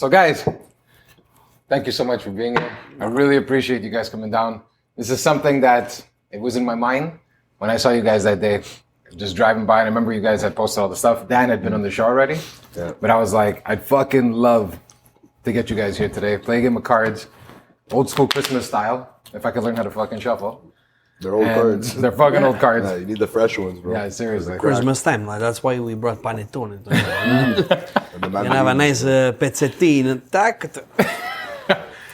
So guys, thank you so much for being here. I really appreciate you guys coming down. This is something that it was in my mind when I saw you guys that day, just driving by. And I remember you guys had posted all the stuff. Dan had been on the show already, but I was like, I'd fucking love to get you guys here today. Play a game of cards, old school Christmas style. If I could learn how to fucking shuffle. They're old cards. They're fucking old cards. Yeah, you need the fresh ones, bro. Yeah, seriously. Christmas time, like, that's why we brought panettone. You can have a nice pezzettino.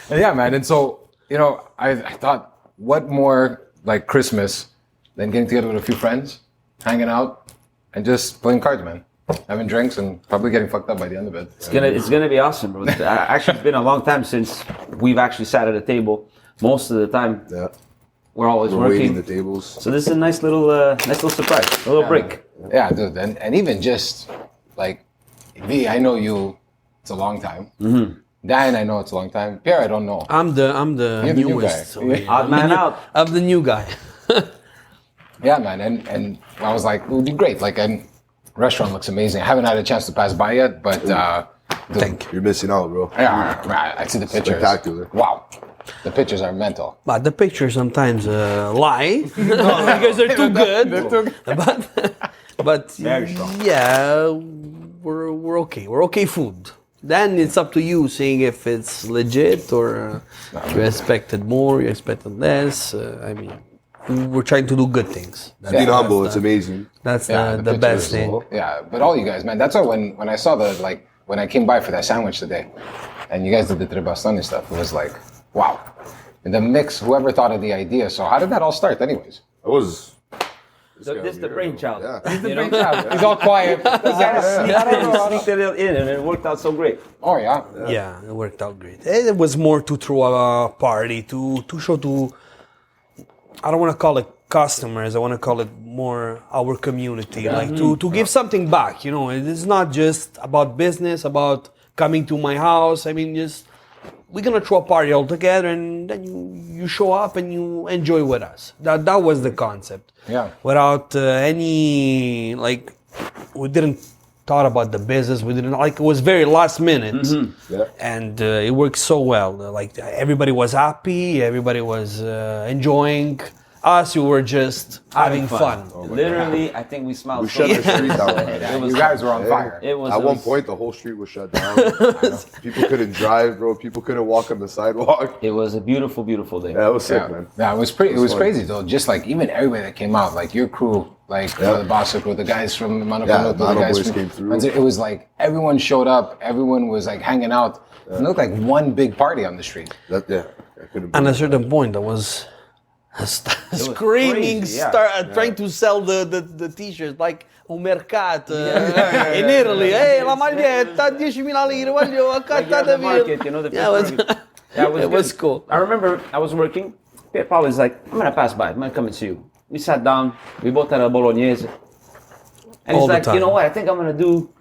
And yeah, man. And so, you know, I thought, what more like Christmas than getting together with a few friends, hanging out, and just playing cards, man. Having drinks and probably getting fucked up by the end of it. It's gonna be awesome, bro. Actually, it's been a long time since we've actually sat at a table. Most of the time, we're always waiting working the tables. So this is a nice little surprise, a little break. Yeah, dude, and even just like V, I know you. It's a long time. Mm-hmm. Dan, I know it's a long time. Pierre, I don't know. I'm the newest. Odd man out. I'm the new guy. Yeah, man, and I was like, it would be great. Like, and restaurant looks amazing. I haven't had a chance to pass by yet, but dude, Thank you. You're missing out, bro. Yeah, I see the pictures. Spectacular. Wow, the pictures are mental. But the pictures sometimes lie because they're too good. But Very strong. Yeah, we're okay. We're okay food. Then it's up to you seeing if it's legit or you expected more, you expected less. I mean, we're trying to do good things. Being humble, it's amazing. That's the best thing. Yeah, but all you guys, man, that's why when I saw when I came by for that sandwich today, and you guys did the I Tre Bastoni stuff, it was like, wow. And the mix, whoever thought of the idea. So how did that all start anyways? It was... This is the brainchild. Yeah. He's all quiet. Sneaked it in and it worked out so great. Oh, yeah. Yeah, it worked out great. It was more to throw a party, to show to, I don't want to call it customers, I want to call it more our community, like to give something back, you know. It's not just about business, about coming to my house. I mean, just, we're going to throw a party all together and then you show up and you enjoy with us. That was the concept. Yeah. Without any, like, we didn't thought about the business. We didn't, like, it was very last minute. Mm-hmm. Yeah. And it worked so well. Like, everybody was happy. Everybody was enjoying. Us, we were just having fun. Oh Literally, I think we smiled. We shut the street down. You guys were on fire. At one point, the whole street was shut down. People couldn't drive, bro. People couldn't walk on the sidewalk. It was a beautiful, beautiful day. Yeah, it was sick, man. Yeah, it was crazy though. Just like even everybody that came out, like your crew, like the Bossa crew, the guys from Montreal, the guys boys came through. It was like everyone showed up. Everyone was like hanging out. It looked like one big party on the street. I couldn't. At a certain point, I was screaming, crazy, yeah. trying to sell the t-shirts like un mercato in Italy. Hey, la maglietta, 10.000 lire, voglio accattata Market, you know, the it was cool. I remember I was working. Pierpaolo is like, I'm gonna pass by. I'm gonna come and see you. We sat down. We both had a bolognese, and he's like, you know what? I think I'm gonna do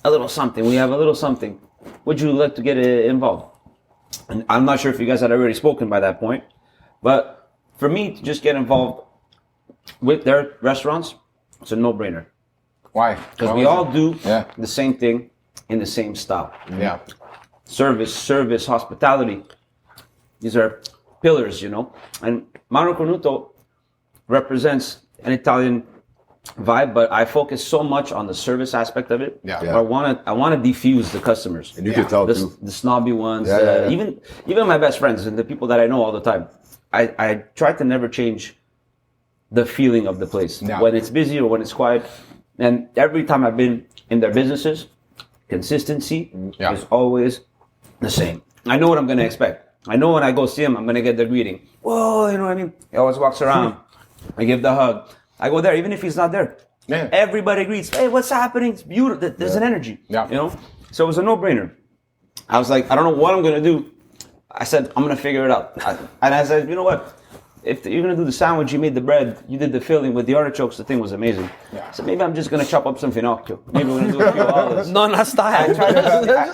a little something. We have a little something. Would you like to get involved? And I'm not sure if you guys had already spoken by that point, but for me to just get involved with their restaurants, it's a no-brainer. Why? Because we all do the same thing in the same style. Yeah. Service, hospitality. These are pillars, you know. And Mano Cornuto represents an Italian vibe, but I focus so much on the service aspect of it. Yeah. I want to diffuse the customers. And you can tell too. The snobby ones, Yeah. even my best friends and the people that I know all the time. I try to never change the feeling of the place when it's busy or when it's quiet. And every time I've been in their businesses, consistency Yeah. is always the same. I know what I'm going to expect. I know when I go see him, I'm going to get the greeting. Whoa, you know what I mean? He always walks around. I give the hug. I go there, even if he's not there. Yeah. Everybody greets. Hey, what's happening? It's beautiful. There's an energy. Yeah. You know? So it was a no-brainer. I was like, I don't know what I'm going to do. I said, I'm going to figure it out. And I said, you know what? If you're going to do the sandwich, you made the bread, you did the filling with the artichokes, the thing was amazing. Yeah. So maybe I'm just going to chop up some finocchio. Maybe we're going to do a few olives. Nonna style.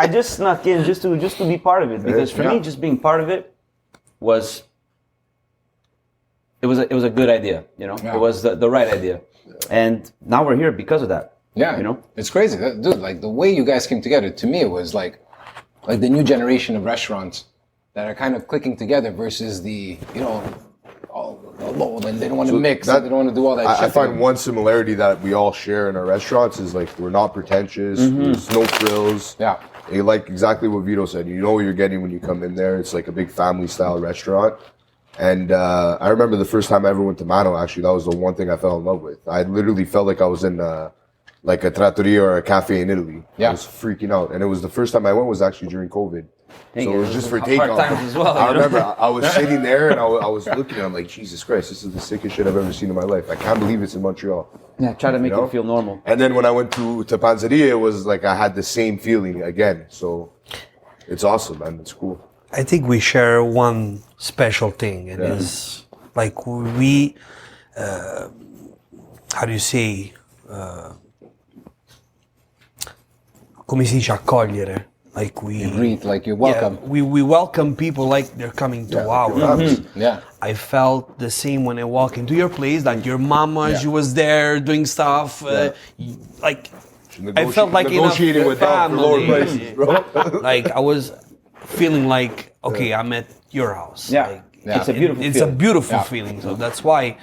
I just snuck in just to be part of it. Because for me, just being part of it was a good idea, you know? Yeah. It was the right idea. And now we're here because of that. Yeah, You know? it's crazy, dude. Like the way you guys came together, to me, it was like the new generation of restaurants that are kind of clicking together versus the all alone, and they don't want to mix, and they don't want to do all that. I shit find together. one similarity that we all share in our restaurants is like we're not pretentious. There's no frills. Yeah. You like exactly what Vito said. You know what you're getting when you come in there. It's like a big family style restaurant. And I remember the first time I ever went to Mano, actually, that was the one thing I fell in love with. I literally felt like I was in like a trattoria or a cafe in Italy. Yeah. I was freaking out. And it was the first time I went was actually during COVID. So it was just for hard takeoff. times as well, I you know? remember I was sitting there and I was looking and I'm like, Jesus Christ, this is the sickest shit I've ever seen in my life. I can't believe it's in Montreal. Yeah, try to make You know? it feel normal. And then when I went to Panzeria, it was like I had the same feeling again. So it's awesome, man. It's cool. I think we share one special thing, and is like we, how do you say, come si dice accogliere? Like we Greet, like you're welcome. Yeah, we welcome people like they're coming to ours. Yeah. I felt the same when I walk into your place. Like your mama, she was there doing stuff. Like I felt like in a negotiating with them for lower family. prices, bro. Like I was feeling like, okay, I'm at your house. Yeah. Like, It's a beautiful It's feeling. a beautiful Yeah. feeling. So that's why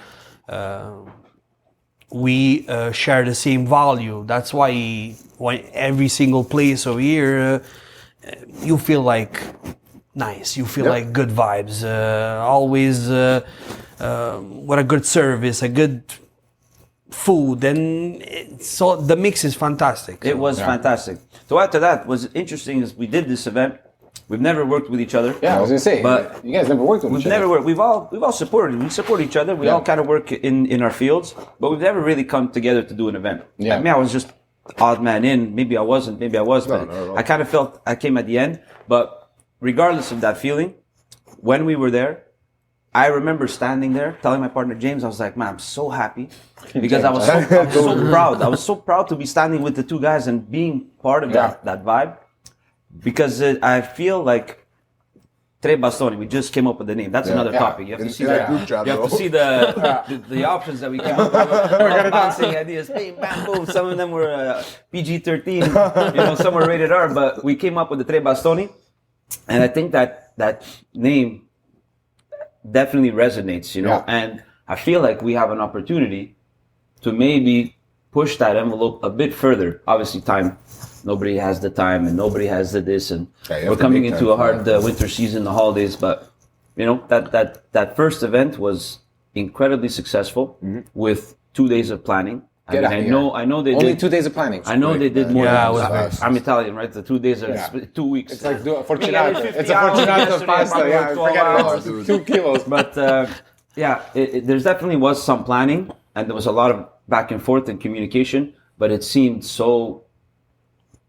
we share the same value. That's why when every single place over here, you feel like nice. You feel like good vibes. Always what a good service, a good food, and so the mix is fantastic. It was fantastic. So after that, what's interesting is we did this event. We've never worked with each other. Yeah, I was gonna say, But you guys never worked with we've each other. never worked. We've all supported. We support each other. We all kind of work in our fields, but we've never really come together to do an event. Yeah. Like me, I was just odd man in. Maybe I wasn't. Maybe I was. But not at all. I kind of felt I came at the end. But regardless of that feeling, when we were there, I remember standing there telling my partner James, I was like, man, I'm so happy because I was so proud. I was so proud to be standing with the two guys and being part of that vibe. Because I feel like Tre Bastoni, we just came up with the name. That's another topic. You have to see that group chat, You have to bro. see the options that we came up with. We're all bouncing ideas. Bam, bam, boom. Some of them were PG-13. Some were rated R. But we came up with the Tre Bastoni, and I think that name definitely resonates. Yeah. And I feel like we have an opportunity to maybe push that envelope a bit further. Obviously, time. Nobody has the time, and nobody has the this, and Yeah, you have we're to coming make into time a hard winter season, the holidays. But that first event was incredibly successful with 2 days of planning. Get out of here. I know they Only did. 2 days of planning. I know they did more. Yeah, than it was fast. I'm Italian, right? The 2 days are 2 weeks. It's like We fortunato. got 50 It's a hours fortunato yesterday, pasta. probably Yeah, 12 forget hours. it. 2 kilos. But there's definitely was some planning, and there was a lot of back and forth and communication. But it seemed so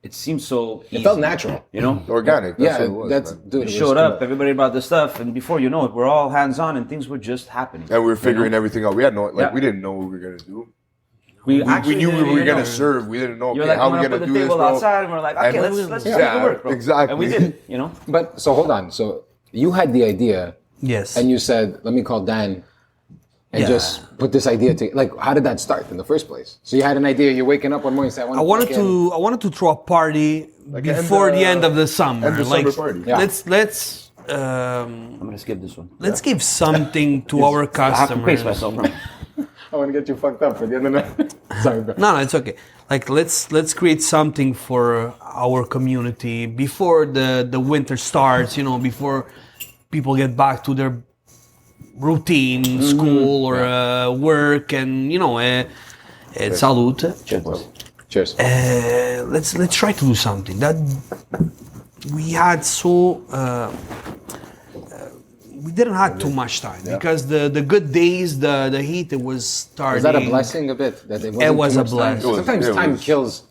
easy. It felt natural. Organic. That's Yeah, what it was, that's man. dude. We it was showed cool. up, everybody brought the stuff, and before you know it, we're all hands on, and things were just happening. And we were figuring everything out. We had Yeah. we didn't know what we were gonna do. We We knew we were gonna serve. serve. We didn't know You're okay, like, how I'm we gonna gonna put do the this, table bro. outside, and we're like, okay, And- let's Yeah, make it work, bro. exactly. And we did, But so hold on. So you had the idea, Yes. and you said, "Let me call Dan." And Yeah. just put this idea to like. How did that start in the first place? So you had an idea. You're waking up one morning. And say, I wanted to throw a party before the end of the summer. end of Like summer party. Yeah. let's I'm gonna skip this one. let's give something to our I have to customers. pace myself, bro. I want to get you fucked up for the end of the night. Sorry, bro. No, it's okay. Like let's create something for our community before the winter starts. Before people get back to their routine, school or work, and salute. Cheers, bro. Cheers. Let's try to do something that we had we didn't have too much time because the good days, the heat, it was starting. Was that a blessing a bit? That it wasn't was too a much time? blessing. Sometimes time kills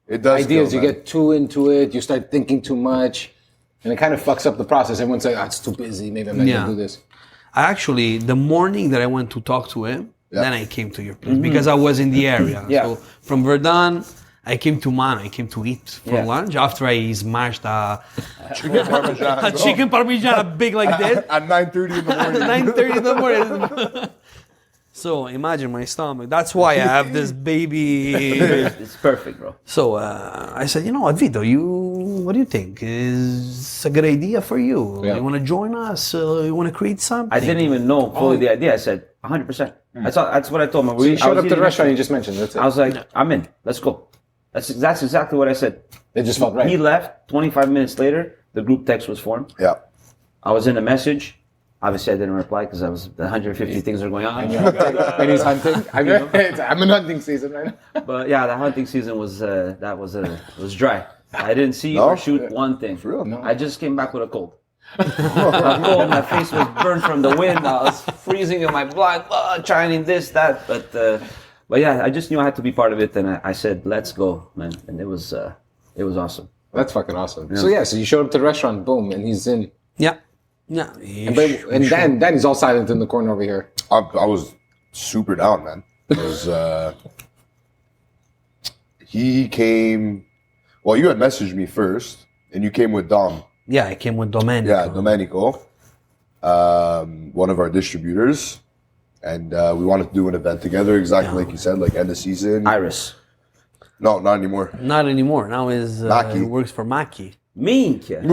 It does. ideas. kill, You man. get too into it, you start thinking too much, and it kind of fucks up the process. Everyone's like, it's too busy, maybe I'm not going to do this. Actually, the morning that I went to talk to him, then I came to your place because I was in the area. Yeah. So from Verdun, I came to Mano. I came to eat for lunch after I smashed a Chicken parmesan. a chicken parmigiana big like this. At 9:30 in the morning. 9:30 in the morning. So imagine my stomach. That's why I have this baby. It's perfect, bro. So I said, you know what, Vito, what do you think? Is a good idea for you? Yeah. You want to join us? You want to create something? I didn't even know fully the idea. I said 100%. That's what I told him. So you showed up to the restaurant you just mentioned. That's it. I was like, I'm in. Let's go. That's exactly what I said. It just felt right. He left. 25 minutes later, the group text was formed. Yeah. I was in a message. Obviously, I didn't reply because the 150 things are going on. And he's hunting. I'm in hunting season right now. But yeah, the hunting season was dry. I didn't see No? or shoot one thing. For real? No. I just came back with a cold. A cold. My face was burned from the wind. I was freezing in my blood, trying this, that. But yeah, I just knew I had to be part of it, and I said, "Let's go, man!" And it was awesome. That's fucking awesome. So so you showed up to the restaurant, boom, and he's in. Yeah. And then he's all silent in the corner over here. I was super down, man. He came. Well, you had messaged me first, and you came with Dom. Yeah, I came with Domenico. Yeah, Domenico, one of our distributors, and we wanted to do an event together. Exactly like you said, like end of season. Iris. No, not anymore. Not anymore. Now Maki. he works for Maki. Minchia.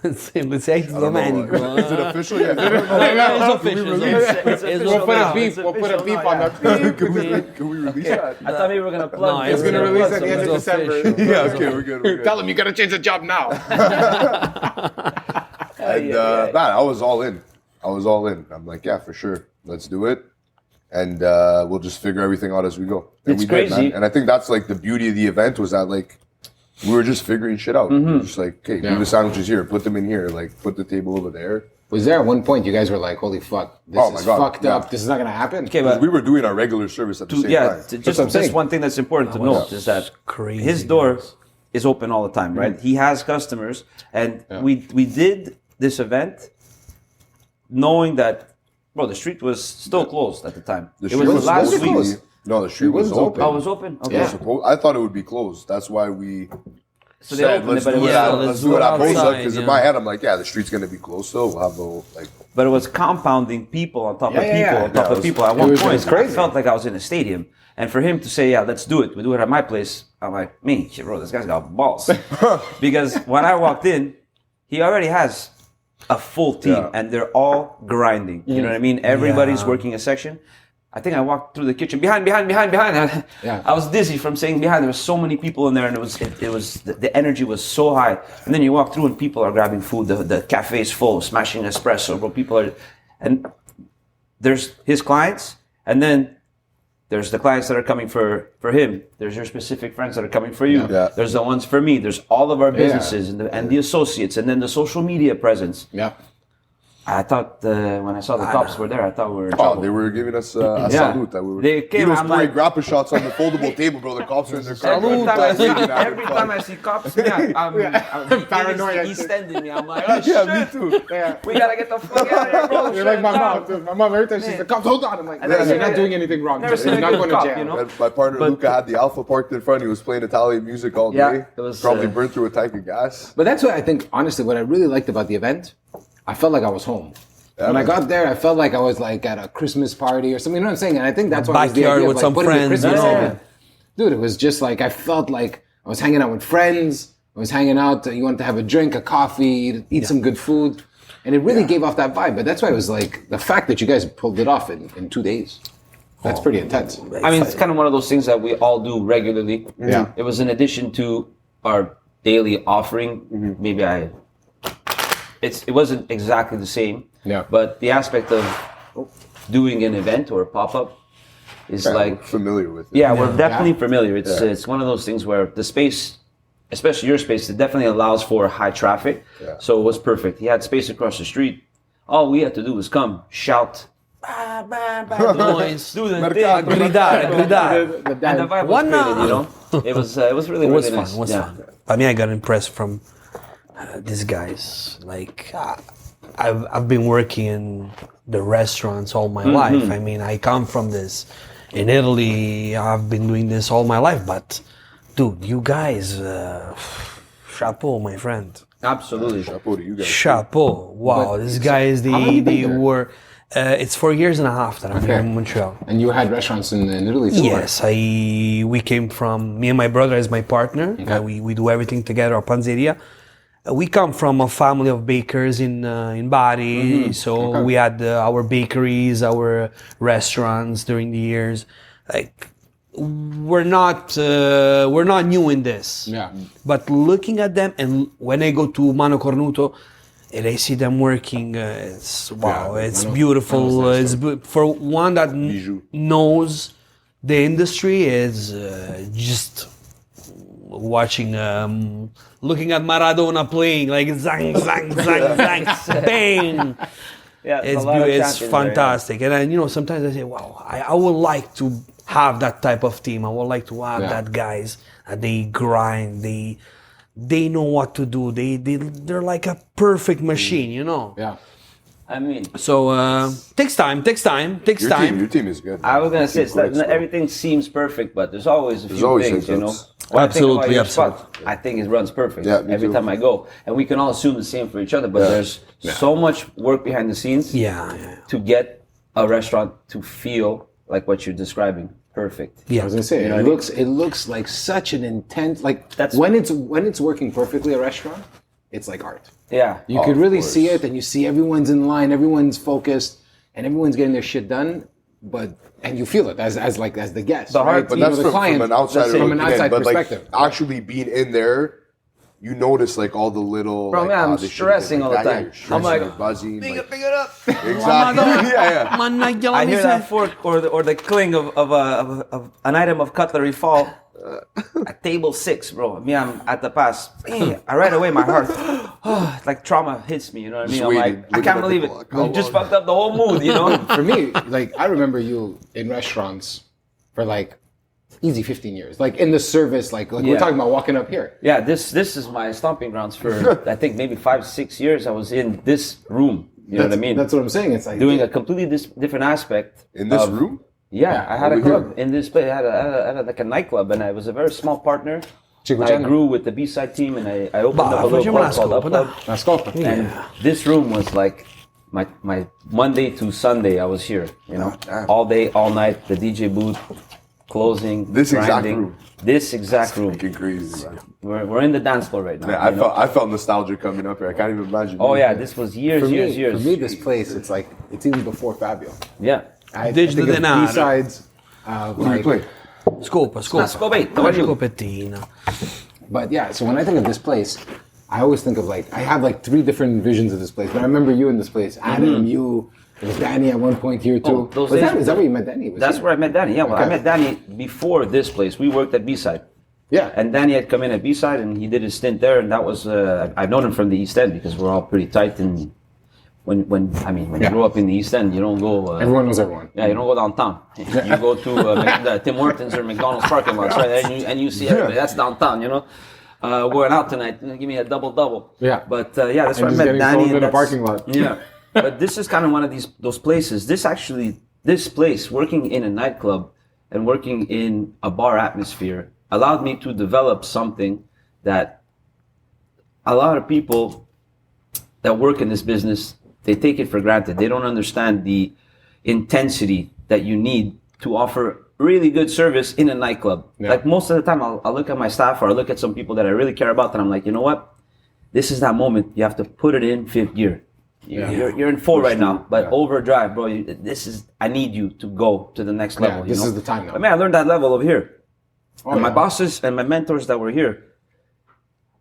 Let's say it's Domenico. Is it official yet? It's official. It's We'll put a official. beep. We'll put a beep on that. Can we release that? I thought maybe we were gonna plug. No, It's gonna release at the end of It's December. official. Yeah, okay, we're good. Tell him you gotta change the job now. And man, I was all in. I'm like, yeah, for sure. Let's do it. And we'll just figure everything out as we go. And It's we crazy. did, man. And I think that's like the beauty of the event was that like we were just figuring shit out. We were just like, okay, do the sandwiches here, put them in here, like put the table over there. Was there at one point you guys were like, holy fuck, this Oh my is God, fucked yeah. up. This is not gonna happen. Okay, but We were doing our regular service at the same yeah, time. what I'm saying. just one thing that's important to note is that crazy, his door is open all the time, right? He has customers, and we did this event knowing that, bro, the street was still closed at the time. The It street was the last supposed to week. close. No, the street was wasn't open. Oh, it was open. Okay. Yeah. I thought it would be closed. That's why we So they said, opened let's it, but it do was it at, Yeah, still, let's do it at outside, Bosa. Because in yeah. my head, I'm like, yeah, the street's going to be closed still. We'll have the, like, but it was compounding people on top of Yeah, people yeah. on top Yeah, of it people. was- At one it point, was crazy. I felt like I was in a stadium. And for him to say, yeah, let's do it. We do it at my place. I'm like, me, shit, bro, this guy's got balls. Because when I walked in, he already has a full team, Yeah. and they're all grinding. You know what I mean? Everybody's Yeah. working a section. I think I walked through the kitchen behind. Yeah. I was dizzy from saying behind. There were so many people in there, and it was the energy was so high. And then you walk through, and people are grabbing food. The cafe is full, smashing espresso. Bro, people are, and there's his clients, and then there's the clients that are coming for him. There's your specific friends that are coming for you. Yeah. There's the ones for me. There's all of our businesses and the associates, and then the social media presence. Yeah. I thought when I saw the cops were there, I thought we were in oh, trouble. they were giving us a Yeah. salute. That we were, They came, he was I'm pouring like- grappa shots on the foldable table, bro. The cops are in their car. Every time I see cops, I'm Paranoia. He's standing me. I'm like, oh, Yeah, shit. me too. Yeah. We gotta get the fuck out of here, bro. You're like my Shut mom. down. Too. My mom every time she's like, "Cops, hold on." I'm like, And then "You're I not see- doing anything wrong. never seen You're a not good going to cop, jail." you know? And my partner But- Luca had the Alpha parked in front. He was playing Italian music all Yeah, day. it was, Probably burned through a tank of gas. But that's what I think. Honestly, what I really liked about the event, I felt like I was home. When I got there, I felt like I was like at a Christmas party or something. You know what I'm saying? And I think that's why it was the Backyard idea of, with like, some putting the friends, Christmas you know? in. Dude, it was just like I felt like I was hanging out with friends. I was hanging out. You wanted to have a drink, a coffee, eat some good food, and it really gave off that vibe. But that's why it was like the fact that you guys pulled it off in 2 days. That's pretty intense. I mean, it's kind of one of those things that we all do regularly. Yeah. It was in addition to our daily offering. Maybe it wasn't exactly the same. Yeah. But the aspect of doing an event or a pop-up, is Yeah, like we're familiar with it. yeah, we're definitely familiar. Yeah. It's one of those things where the space, especially your space, it definitely allows for high traffic. Yeah. So it was perfect. He had space across the street. All we had to do was come, shout, Noise. do the Mercato, thing, gridare. and the vibe was created, you know. It was really It was really fun. nice. It was yeah. fun. I mean, I got impressed from these guys. Like, I've been working in the restaurants all my life. I mean, I come from this. In Italy, I've been doing this all my life. But, dude, you guys, chapeau, my friend. Absolutely. Chapeau to you guys. Chapeau. Wow, these guys, how long have you they been there? were. It's 4 years and a half that I'm here in Montreal. And you had restaurants in Italy too? Yes, we came from, me and my brother as my partner. We do everything together, our panzeria. We come from a family of bakers in Bari, so we had our bakeries, our restaurants during the years. Like, we're not new in this. Yeah. But looking at them, and when I go to Mano Cornuto, and I see them working, it's wow, Yeah, it's Mano- beautiful. Mano's nice For one that Bijou. knows the industry, is just watching, looking at Maradona playing, like zang, zang, zang, zang, bang. Yeah, It's a lot of it's champions there, yeah. fantastic. And then, sometimes I say, wow, I would like to have that type of team. I would like to have that guys that they grind, they know what to do. They're like a perfect machine, Yeah. I mean, So takes time. Your team is good. I was gonna say Your team's that great, everything seems perfect, but there's always a few always things, you know. hiccups. When I think about Absolutely, your absolutely. spot, I think it runs perfect Yeah, me every too. time I go, and we can all assume the same for each other. But there's so much work behind the scenes Yeah. to get a restaurant to feel like what you're describing, perfect. Yeah. I was gonna say, know what I mean? it looks like such an intense, like That's- when it's working perfectly, a restaurant, it's like art. Yeah, You could of really course. see it, and you see everyone's in line, everyone's focused, and everyone's getting their shit done. And you feel it as the guest, The heart- right? But You know, that's the from client, an outsider from an looking in, outside but perspective. like actually being in there, you notice like all the little. Bro, like, man, I'm this shit stressing like all the that. time. Yeah, you're I'm stressing, like, you're buzzing. Pick like- it up. Exactly. yeah. I hear that fork or the cling of an item of cutlery fall at table 6, bro. Me, I'm at the pass. Right away, my heart, like trauma hits me. You know what I mean? Just I'm waiting, like, I looking can't at the believe it. clock. How You just long? fucked up the whole mood. You know? For me, like I remember you in restaurants for like easy 15 years, like in the service, like we're Yeah. talking about walking up here. Yeah, this is my stomping grounds for I think maybe 5-6 years. I was in this room. You know what I mean? That's what I'm saying. It's like Doing a completely different aspect In this of- room? Yeah, I had a over club here. in this place. I had like a nightclub, and I was a very small partner. Chico I Channel. grew with the B-side team, and I opened up a little facciamo club una called Up scopa, Club. dai. Una scopa. And this room was like my Monday to Sunday. I was here, you know, all day, all night. The DJ booth, closing, This exact grinding. room. This exact room. Fucking crazy. We're in the dance floor right now. Man, you know? I felt nostalgia coming up here. I can't even imagine. Oh being yeah, here. this was years. For me, this place, it's even before Fabio. Yeah. I Digi think of denaro. B-sides, What do you like, play? Scopa. scopetta, what do you- Scopettina. but yeah, so when I think of this place, I always think of like, I have like 3 different visions of this place. But I remember you in this place, Adam, you, there was Danny at one point here too. Oh, those Was days- is that where you met Danny? Was That's he? where I met Danny. Yeah, well, I Okay. met Danny before this place. We worked at B-side. Yeah. And Danny had come in at B-side, and he did his stint there, and that was I've known him from the East End because we're all pretty tight. And when you Yeah. grow up in the East End, you don't go. Everyone knows everyone. Yeah, you don't go downtown. You go to the Tim Hortons or McDonald's parking lots, right? And you see everybody. That's downtown, you know. We're going out tonight. Give me a double. Yeah. But yeah, that's And where I just met getting Danny. thrown and in a that's- parking lot. Yeah. But this is kind of one of those places. This place, working in a nightclub and working in a bar atmosphere, allowed me to develop something that a lot of people that work in this business, they take it for granted. They don't understand the intensity that you need to offer really good service in a nightclub. Yeah. Like most of the time, I'll look at my staff or I look at some people that I really care about, and I'm like, you know what? This is that moment. You have to put it in 5th gear. You're in 4 right now, but overdrive, bro. I need you to go to the next level. this you know? is the time now. I mean, I learned that level over here. Oh, And my yeah. bosses and my mentors that were here,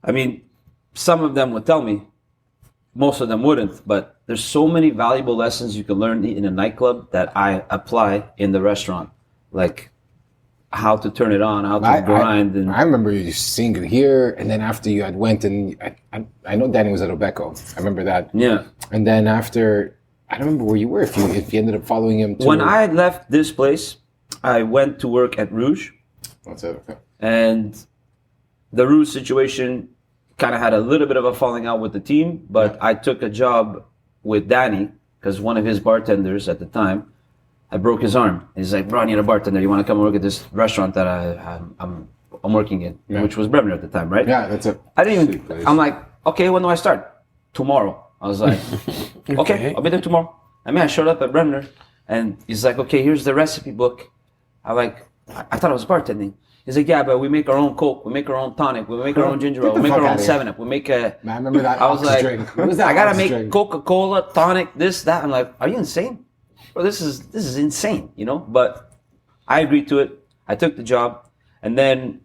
I mean, some of them would tell me, most of them wouldn't, but there's so many valuable lessons you can learn in a nightclub that I apply in the restaurant. like how to turn it on, how to grind. And I remember you seeing it here, and then after you had went and I know Danny was at Obeco. I remember that. yeah. And then after, I don't remember where you were. If you ended up following him. When I left this place, I went to work at Rouge, That's it. Okay. and the Rouge situation kind of had a little bit of a falling out with the team. But I took a job with Danny because one of his bartenders at the time, I broke his arm. He's like, "Bro, I need a bartender. You want to come work at this restaurant that I'm working in," which was Bremner at the time, right? Yeah, that's it. I didn't Sweet even. place. I'm like, okay, when do I start? Tomorrow. I was like, okay, I'll be there tomorrow. I mean, I showed up at Bremner, and he's like, okay, here's the recipe book. I thought I was bartending. He's like, yeah, but we make our own Coke, we make our own tonic, we make our own ginger ale, we make our own 7-Up, we make a... Man, I remember that. I was Ox like, drink. What was that? I gotta Ox make drink? Coca-Cola, tonic, this, that. I'm like, are you insane? Bro, this is insane, you know? But I agreed to it. I took the job, and then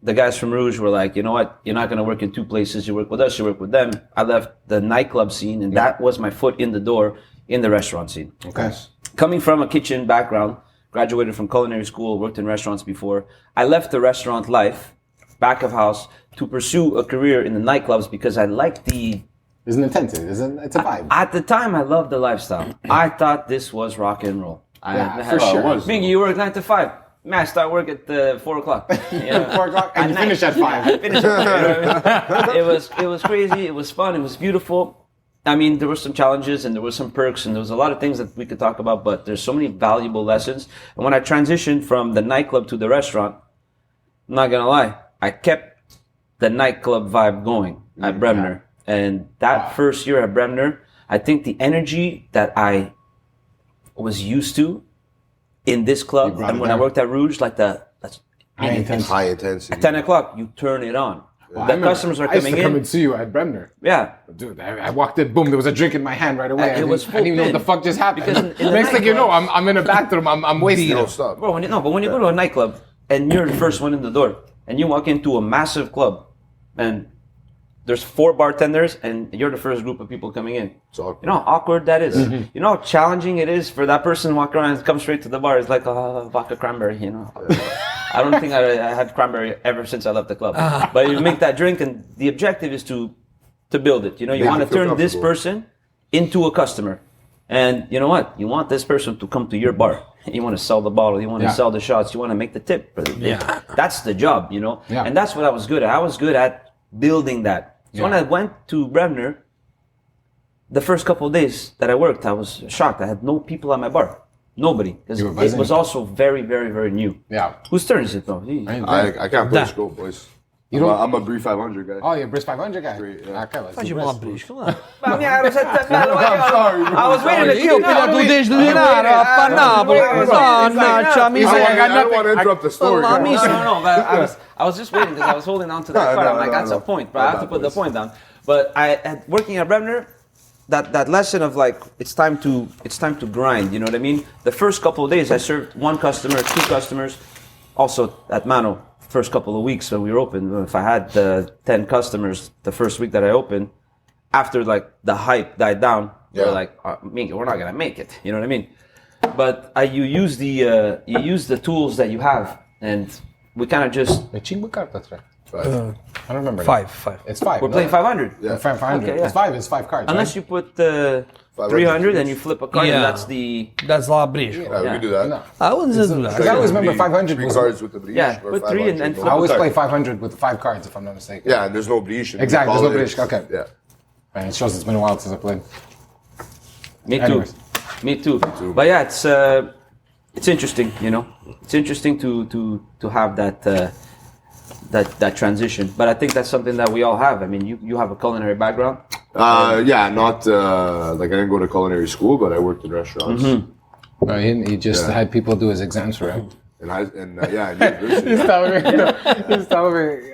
the guys from Rouge were like, you know what? You're not gonna work in two places. You work with us, you work with them. I left the nightclub scene, and that was my foot in the door in the restaurant scene. Okay. Coming from a kitchen background, graduated from culinary school, worked in restaurants before. I left the restaurant life, back of house, to pursue a career in the nightclubs because I liked the... It's intense. It's a vibe. At the time, I loved the lifestyle. I thought this was rock and roll. For sure. Mingy, you work 9 to 5. Man, I start work at 4 o'clock. You know? 4 o'clock, and you finish at 5. Finish at 5. You know what I mean? It was crazy. It was fun. It was beautiful. I mean, there were some challenges and there were some perks and there was a lot of things that we could talk about, but there's so many valuable lessons. And when I transitioned from the nightclub to the restaurant, I'm not gonna lie, I kept the nightclub vibe going at Bremner. And that first year at Bremner, I think the energy that I was used to in this club and when I worked at Rouge, like that's High intensity. at 10 o'clock, you turn it on. Well, The customers are I used coming to come in. and see you at Bremner. Yeah. Dude, I walked in, boom, there was a drink in my hand right away. It was I didn't even know what full the fuck just happened. Because in the Next thing you know, nightclubs- I'm in a bathroom, I'm wasted. No, stop. Bro, when you go to a nightclub and you're the first one in the door and you walk into a massive club and there's 4 bartenders and you're the first group of people coming in. It's awkward. You know how awkward that is? You know how challenging it is for that person to walk around and come straight to the bar. It's like vodka cranberry, you know. I don't think I had cranberry ever since I left the club. But you make that drink and the objective is to build it. You know, you Make want it to feel turn this comfortable. person into a customer. And you know what? You want this person to come to your bar. You want to sell the bottle. You want to sell the shots. You want to make the tip. Yeah. That's the job, you know? Yeah. And that's what I was good at. I was good at building that. So when I went to Bremner, the first couple of days that I worked, I was shocked. I had no people at my bar. Nobody. Because You were it buzzing. was also very, very, very new. Yeah. Whose turn is it though? I can't play scope, boys. I'm a Brie 500 guy. Oh, you're a Brisk 500 guy? Yeah. Okay, let's Faz do uma Brisk. brisca lá. I was waiting to Io appena tu dici di denaro a Napoli, mannaggia I miseria. don't want to interrupt the story. La guys. No, but I was just waiting because I was holding on to that card. I'm like, that's a point, but I have to put the point down. But working at Bremner, that lesson of like it's time to grind. You know what I mean? The first couple of days, I served 1 customer, 2 customers. Also at Mano, first couple of weeks when we were open, if I had 10 customers the first week that I opened, after like the hype died down, we were like, Minky, we're not gonna make it. You know what I mean? But you use the tools that you have, and we kind of just E 5 carte, tre. Right. I don't remember. 5. It's 5. we're playing 500. Yeah. 500. Okay, yeah. It's 5. It's 5 cards. Unless you put 300 and you flip a card, Yeah. and that's the That's lá a brisca. Yeah, we can do that. No. I wouldn't say do Because I that. always remember 500 3 was. cards with the Brie. Yeah, or put 3 and 500, flip I always card. play 500 with 5 cards, if I'm not mistaken. Yeah, and there's no Brie. Exactly, there's no Brie, okay. Yeah. Man, it shows it's been a while since I played. Me too. Anyways. Me too. But yeah, it's interesting, you know. It's interesting to have that transition. But I think that's something that we all have. I mean, you have a culinary background. Yeah, not like I didn't go to culinary school, but I worked in restaurants. He just had people do his exams for him. And in university. He's telling me.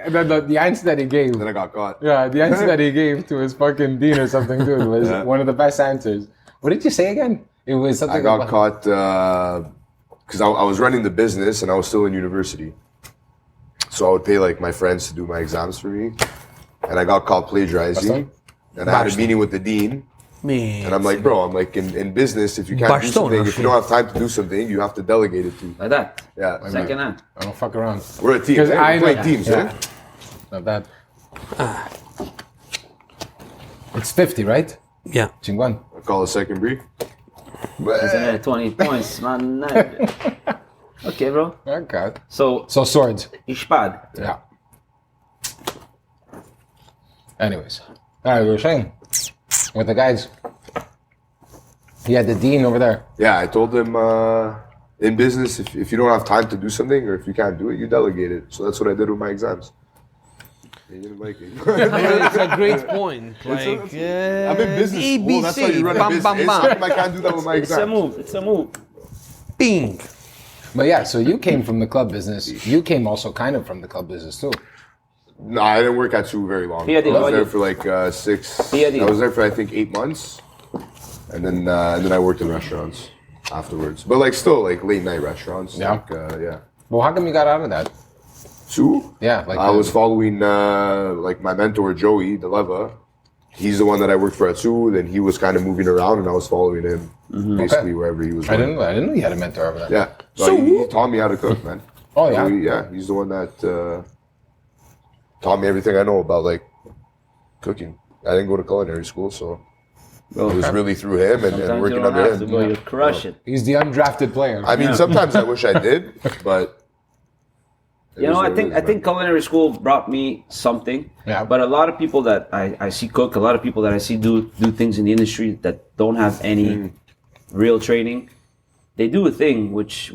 And then the answer that he gave. Then I got caught. Yeah, the answer that he gave to his fucking dean or something, dude, was one of the best answers. What did you say again? It was something. I got about- caught because I was running the business and I was still in university. So I would pay like my friends to do my exams for me, and I got caught plagiarizing. Bastoni? And I had a meeting with the dean, Me. And I'm like, bro, I'm like, in business, if you can't do Bastoni, something, if you don't have time to do something, you have to delegate it to. Like that. Yeah. Second hand. I don't fuck around. We're a team. Because Right? I We play know- teams, yeah. right? Not bad. It's 50, right? Yeah. Chinguan. I call it second brief. That's another 20 points, man. Okay, bro. Okay. So, So swords. Ishpad. Yeah. Anyways. All right, we were saying with the guys. He had the dean over there. Yeah, I told him in business, if you don't have time to do something or if you can't do it, you delegate it. So that's what I did with my exams. He didn't like it. It's a great point. Like, I'm in business school. That's how you run a bam, business. bam, How bam. come I can't do that with my It's a exams? move. It's a move. Bing. But yeah, so you came from the club business. You came also kind of from the club business too. No, I didn't work at Sue very long. Yeah, I was why there did- for like 6. Yeah, I was there for I think 8 months, and then I worked in restaurants afterwards. But like still like late night restaurants. Yeah. Like, yeah. Well, how come you got out of that? Sue. Yeah, like I was following like my mentor Joey Deleva. He's the one that I worked for at Sue. Then he was kind of moving around, and I was following him basically Okay. wherever he was. I going. didn't know you had a mentor over there. Yeah. So he taught me how to cook, man. Oh, yeah? Yeah. He's the one that taught me everything I know about like cooking. I didn't go to culinary school, so it was really through him and Sometimes you working don't under have to him. go. You crush it. He's the undrafted player. I mean, sometimes I wish I did, but it You know, is what it is, I think man. culinary school brought me something. Yeah. But a lot of people that I see cook, a lot of people that I see do things in the industry that don't have any real training, they do a thing which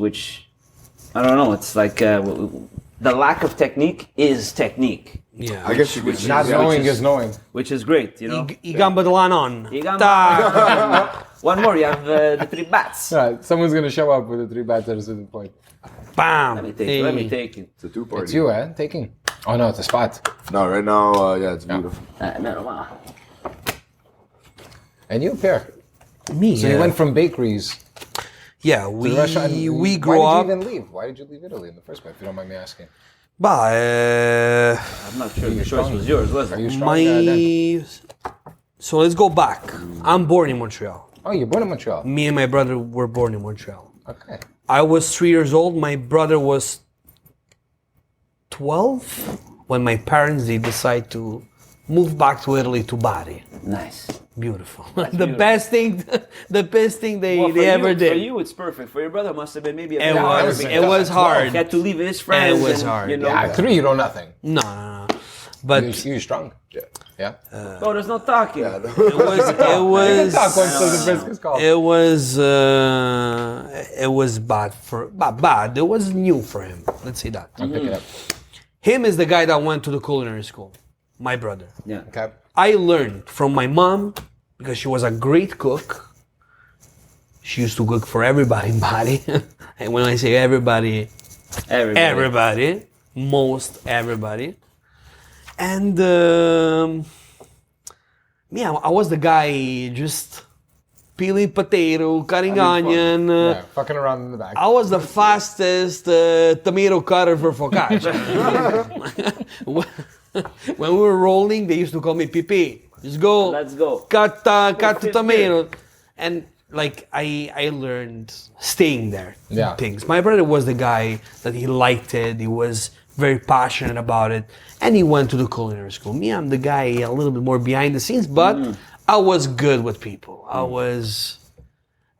I don't know. It's like the lack of technique is technique, Yeah. I guess you could Not yeah, knowing which is knowing. which is great. You know. I gamba dell'anon. You got Ta. one more. You have the 3 bats. All right, someone's gonna show up with the 3 bats at a certain point. Bam. Let me take it. It's a 2-party. It's you, eh? Taking. Oh no, it's a spot. No, right now, yeah, it's beautiful. And you, Pierre. Me. So you went from bakeries Yeah, to we the restaurant. we grew Why up. did you even leave? Why did you leave Italy in the first place? If you don't mind me asking. Bah, I'm not sure the choice was yours, was Are it? you strong then? so let's go back. I'm born in Montreal. Oh, you're born in Montreal. Me and my brother were born in Montreal. Okay. I was 3 years old. My brother was 12 when my parents they decide to move back to Italy to Bari. Nice. Beautiful. beautiful. best thing, the best thing they ever did. For you, it's perfect. For your brother, must have been maybe a It bit hard was because it was hard. he had to leave his friends. was and, hard, You know. Yeah, at 3 you know nothing. No. But You're strong. Yeah. Yeah. Oh, there's no talking. it was Talk once the biscuits called. it was bad. It was new for him. Let's say that. I'll pick it up. Him is the guy that went to the culinary school. My brother. Yeah. Okay. I learned from my mom because she was a great cook. She used to cook for everybody in Bali. And when I say everybody, everybody, most everybody. And yeah, I was the guy just peeling potato, cutting onion. Yeah, fucking around in the back. I was the fastest tomato cutter for focaccia. When we were rolling, they used to call me Pipi. Just go. Let's go. Cut the fit tomato. And like I learned staying there. Yeah. Things. My brother was the guy that he liked it. He was very passionate about it. And he went to the culinary school. Me, I'm the guy a little bit more behind the scenes, but I was good with people. I was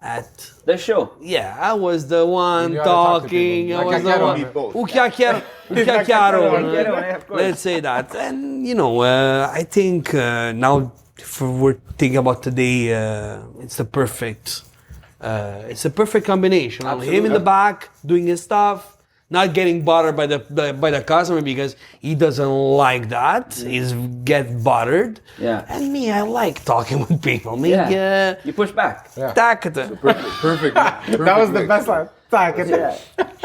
at The show. yeah, I was the one You gotta talk to talking. people. I was the Chiacchiero. one. Meet both. O chiacchiero. Chiacchiero, of course. Let's say that. And you know, I think now if we're thinking about today, it's the perfect. It's a perfect combination. Him in the back doing his stuff, not getting bothered by the customer because he doesn't like that. He's get bothered. Yeah. And me, I like talking with people. Me, Yeah. You push back. Yeah. Perfect. Perfect That was the mix. best line. Tack it.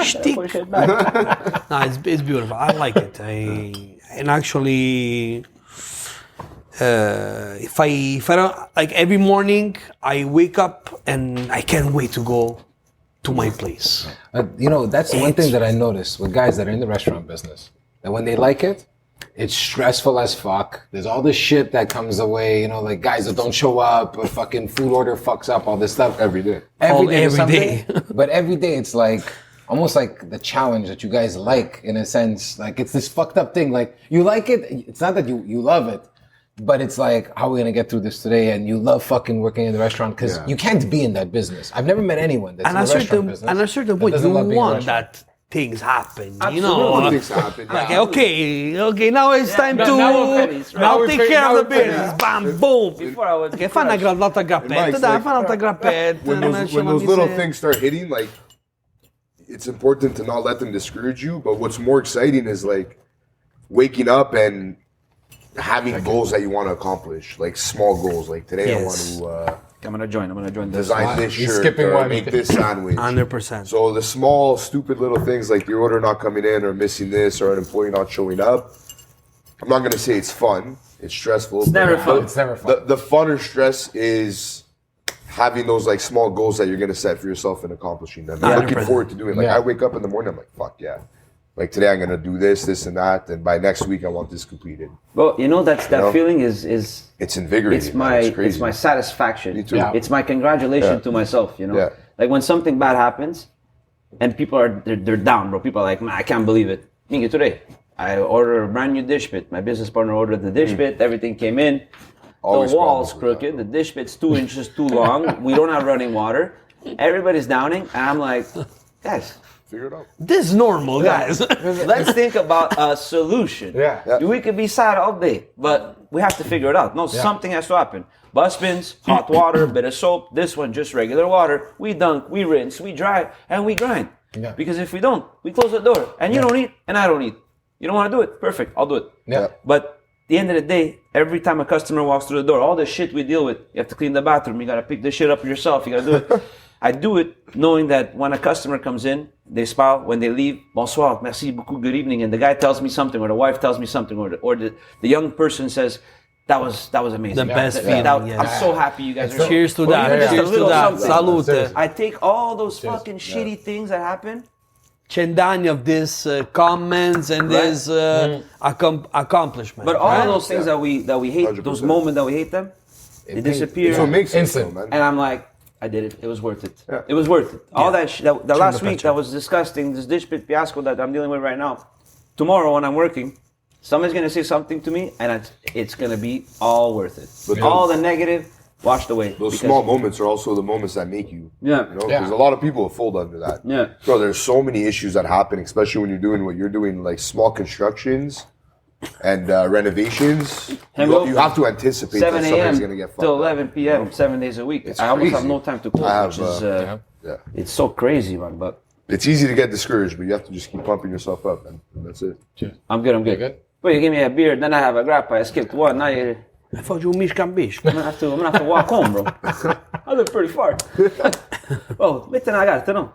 Shtick. Push it back. No, it's beautiful. I like it. And actually, if I don't like every morning, I wake up and I can't wait to go to my place. You know, that's the one thing that I notice with guys that are in the restaurant business. That when they like it, It's stressful as fuck. There's all this shit that comes away, you know, like guys that don't show up, a fucking food order fucks up, all this stuff. Every day. Every day. Every day. But every day it's like, almost like the challenge that you guys like, in a sense. Like, it's this fucked up thing. Like, you like it. It's not that you love it, but it's like, how are we going to get through this today? And you love fucking working in the restaurant because you can't be in that business. I've never met anyone that's in the restaurant business. And at a certain that point, doesn't you love being in a want restaurant. that things happen. You Absolutely. know, Things happen. like Yeah. okay, now it's time to Now take we're care of the pennies. business. Bam, boom. Before I would Che fa una l'altra grappetta, Mike's dai, like- fa un'altra grappetta. When those little things start hitting, like, it's important to not let them discourage you. But what's more exciting is like waking up and having goals that you want to accomplish, like small goals. Like today, Yes. I want to I'm gonna join this. design this He's shirt skipping or one. make this sandwich. 100%. So the small, stupid little things like the order not coming in or missing this or an employee not showing up. I'm not gonna say it's fun. It's stressful. It's never fun. It's never fun. The fun or stress is having those like small goals that you're gonna set for yourself and accomplishing them. I'm looking 100%. forward to doing. Like Yeah. I wake up in the morning, I'm like, fuck yeah. Like today I'm gonna do this, and that, and by next week I want this completed. Well, you know that know? feeling is It's invigorating. it's man. my It's crazy. it's my satisfaction. Me too. Yeah. It's my congratulation Yeah. to myself. You know, Yeah. like when something bad happens, and people are they're down, bro. People are like, man, I can't believe it. Me today, I ordered a brand new dish pit. My business partner ordered the dish pit. Everything came in. Always The wall's problems with crooked. The dish pit's 2 inches too long. We don't have running water. Everybody's downing, and I'm like, guys. Figure it out. This is normal, guys. Let's think about a solution. Yeah. We could be sad all day, but we have to figure it out. No, something has to happen. Bus spins, hot water, bit of soap. This one, just regular water. We dunk, we rinse, we dry, and we grind. Yeah. Because if we don't, we close the door. And you don't eat, and I don't eat. You don't want to do it? Perfect, I'll do it. Yeah. But at the end of the day, every time a customer walks through the door, all the shit we deal with, you have to clean the bathroom, you gotta pick the shit up yourself, you gotta do it. I do it knowing that when a customer comes in, they smile. When they leave, bonsoir, merci beaucoup, good evening. And the guy tells me something, or the wife tells me something, or the young person says, that was amazing. The best That- feeling, that- yes. I'm so happy you guys are Cheers to Or that. even just a Cheers to little that. something. Salute. Seriously. I take all those fucking shitty things that happen. Cent'anni of this comments and this accomplishment. But all right? those things that we hate, those 100%. moments that we hate them, they disappear. That's what makes it, Instant. though, man. And I'm like, I did it. It was worth it. Yeah. It was worth it. All that the last week picture. that was disgusting, this dish pit fiasco that I'm dealing with right now. Tomorrow when I'm working, somebody's gonna say something to me, and it's gonna be all worth it. But all the negative washed away. Those because- small moments are also the moments that make you. Yeah. You know, Yeah. because a lot of people fold under that. Yeah. Bro, there's so many issues that happen, especially when you're doing what you're doing, like small constructions and renovations. Hello. You have to anticipate that 7 somebody's a.m. gonna get fucked till up. 11 p.m. 7 days a week. It's I almost have crazy. no time to cook, I have, which is Yeah. it's so crazy, man. But It's easy to get discouraged, but you have to just keep pumping yourself up, and that's it. I'm good. I'm good. good? Well, you give me a beer, then I have a grappa. I skipped one. Now you. Faccio un miscambisco. I'm gonna have to walk home, bro. I live pretty far. Oh, metti una carta, no?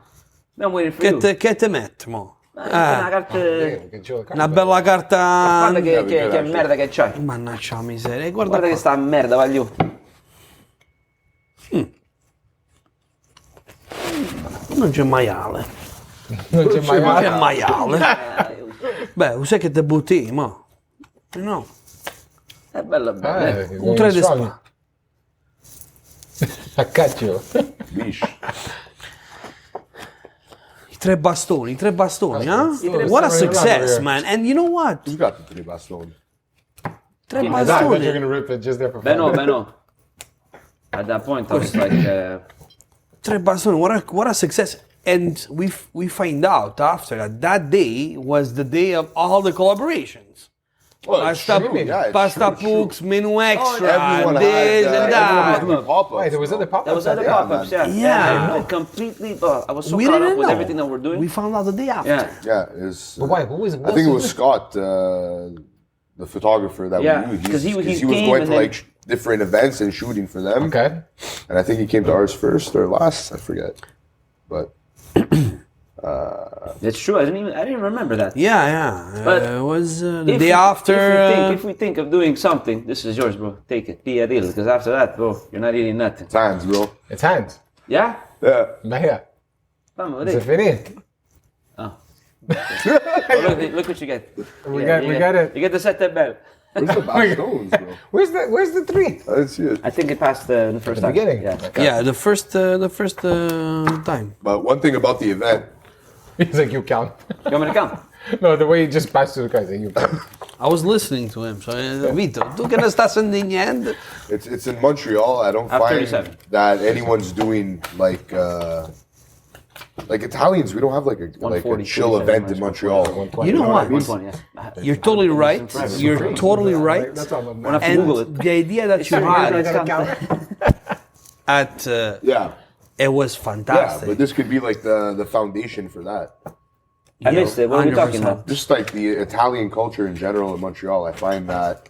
I'm waiting for you. Che te metto, mo? Metti una carta. We can chill the car. Una bella carta... Guarda che merda che c'hai. Mannaggia la miseria. E guarda Guarda che qua. sta merda, voglio. Non c'è maiale. Non c'è mai Non c'è male. maiale. Beh, sai che te butti, mo? No. È bella bella. you're Un going 3 di strong. spa. I got you. Leash. I 3 bastoni, huh? tre What a bastoni success, around man. And you know what? Who's got the 3 bastoni? 3 I thought you were bastoni. gonna rip it just there for Beh fun. no. At that point, I was like, 3 bastoni. What a success. And we find out after that day was the day of all the collaborations. Well, Pasta, it's pasta true. Pooks, menu extra, Everyone this had, and everyone that. was doing pop-ups, Wait, there was bro. other pop-ups. that was other Yeah, pop-ups, man. yeah. Yeah. And completely, I was so We caught up didn't with know. everything that we're doing. We found out the day after. Yeah. Yeah, it's. But why? Who was it? I think it was Scott, the photographer that Yeah, we knew. 'cause he was came going and to then- like different events and shooting for them. Okay. And I think he came to ours first or last. I forget. But It's true. I didn't remember that. Yeah. But it was the If day we- after. If we think of doing something, this is yours, bro. Take it. Be a deal. Because after that, bro, you're not eating nothing. it's hands, bro. It's hands. Yeah? Yeah. Bahia. Vamos, Is it Rick. finito? Oh. Oh, look what you get. We got it. You get the sette belle. Where's the Bastones, bro? Where's the three? I didn't see it. I think it passed the first time. beginning? Yeah. Yeah, the first time. But one thing about the event, He's like, you count. You want me to count? No, the way he just passed to the guys, like, you count. I was listening to him. So, Vito, tu che ne sta sentendo? it's in Montreal. I don't I'm find 37. that anyone's doing like Italians. We don't have like a 140, chill 47 event in Montreal. You know what? 120, yes. You're totally right. You're totally right. That's all I'm We'll have to Google And it. the idea that you had at Yeah, it was yeah. fantastic. But this could be like the foundation for that. I missed it. What are we talking 100%. about? Just like the Italian culture in general in Montreal, I find that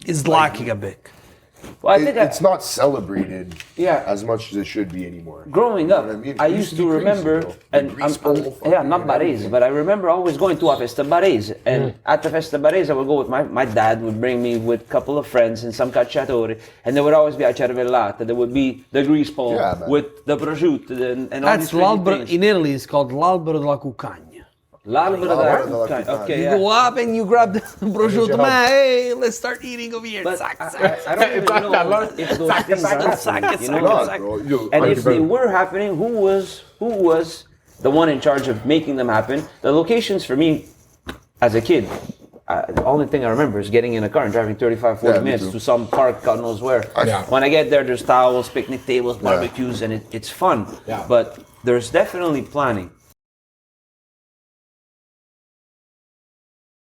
It's lacking a bit. Well, I think it's not celebrated Yeah. as much as it should be anymore. growing up, You know what I mean? I It used used to to be crazy, remember, bro. and The grease bowl, yeah, fucking not barese, everything. but I remember always going to a festa barese, and at the festa barese, I would go with my dad would bring me with a couple of friends and some cacciatori, and there would always be a cervellata, there would be the grease pole Yeah, man. with the prosciutto and all That's these crazy l'albero. things. In Italy, it's called l'albero della cuccagna. L'albero L'albero della della cuccagna. cuccagna. Okay, You yeah. go up and you grab the prosciutto. Man, hey, let's start eating over here. But Sac, I sac. don't even know if those things are happening, you know? God, bro. Yo, And I- if they were happening, who was the one in charge of making them happen? The locations for me, as a kid, the only thing I remember is getting in a car and driving 35, 40 Yeah, me minutes too. to some park, God knows where. Yeah. When I get there, there's towels, picnic tables, barbecues, and it's fun. Yeah. But there's definitely planning.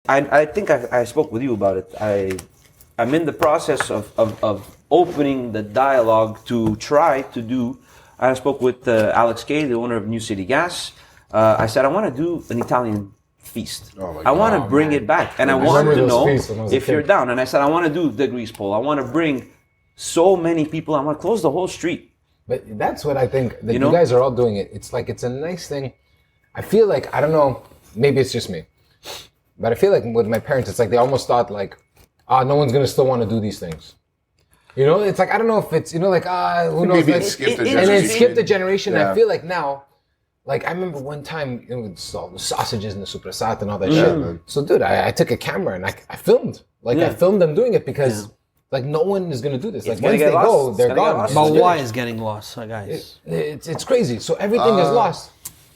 I think I spoke with you about it. I'm in the process of opening the dialogue to try to do. I spoke with Alex Kay, the owner of New City Gas. I said I want to do an Italian feast. Oh my I want to God, bring man. it back, and I I want remember to those know feasts when I was a if you're kid. down. And I said I want to do the grease pole. I want to bring so many people. I want to close the whole street. But that's what I think that You you, know? guys are all doing it. It's like it's a nice thing. I feel like I don't know. Maybe it's just me, but I feel like with my parents, it's like they almost thought like, no one's gonna still want to do these things. You know, it's like I don't know if it's like who knows. Maybe Like, it skipped a it- and then generation. skip the generation. Yeah. I feel like now, like I remember one time, with all the sausages and the suprasat and all that shit. man. So, dude, I took a camera and I filmed. Like I filmed them doing it because like no one is gonna do this. Like gonna once get they lost. go, It's they're gonna get gone. lost. It's But finished. why is getting lost, guys? It's crazy. So everything is lost.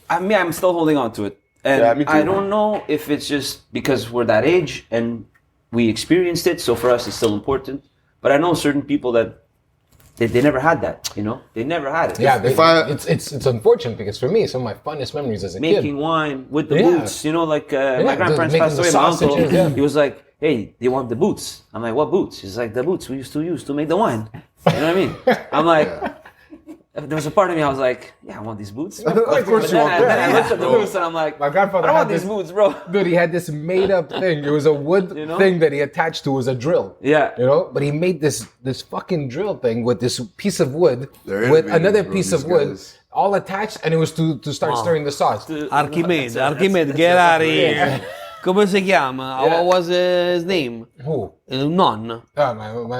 I'm still holding on to it. And Yeah, me too. I don't know if it's just because we're that age and we experienced it, so for us it's still important. But I know certain people that they never had that, you know? They never had it. Yeah, If I- it's unfortunate because for me, some of my funnest memories as a Making kid. wine with the Yeah. boots, you know, like my grandparents making passed the away, my uncle, sausages, yeah. he was like, hey, they want the boots. I'm like, what boots? He's like, the boots we used to use to make the wine. You know what I mean? I'm like, there was a part of me, I was like, yeah, I want these boots. Of But course you then, want then I looked at the that. boots and I'm like, My grandfather I don't want had these this- boots, bro. Dude, he had this made up thing. It was a wood You know? thing that he attached to as a drill. Yeah. You know, but he made this fucking drill thing with this piece of wood They're with innovative, another bro, piece these of wood guys. all attached, and it was to start stirring the sauce. Archimede, get out of here. Come si chiama? Yeah. What was his name? Who? Nonno.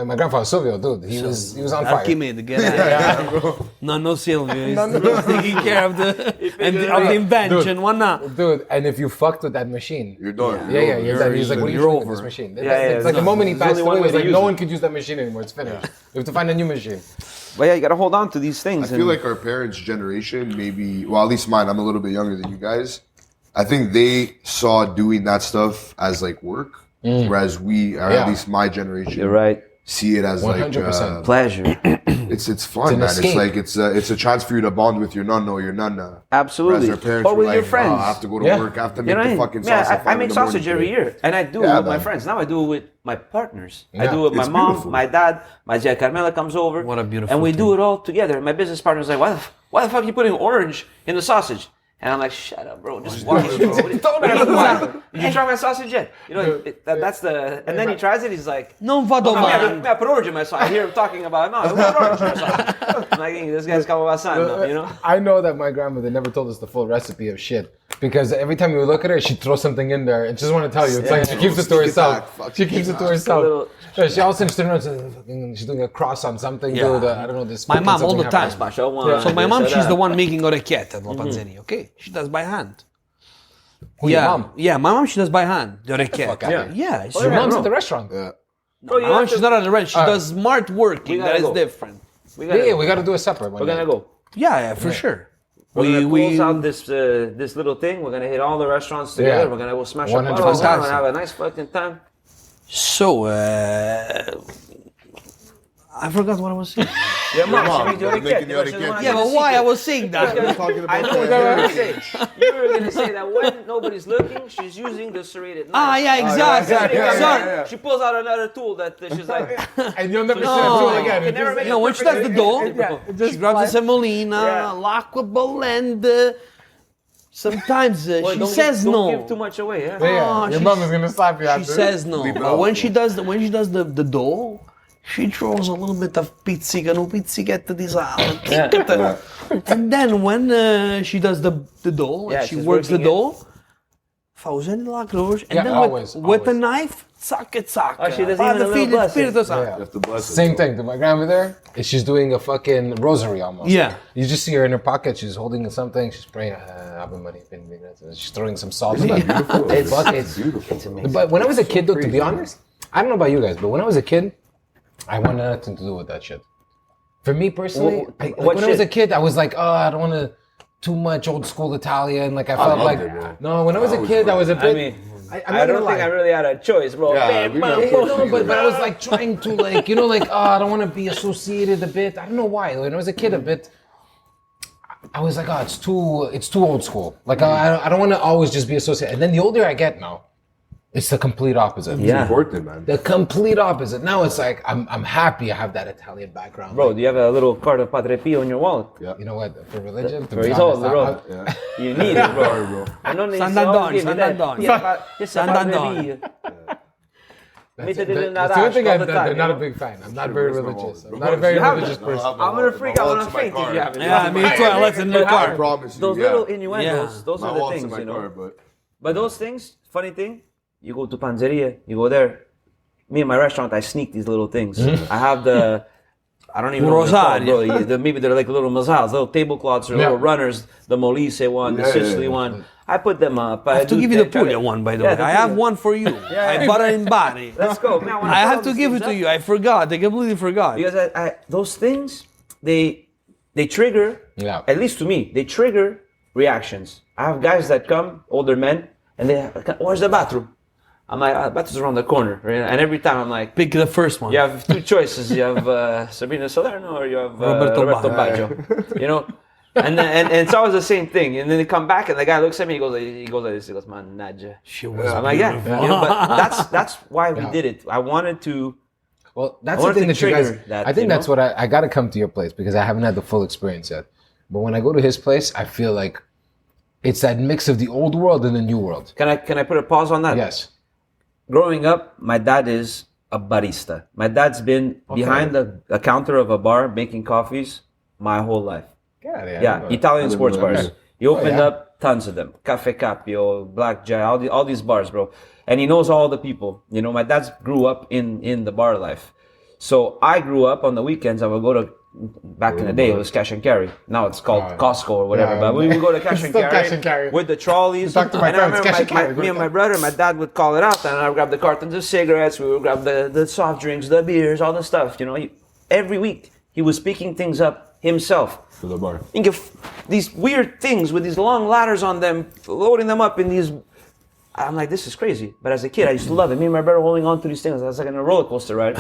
My grandfather Silvio, dude. He was on fire. Archimede, get out of here. Nonno Silvio is taking care of the invention. One now. Dude, and if you fucked with that machine, You're done. yeah, you're done. He's like, what are you You're doing with over. this machine? yeah, It's like the no, moment he there's passed only one away, it was way to like use no it. one could use that machine anymore. It's finished. You have to find a new machine. But yeah, you gotta hold on to these things. I feel like our parents' generation, maybe, well, at least mine, I'm a little bit younger than you guys. I think they saw doing that stuff as like work, whereas we, or Yeah. at least my generation, You're right. see it as 100%. like Pleasure. it's fun, an man. escape. It's like it's a chance for you to bond with your nonna or your nana. Absolutely. Whereas their parents Or were with like, your friends. "Oh, I have to go to Yeah. work. I have to You make know what I the mean? fucking Yeah, sauce. at I 5 make in the morning sausage every today." year, and I do it Yeah, with my man. friends. Now I do it with my partners. I Yeah. do it with my It's mom, beautiful. my dad, my tia Carmela comes over. What a beautiful And we thing. do it all together. My business partner's like, why the fuck are you putting orange in the sausage? And I'm like, shut up, bro. Just watch it, bro. Did you try my sausage yet? You know, that's the. And then he tries it. He's like, Non vado male. I put orange in my sauce. I hear him talking about, no, I put orange in my sauce. I'm like, this guy's coming about son, you know? I know that my grandmother never told us the full recipe of shit because every time we would look at her, she'd throw something in there and she doesn't want to tell you. It's like she keeps it to herself. She keeps it to herself. little- Yeah, she also turns around and she's doing a cross on something, dude. I don't know this. My mom all the time. Spaccia one, So my this mom, or she's that. the one making orecchiette at La Panzani. Okay, she does by hand. Who, your Yeah, mom? yeah. My mom, she does by hand. The orecchie. Fuck outta Yeah, Your she, mom's bro. at the restaurant. Yeah. Bro, my mom, she's not at the rent. She does smart working. We That gotta is go. different. Yeah, we got to do a separate one. We're gonna go. Yeah, for sure. We're gonna close out this little thing. We're gonna hit all the restaurants together. Yeah. We're gonna go smash 100%. a bottle down and have a nice fucking time. So, I forgot what I was saying. Your mom, she made you Making kid. you a kid. Yeah, but why I was saying that? Talking about I know what you were gonna say. You were gonna say that when nobody's looking, she's using the serrated knife. Ah, yeah, exactly. Sorry. She pulls out another tool that she's like, And you'll never see No. that tool again. You can never make No, it when she perfect does the dough, again. she grabs the semolina, Yeah. l'acqua bollente. Sometimes Well, she don't says give, no. Don't give too much away, yeah? Yeah, Oh, your she's- mom is gonna slap you She after. says no. Leave it But out. when she does the dough, she throws a little bit of pizzica, no pizzichetto di sale. And then when she does the dough, Yeah, and she she's works the working it. dough, fausen la croce, and Yeah, then always, with a always. knife, zacca. Oh, she does even a little Figlio blessing. Spirito Santo. You have to bless it. Same thing to my grandmother. She's doing a fucking rosary almost. Yeah. You just see her in her pocket. She's holding something. She's praying. Ave Maria, she's throwing some salt. Isn't that in beautiful? It's fucking. beautiful. It's amazing. But when I was a kid, though, to be honest, I don't know about you guys, but when I was a kid, I wanted nothing to do with that shit. For me personally, What when I was a shit? kid, I was like, oh, I don't want to too much old school Italian. Like I felt loved like it, bro. no. When I was a kid, I was a I bit. mean, I'm I not don't gonna think lie. I really had a choice, bro. Yeah, Bam, we bam, don't bam. force you. But I was like trying to like, you know, like, oh, I don't want to be associated a bit. I don't know why. When I was a kid, a bit, I was like, oh, it's too old school. Like, I don't want to always just be associated. And then the older I get now, it's the complete opposite. Yeah. Important, man. The complete opposite. Now it's like, I'm happy I have that Italian background. Bro, do you have a little card of Padre Pio in your wallet? Yeah. You know what? For religion, to For be his honest, old, bro. Yeah. You need it, bro. bro. I know they Sant'Antonio, give me that. Sant'Antonio. Yes, Padre Sant'Antonio. Pio. That's Made it in that's the the one thing all I'm the time, not you a know? big fan. I'm not very where's my religious. wallet? I'm not a very You have religious it? person. I'm gonna freak out. I'm gonna faint if you have it. Yeah, me too. I left it in the I car. promise you. Those yeah. little innuendos, Yeah. those My are the wallet's in things, my you know. car, but But those things, funny thing, you go to Panzeria, you go there. Me and my restaurant, I sneak these little things. I have the, I don't even know what they're called, Rosario. bro. Maybe they're like little mazals, little tablecloths or little runners. The Molise one, the Yeah, Sicily yeah, yeah. one. I put them up. I have to give you the Puglia one, by the way. I have one for you. I bought it in Bari. Let's go. Man, I have to give it to you. I forgot. I completely forgot. Because those things, they trigger, Yeah. at least to me, they trigger reactions. I have guys that come, older men, and they, where's the bathroom? I'm like, the bathroom's around the corner. Right? And every time I'm like, Pick the first one. you have two choices. You have Sabrina Salerno or you have Roberto Roberto Baggio. You know? And it's always the same thing. And then they come back and the guy looks at me, he goes like this, he goes, mannaggia. She was I'm like, yeah. You know, but that's why we Yeah. did it. I wanted to, Well, that's I the wanted thing to that you guys. trigger that, I think you that's know? what I got to come to your place because I haven't had the full experience yet. But when I go to his place, I feel like it's that mix of the old world and the new world. can I put a pause on that? Yes. Growing up, my dad is a barista. My dad's been behind the counter of a bar making coffees my whole life. Yeah, Italian sports bars. He opened yeah. up tons of them. Cafe Capio, Black Jay, all these bars, bro. And he knows all the people. You know, my dad grew up in the bar life. So I grew up on the weekends. I would go to, back in the day, it was cash and carry. Now it's called Costco or whatever. Yeah. But we would go to cash and, Still carry cash and carry. with the trolleys. Talk to my And I parents, remember cash and carry. me and my brother, my dad would call it out, and I would grab the cartons of cigarettes. We would grab the soft drinks, the beers, all the stuff. You know, every week he was picking things up himself. for the bar. Think of these weird things with these long ladders on them, loading them up in these. I'm like, this is crazy. But as a kid, I used to love it. Me and my brother holding on to these things. I was like on a roller coaster ride.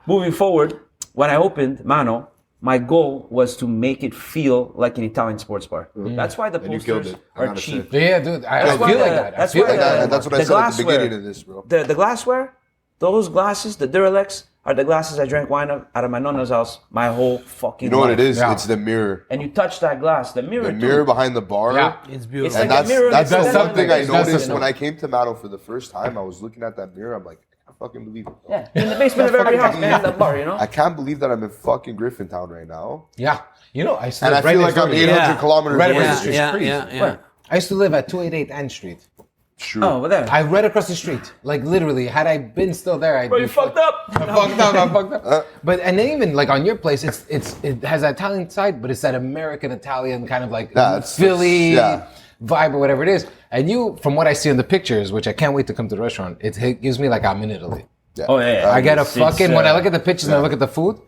Moving forward, when I opened Mano, my goal was to make it feel like an Italian sports bar. That's why the And you killed posters it, I are gotta cheap. say. Yeah, dude. I That's why feel like the- that. I that's feel why like the- that. That's what I The said at the glassware. beginning of this, bro. The glassware, those glasses, the Duralex, are the glasses I drank wine out of my nonna's house my whole fucking You know what life. it is? Yeah. It's the mirror. And you touch that glass, the mirror The too. mirror behind the bar. Yeah. It's It's beautiful. like And a that's mirror that's next to something I That's the noticed thing. when I came to Mano for the first time. I was looking at that mirror. I'm like, I can't fucking believe it. Yeah, in the basement of every house, behind the bar, you know? I can't believe that I'm in fucking Griffintown right now. Yeah. You know, I used to And I live right feel next like I'm door to you. 800 Yeah. kilometers Right away. across the Yeah, street. yeah, yeah. Where? I used to live at 288 Ann Street. True. Oh, over there. I right across the street. Like literally, had I been still there, I'd Bro, be you fucked up. I fucked up. I fucked up. But and then even like on your place, it has that Italian side, but it's that American Italian kind of like Yeah, it's- Philly, yeah. vibe or whatever it is. And you, from what I see in the pictures, which I can't wait to come to the restaurant, it gives me like I'm in Italy. Yeah. Oh yeah. I get a It's, fucking, when I look at the pictures and I yeah. look at the food,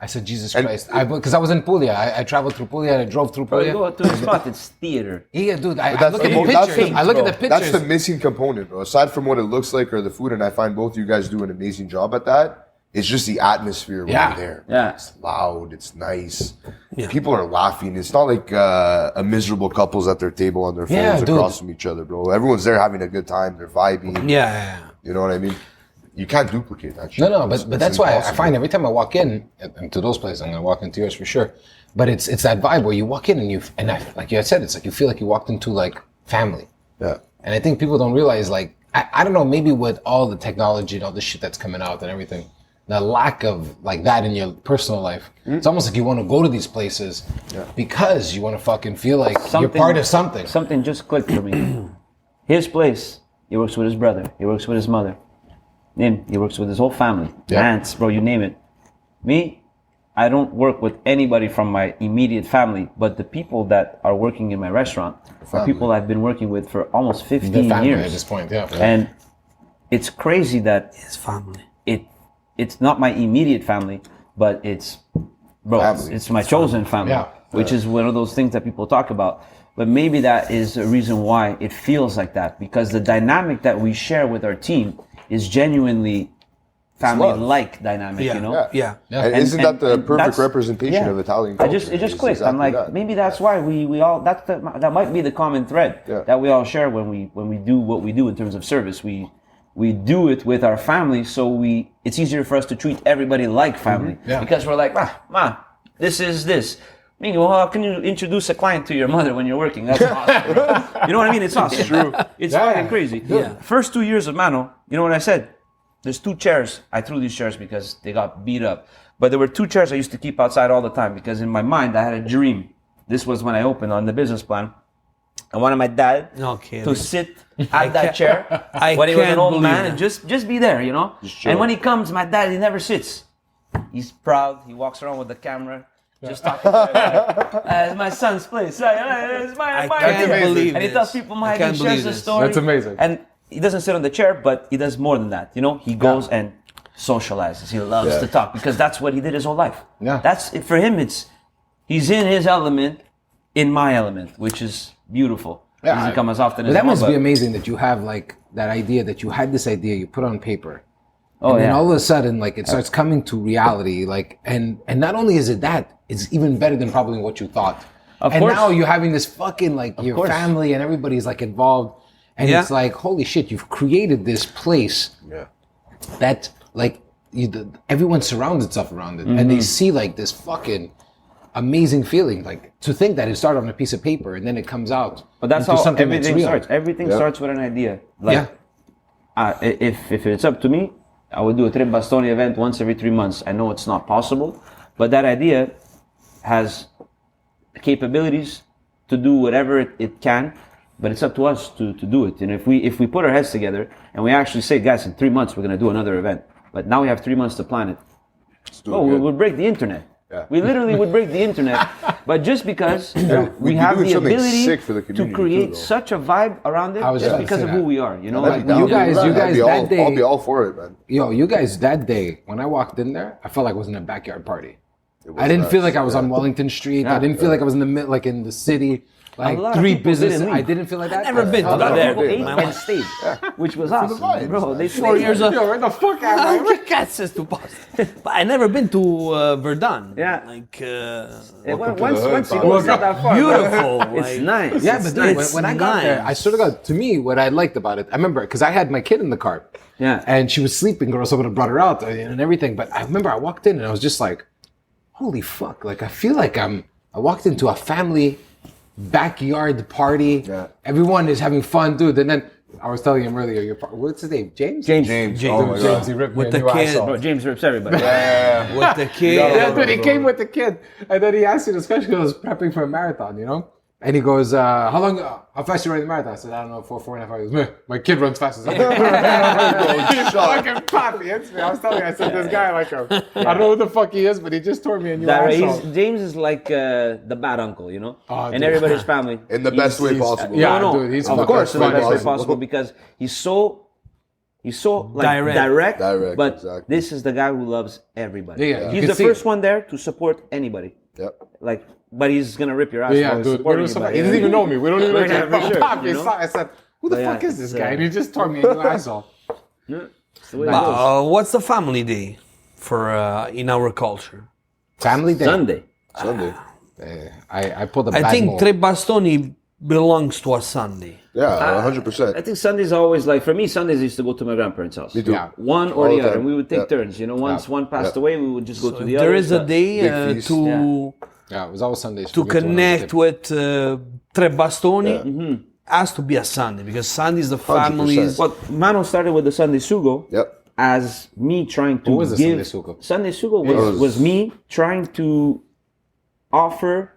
I said, Jesus Christ. Because I was in Puglia. I traveled through Puglia and I drove through Bro, you Puglia. go to the spot, it's theater. Yeah, dude, I that's look the at mo- the that's pictures. the- I look at the bro, pictures. That's the missing component, bro. Aside from what it looks like or the food, and I find both you guys do an amazing job at that. It's just the atmosphere when Yeah. you're there. Yeah. It's loud. It's nice. Yeah. People are laughing. It's not like a miserable couples at their table on their phones Yeah, dude. across from each other, bro. Everyone's there having a good time. They're vibing. Yeah. You know what I mean? You can't duplicate that shit. No, It's- but it's that's why I impossible. find every time I walk into those places, I'm gonna walk into yours for sure. But it's that vibe where you walk in and I, like you had said, it's like you feel like you walked into like family. Yeah. And I think people don't realize, like, I don't know, maybe with all the technology and all the shit that's coming out and everything, the lack of like that in your personal life, it's almost like you want to go to these places because you want to fucking feel like you're part of something. Something just clicked for me. His place, he works with his brother. He works with his mother. Him, he works with his whole family. Yeah. Aunts, bro, you name it. Me, I don't work with anybody from my immediate family, but the people that are working in my restaurant are people I've been working with for almost 15 The family years. at this point, yeah. And it's crazy that His family. it's not my immediate family, but it's Family. it's my chosen family, Yeah. which is one of those things that people talk about. But maybe that is a reason why it feels like that, because the dynamic that we share with our team is genuinely family-like dynamic, Yeah. you know? Yeah. Yeah. And isn't that the perfect that's- representation yeah. of Italian It culture? just It's clicked. I'm exactly like, that. maybe that's why we all that might be the common thread Yeah. that we all share when we do what we do in terms of service. We do it with our family, so it's easier for us to treat everybody like family Yeah. because we're like, ma, this is this. Mingo, how can you introduce a client to your mother when you're working? That's awesome. You know what I mean? It's awesome. It's true. It's Yeah. fucking crazy. Yeah. First 2 years of Mano, you know what I said? There's 2 chairs. I threw these chairs because they got beat up. But there were 2 chairs I used to keep outside all the time because in my mind I had a dream. This was when I opened on the business plan. I wanted my dad No kidding. to sit at that chair I when he was an can't old believe man that. and just be there, you know? chill. And when he comes, my dad, he never sits. He's proud. He walks around with the camera. Just talking to everybody. It's my son's place. It's my I can't idea. believe And he this. tells people I my idea. can't He shares believe the this. story. That's amazing. And he doesn't sit on the chair, but he does more than that. You know, he goes and socializes. He loves Yeah. to talk because that's what he did his whole life. Yeah. That's for him. He's in his element, in my element, which is beautiful. He doesn't come as often But as that I want, must be but- amazing that you have like that idea, that you had this idea, you put it on paper. Oh, And then yeah. all of a sudden, like, it starts coming to reality. Like, and not only is it that, it's even better than probably what you thought. Of and course. now you're having this fucking, like, your course. family and everybody's, like, involved. And Yeah. it's like, holy shit, you've created this place Yeah. that, like, everyone surrounds itself around it. And they see, like, this fucking amazing feeling. Like, to think that it started on a piece of paper and then it comes out. But that's into how something that's everything real. starts. Everything Yeah. starts with an idea. Like, Yeah. if it's up to me, I would do a Tre Bastoni event once every 3 months. I know it's not possible, but that idea has capabilities to do whatever it can. But it's up to us to do it. And if we put our heads together and we actually say, guys, in 3 months we're gonna do another event. But now we have 3 months to plan it. do it Oh, we good. would break the internet. Yeah. We literally would break the internet, but just because we We'd be have doing the something ability sick for the to community create too, though. such a vibe around it, I was just just because of gonna say who we are. You know, That'd be you down. guys- I'd you guys be that day- I'll be all for it, man. Yo, you guys, that day, when I walked in there, I felt like I was in a backyard party. It I didn't nuts. feel like I was Yeah. on Wellington Street. Yeah. I didn't feel like I was in the like in the city. Like lot of 3 people business. didn't I leave. didn't feel like that. never been to Oh, that no. there. people ate My and stayed, which was awesome, vibes, bro. man. They 4 stayed. years of Yo, where the fuck am I? Get access to Boston. But I never been to Verdun. Yeah. Like Once you go, it's not that far. beautiful. It's like, nice. Yeah, It's but dude, It's when I got there, I nice. sort of got, to me, what I liked about it, I remember, because I had my kid in the car. Yeah. And she was sleeping, or someone had brought her out and everything. But I remember I walked in and I was just like, holy fuck. Like, I feel like I walked into a family backyard party. Yeah. Everyone is having fun, dude. And then I was telling him earlier, what's his name? James? James. Oh my god. He ripped With me a the new kid, asshole. Bro, James rips everybody. with the kid. Yeah, dude, he came with the kid. And then he asked me this question because I was prepping for a marathon, you know? And he goes, how fast you running the marathon? I said, I don't know, 4.5 hours. "Meh, my kid runs fast as I He's fucking poppy. It's me. I was telling you, I said, this guy, like, I don't know who the fuck he is, but he just tore me a new asshole. James is like the bad uncle, you know? Oh, in dude. everybody's family. In the best way possible. Yeah, No, dude, he's of fucking course in the best way possible. possible because he's so like Direct. Direct, but exactly. this is the guy who loves everybody. Yeah, you he's can the see first it. one there to support anybody. Yep. Like, but he's gonna rip your ass. Yeah, while he's dude. supporting you, He but, doesn't even know me. We don't even know each Yeah, other. for sure, Pop, you know? I said, who the But yeah, fuck is this it's, guy? And he just tore me a new asshole. It's the way it goes. What's the family day for in our culture? Family day. Sunday. Sunday. I pulled a bad I think move. Tre Bastoni belongs to a Sunday. Yeah, I 100%. think Sundays always like for me. Sundays I used to go to my grandparents' house. Me too. Yeah. One or All the the other, time. and we would take Yeah. turns. You know, once one passed Yeah. away, we would just go to the There other. is a day Big feast. to Yeah, it was always Sundays. to for me too when I was a connect kid. with Tre Bastoni. Has to be a Sunday because Sunday is the 100%. family's. Well, Mano started with the Sunday Sugo Yep. as me trying to What was the give. Sunday Sugo? Sunday Sugo Yeah. was me trying to offer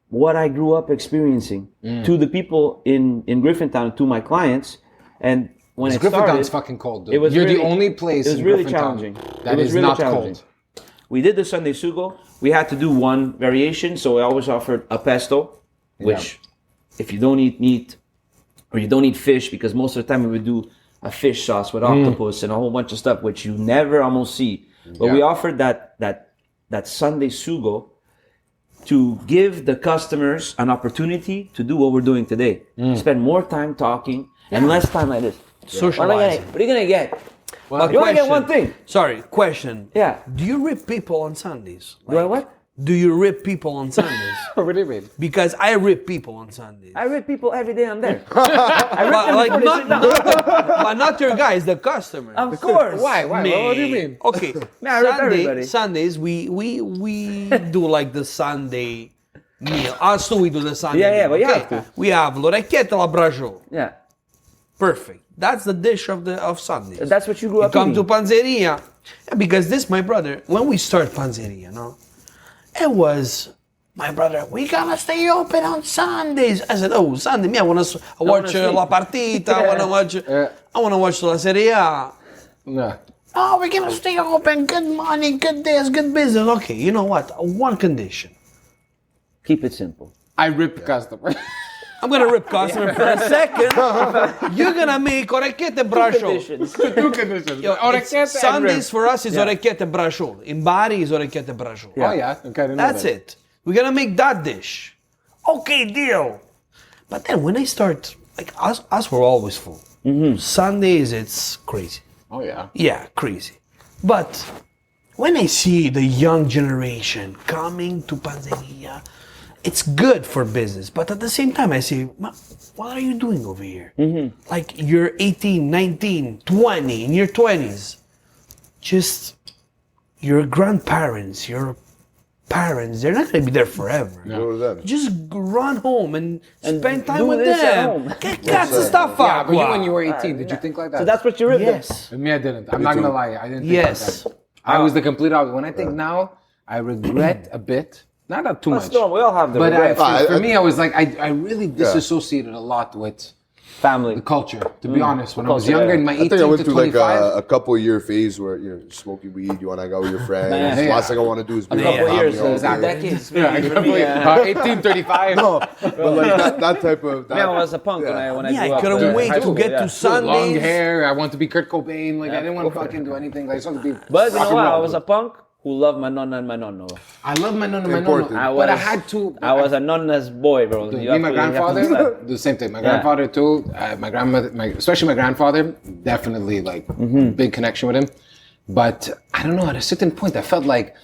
what I grew up experiencing to the people in Griffintown, to my clients. And when it Griffintown's started, fucking cold, dude. it was You're really- the only place it was in really Griffintown challenging. that It was is really not challenging. cold. We did the Sunday Sugo. We had to do one variation, so I always offered a pesto, which if you don't eat meat or you don't eat fish, because most of the time we would do a fish sauce with octopus and a whole bunch of stuff, which you never almost see. But we offered that Sunday Sugo to give the customers an opportunity to do what we're doing today. Spend more time talking and less time like this. Socializing. What are you gonna get? But You only get question- one thing. Sorry, question. Yeah. Do you rip people on Sundays? Do I what? Do you rip people on Sundays? What do you mean? Because I rip people on Sundays. I read people every day I'm there. But, like, but not your guys, the customers. Of course. Why? What do you mean? Okay. I rip everybody. Sundays we do like the Sunday meal. Us too, we do the Sunday Yeah, meal. but you okay? have to. We have l'orecchietta alla braciole. Yeah. Perfect. That's the dish of Sundays. That's what you grew up come to eating. Panzeria. Yeah, because this, my brother, when we start Panzeria, no? It was, my brother, we gotta stay open on Sundays. I said, oh, Sunday, me, I wanna watch sleep. La Partita, I wanna watch La Serie A. No. Oh, we're gonna stay open, good money, good days, good business. Okay, you know what? One condition. Keep it simple. I rip customers. I'm gonna rip customer for a second. You're gonna make orecchiette braciole. Conditions. Two conditions. Yo, Orecchietta and Sundays rib. for us is orecchiette braciole. In Bari is orecchiette braciole. Oh yeah, okay. I didn't know That's that. it. We're gonna make that dish. Okay, deal. But then when I start, like us were always full. Sundays it's crazy. Oh yeah. Yeah, crazy. But when I see the young generation coming to Panzeria, it's good for business. But at the same time, I say, what are you doing over here? Like you're 18, 19, 20, in your 20s. Just your grandparents, your parents, they're not going to be there forever. Go to them. Just run home and spend time do with this at them. home. Get cats stuff Yeah, up. but you when you were 18, did you think like that? So that's what you ripped. Yes. Me, I didn't. I'm not too. gonna lie. I didn't think Yes. like that. I was the complete opposite. When I think now, I regret a bit. Not that too much. That's normal. We all have the But regret. for me, I was like, I really disassociated a lot with family. the culture. To be honest, when I was Culture, younger, yeah. in my I 18 think I went to through like 25, a couple year phase where you're smoking weed, you want to hang out with your friends. Yeah. Last thing I want to do is be A couple around years, family all day. decades. yeah, I maybe, can't believe 18, 35. No, but like that type of. That, Yeah, I was a punk when I Yeah, grew I up. couldn't wait high to school, get yeah. to Sundays. Long hair. I want to be Kurt Cobain. Like I didn't want to fucking do anything. Like I just want to be. But you rock know and what? I roll. was a punk who loved my nonna and my nonno. I love my nonna, Important. but I had to. I was a nonna's boy, bro. Me You and my have to- you have to grandfather understand. do the same thing. My grandfather too. My grandmother, especially my grandfather, definitely like big connection with him. But I don't know. At a certain point, I felt like,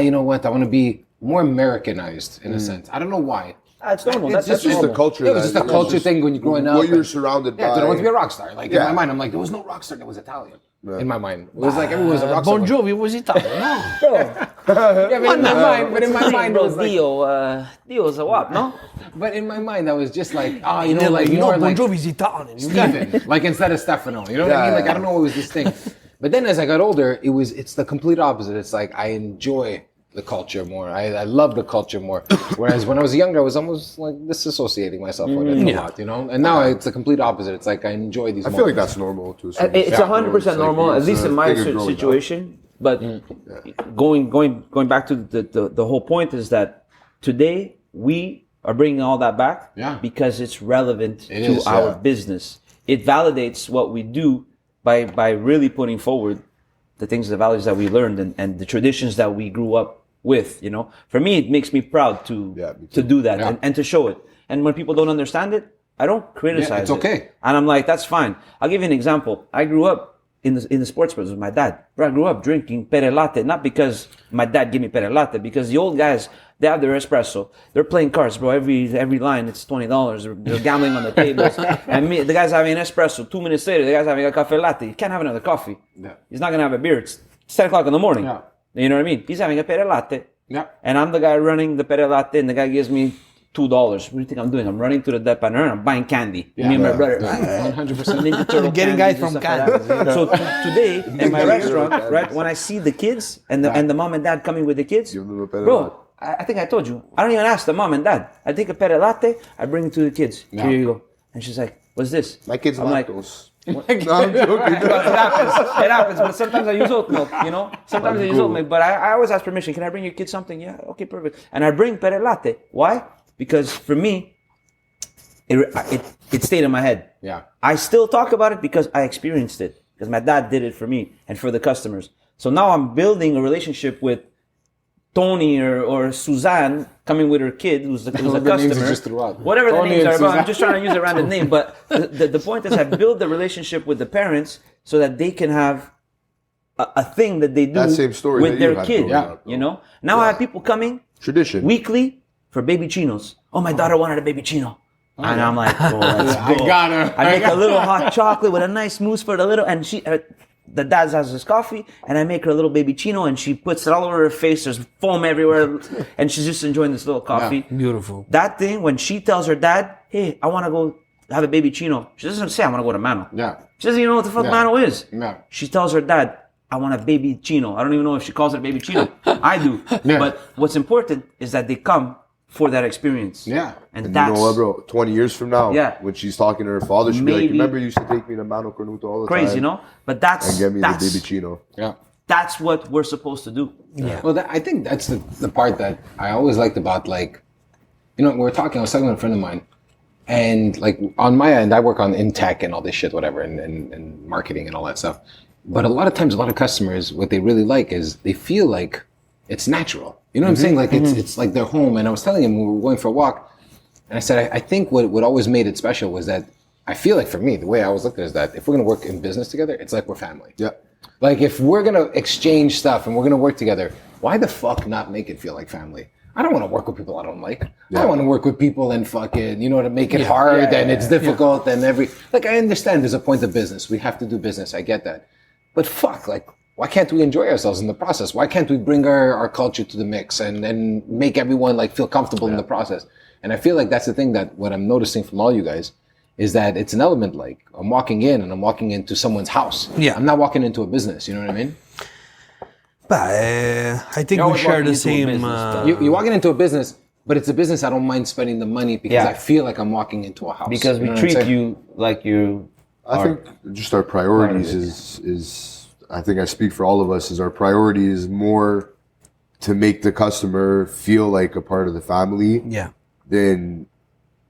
you know what? I want to be more Americanized in a sense. I don't know why. It's normal. It's That's just It's just the normal. culture. Yeah, it was just a culture thing when you're growing up. What you're and- surrounded Yeah, by. I don't want to be a rock star. Like in Yeah. my mind, I'm like, there was no rock star that was Italian. In my mind, it was like everyone was a rock star. Bon Jovi was Italian. No. Yeah, but in my mind, it Bro, was like. Dio's a wop, no? But in my mind, I was just like, you know, They're like like, more Bon like Jovi's Italian. You got it. Steven, like instead of Stefano. You know what I mean? Yeah, Like I don't know what was this thing. But then as I got older, it's the complete opposite. It's like I enjoy the culture more. I love the culture more. Whereas when I was younger, I was almost like disassociating myself with it a lot, you know. And now it's the complete opposite. It's like I enjoy these. I feel like that's normal too. It's 100% normal, at least in my situation. But going back to the whole point is that today we are bringing all that back because it's relevant to our business. It validates what we do by really putting forward the things, the values that we learned and the traditions that we grew up with, you know. For me, it makes me proud to do that and to show it. And when people don't understand it, I don't criticize it's okay. And I'm like, that's fine. I'll give you an example. I grew up in the sports business with my dad. Bro, I grew up drinking pere latte, not because my dad gave me pere latte, because the old guys, they have their espresso. They're playing cards, bro. Every line, it's $20. They're gambling on the tables. And the guy's having an espresso. 2 minutes later, the guy's having a cafe latte. You can't have another coffee. Yeah. He's not going to have a beer. It's 10 o'clock in the morning. Yeah. You know what I mean? He's having a pere latte. Yeah. And I'm the guy running the pere latte, and the guy gives me $2. What do you think I'm doing? I'm running to the dépanneur and I'm buying candy. Me and my brother. 100%. Ninja Turtle getting guys from candy. So today in my restaurant, right, when I see the kids and the mom and dad coming with the kids, bro, I think I told you, I don't even ask the mom and dad. I take a pere latte, I bring it to the kids. Here you go. And she's like, what's this? My kids like those. No, I'm joking. It happens, but sometimes I use oat milk, you know? Sometimes I use oat milk, but I always ask permission. Can I bring your kids something? Yeah, okay, perfect. And I bring pere latte. Why? Because for me, it stayed in my head. Yeah. I still talk about it because I experienced it. Because my dad did it for me and for the customers. So now I'm building a relationship with Tony or Suzanne coming with her kid who's a customer. Whatever the names are, but I'm just trying to use a random name. But the point is I build the relationship with the parents so that they can have a thing that they do with their kid. You know? Now I have people coming weekly for baby chinos. Oh, my daughter wanted a baby chino. And I'm like, oh, let's go. I got her. I make a little hot chocolate with a nice mousse for the little, and the dad has his coffee, and I make her a little baby chino, and she puts it all over her face. There's foam everywhere, and she's just enjoying this little coffee. Yeah, beautiful. That thing, when she tells her dad, hey, I want to go have a baby chino, she doesn't say, I want to go to Mano. Yeah. She doesn't even know what the fuck Mano is. Yeah. She tells her dad, I want a baby chino. I don't even know if she calls it a baby chino. I do. Yeah. But what's important is that they come for that experience. Yeah. And that's, you know what, bro? 20 years from now, when she's talking to her father, she'll be like, remember you used to take me to Mano Cornuto all the time? Crazy, you know? But that's... And get me the baby chino. Yeah. That's what we're supposed to do. Yeah. Well, I think that's the part that I always liked about, like, you know, I was talking with a friend of mine, and, like, on my end, I work in tech and all this shit, whatever, and marketing and all that stuff. But a lot of times, a lot of customers, what they really like is they feel like it's natural. You know what I'm saying? Like it's like their home. And I was telling him when we were going for a walk, and I said, I think what always made it special was that I feel like for me, the way I was looking at it is that if we're going to work in business together, it's like we're family. Yeah. Like if we're going to exchange stuff and we're going to work together, why the fuck not make it feel like family? I don't want to work with people I don't like. Yeah. I don't want to work with people and fucking, you know, to make it hard and it's difficult and like I understand there's a point of business. We have to do business. I get that. But fuck, like, why can't we enjoy ourselves in the process? Why can't we bring our culture to the mix and make everyone like feel comfortable in the process? And I feel like that's the thing that what I'm noticing from all you guys is that it's an element like I'm walking in and I'm walking into someone's house. Yeah. I'm not walking into a business. You know what I mean? But I think we share the same. You're walking into a business, but it's a business I don't mind spending the money because I feel like I'm walking into a house. Because we treat you like you. I think just our priorities is I think I speak for all of us, is our priority is more to make the customer feel like a part of the family than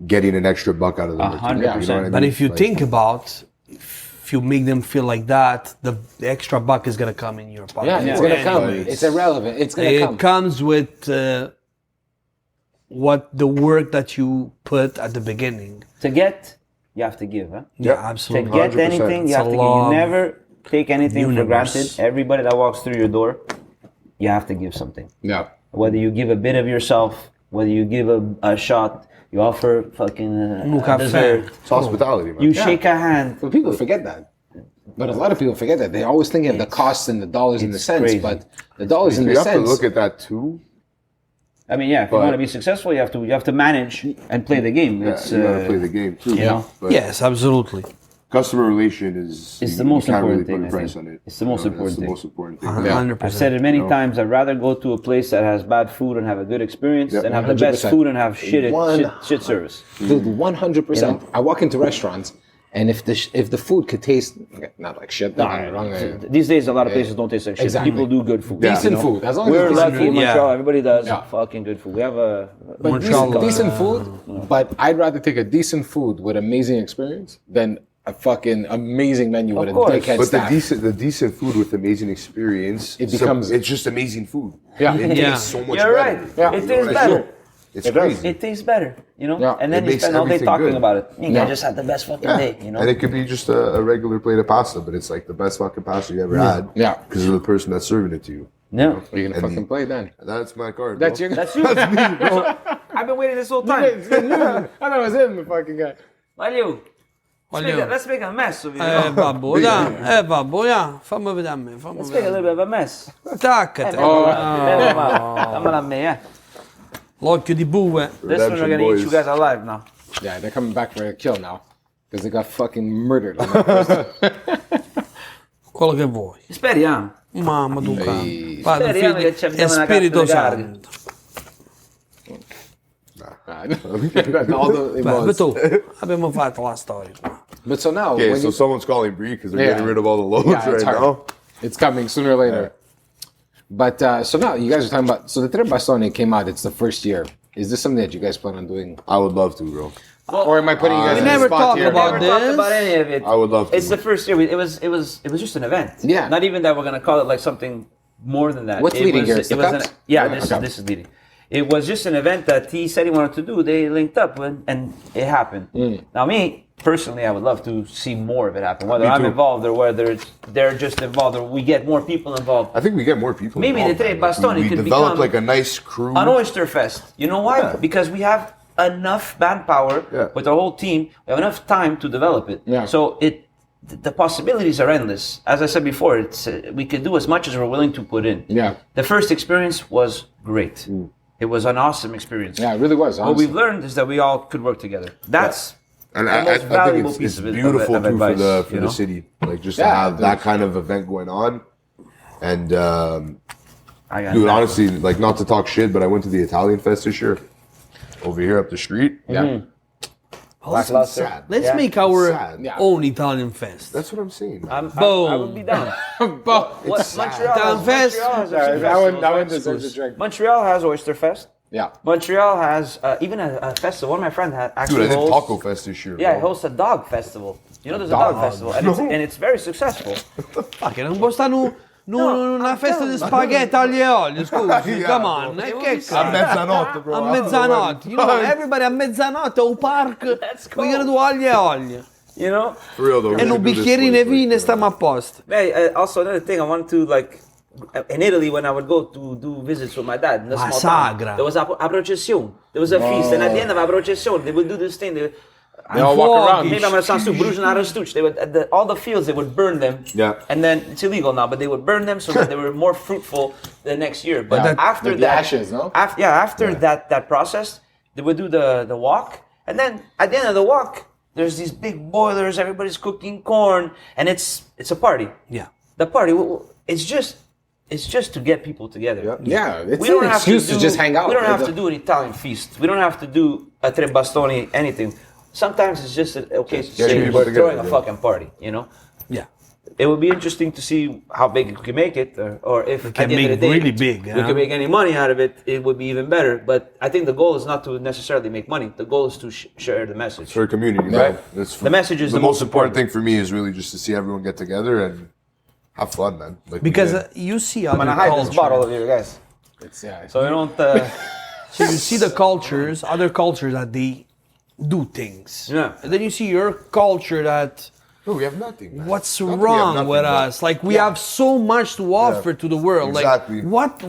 getting an extra buck out of them. 100%. You know what I mean? But if you think about, if you make them feel like that, the extra buck is going to come in your pocket. Yeah, it's going to come. It's irrelevant. It's going to come. It comes with what the work that you put at the beginning. To get, you have to give, huh? Yeah, absolutely. To get 100%. Anything, you have to give. You never take anything for granted. Everybody that walks through your door, you have to give something. Yeah. Whether you give a bit of yourself, whether you give a shot, you offer fucking a dessert. It's hospitality, man. You shake a hand. But people forget that. But a lot of people forget that. They always think of the costs and the dollars and the cents. Crazy. But the dollars and the cents. You have to look at that too. I mean, if you want to be successful, you have to manage and play the game. Yeah, you got to play the game too. You know? Yes, absolutely. customer relation is It's the you most can't important really thing, put a I price think. on it. It's the most important That's the thing. most important thing. 100%. I've said it many times. I'd rather go to a place that has bad food and have a good experience Yep. than have the best 100%. food and have shit service. Dude, 100%. I walk into restaurants, and if the food could taste not like shit, don't get me wrong, These days, a lot of places don't taste like shit. Exactly. People do good food. decent food. As long as We're it's decent lucky in food. Montreal. Yeah. Everybody does Yeah. fucking good food. We have a But Montreal, decent food, but I'd rather take a decent food with amazing experience than a fucking amazing menu with a course. dickhead But staff. the decent food with amazing experience, It becomes- it's just amazing food. Yeah. It Yeah. tastes so much You're better. right. Yeah. It You know tastes what I better. mean? It's It does. crazy. It tastes better, you know. Yeah. And then It you makes spend all day everything talking good. about it. You Yeah. just had the best fucking Yeah. day, you know. And it could be just a regular plate of pasta, but it's like the best fucking pasta you ever had. Yeah. Because of the person that's serving it to you. Yeah. You're gonna fucking play then. That's my card. That's bro. your. That's you. I've been waiting this whole time. I thought it was him, the fucking guy. Valeu. Valeu. Let's make a mess of it. Vabbè, dai. Vabbè, dai. Fammi vedere a me. Fammi Let's make a vedere. little bit of a mess. Attaccate. Dammela a me, L'occhio di bue. This one we're Redemption gonna boys. eat you guys alive now. Yeah, they're coming back for a kill now because they got fucking murdered. On that Quello che vuoi. Speriamo. Mamma tu Ehi. Padre, Speriamo Figlio che ci e abbiamo una Spirito carta di Santo. Although it Beh, was. tu, abbiamo fatto la storia. But so now, Okay, when so you, someone's calling Brie because they're Yeah. getting rid of all the loads yeah, it's right hard. now. It's coming sooner or later. But so now you guys are talking about. So the Tre Bastoni came out. It's the first year. Is this something that you guys plan on doing, I would love to, bro. or am I putting you guys We in the never spot talk here? about Never talked this. about any of it. I would love to. It's the first year. It was just an event. Yeah. Not even that we're gonna call it like something more than that. What's It leading was, here? It's it the was cups? an, yeah. Yeah, okay. This is leading. It was just an event that he said he wanted to do. They linked up and it happened. Now me personally, I would love to see more of it happen. Whether Me I'm too. involved or whether they're just involved or we get more people involved. I think we get more people. Maybe involved, the Tre man. Like, Bastoni we could develop become like a nice crew. An oyster fest. You know why? Yeah. Because we have enough manpower Yeah. with the whole team. We have enough time to develop it. Yeah. So the possibilities are endless. As I said before, it's we can do as much as we're willing to put in. Yeah. The first experience was great. It was an awesome experience. Yeah, it really was. What Honestly. we've learned is that we all could work together. That's And the I most think valuable it's piece of it- beautiful of too advice, for you the know? city, like just to Yeah, have dude. that kind of event going on. And I got dude, that. honestly, like not to talk shit, but I went to the Italian Fest this year over here up the street. Yeah. Lackluster. Sad. Let's Yeah. make our Sad. Yeah. own Italian fest. That's what I'm saying. man. I would be down. But What, sad. Montreal, Italian fest. Montreal has that festivals, one right? deserves a drink. Montreal has Oyster Fest. Yeah. Montreal has even a festival. One of my friends had Dude, actually I did hosts, Taco Fest this year. Yeah, he bro. hosts a dog festival. You know, there's a dog festival, and it's very successful. Ma che non può stare una festa di spaghetti aglio e olio, scusi, Yeah, come on, bro. che A mezzanotte, bro. A mezzanotte, you know, everybody a mezzanotte o park, we're gonna do aglio e olio. You know. For real though. we E un should do this bicchierino e place, vino e like, stiamo a posto. Hey, also another thing I wanted to like. In Italy, when I would go to do visits with my dad in the Ma small sagra. town, there was a procession. There was a feast, and at the end of a procession, they would do this thing. They all walk around. Maybe I'm gonna sound stupid. Bruciano Stucci. They would all the fields. They would burn them. Yeah. And then it's illegal now, but they would burn them so that they were more fruitful the next year. But Yeah. after The that, ashes, no? After that process, they would do the walk, and then at the end of the walk, there's these big boilers. Everybody's cooking corn, and it's a party. Yeah. The party. It's just to get people together. Yeah. It's We don't an have excuse to do- just hang out. We don't have to do an Italian feast. We don't have to do a Tre Bastoni anything. Sometimes it's just okay. get Say people we're together, throwing a yeah. fucking party, you know. Yeah. It would be interesting to see how big we can make it, or if at can the end make of the day really big, we yeah. can make any money out of it. It would be even better. But I think the goal is not to necessarily make money. The goal is to share the message. for a community, Right. man. That's The message is the the most most important important. thing for me is really just to see everyone get together and have fun, man. Like we Because did. you see I'm other gonna hide this bottle cultures. of you guys, It's, yeah. so we don't. So you see the cultures, other cultures that they do things. Yeah. And then you see your culture that no, we have nothing. Man. what's Not that we have wrong nothing, with but- us? Like we have so much to offer to the world. Exactly. Like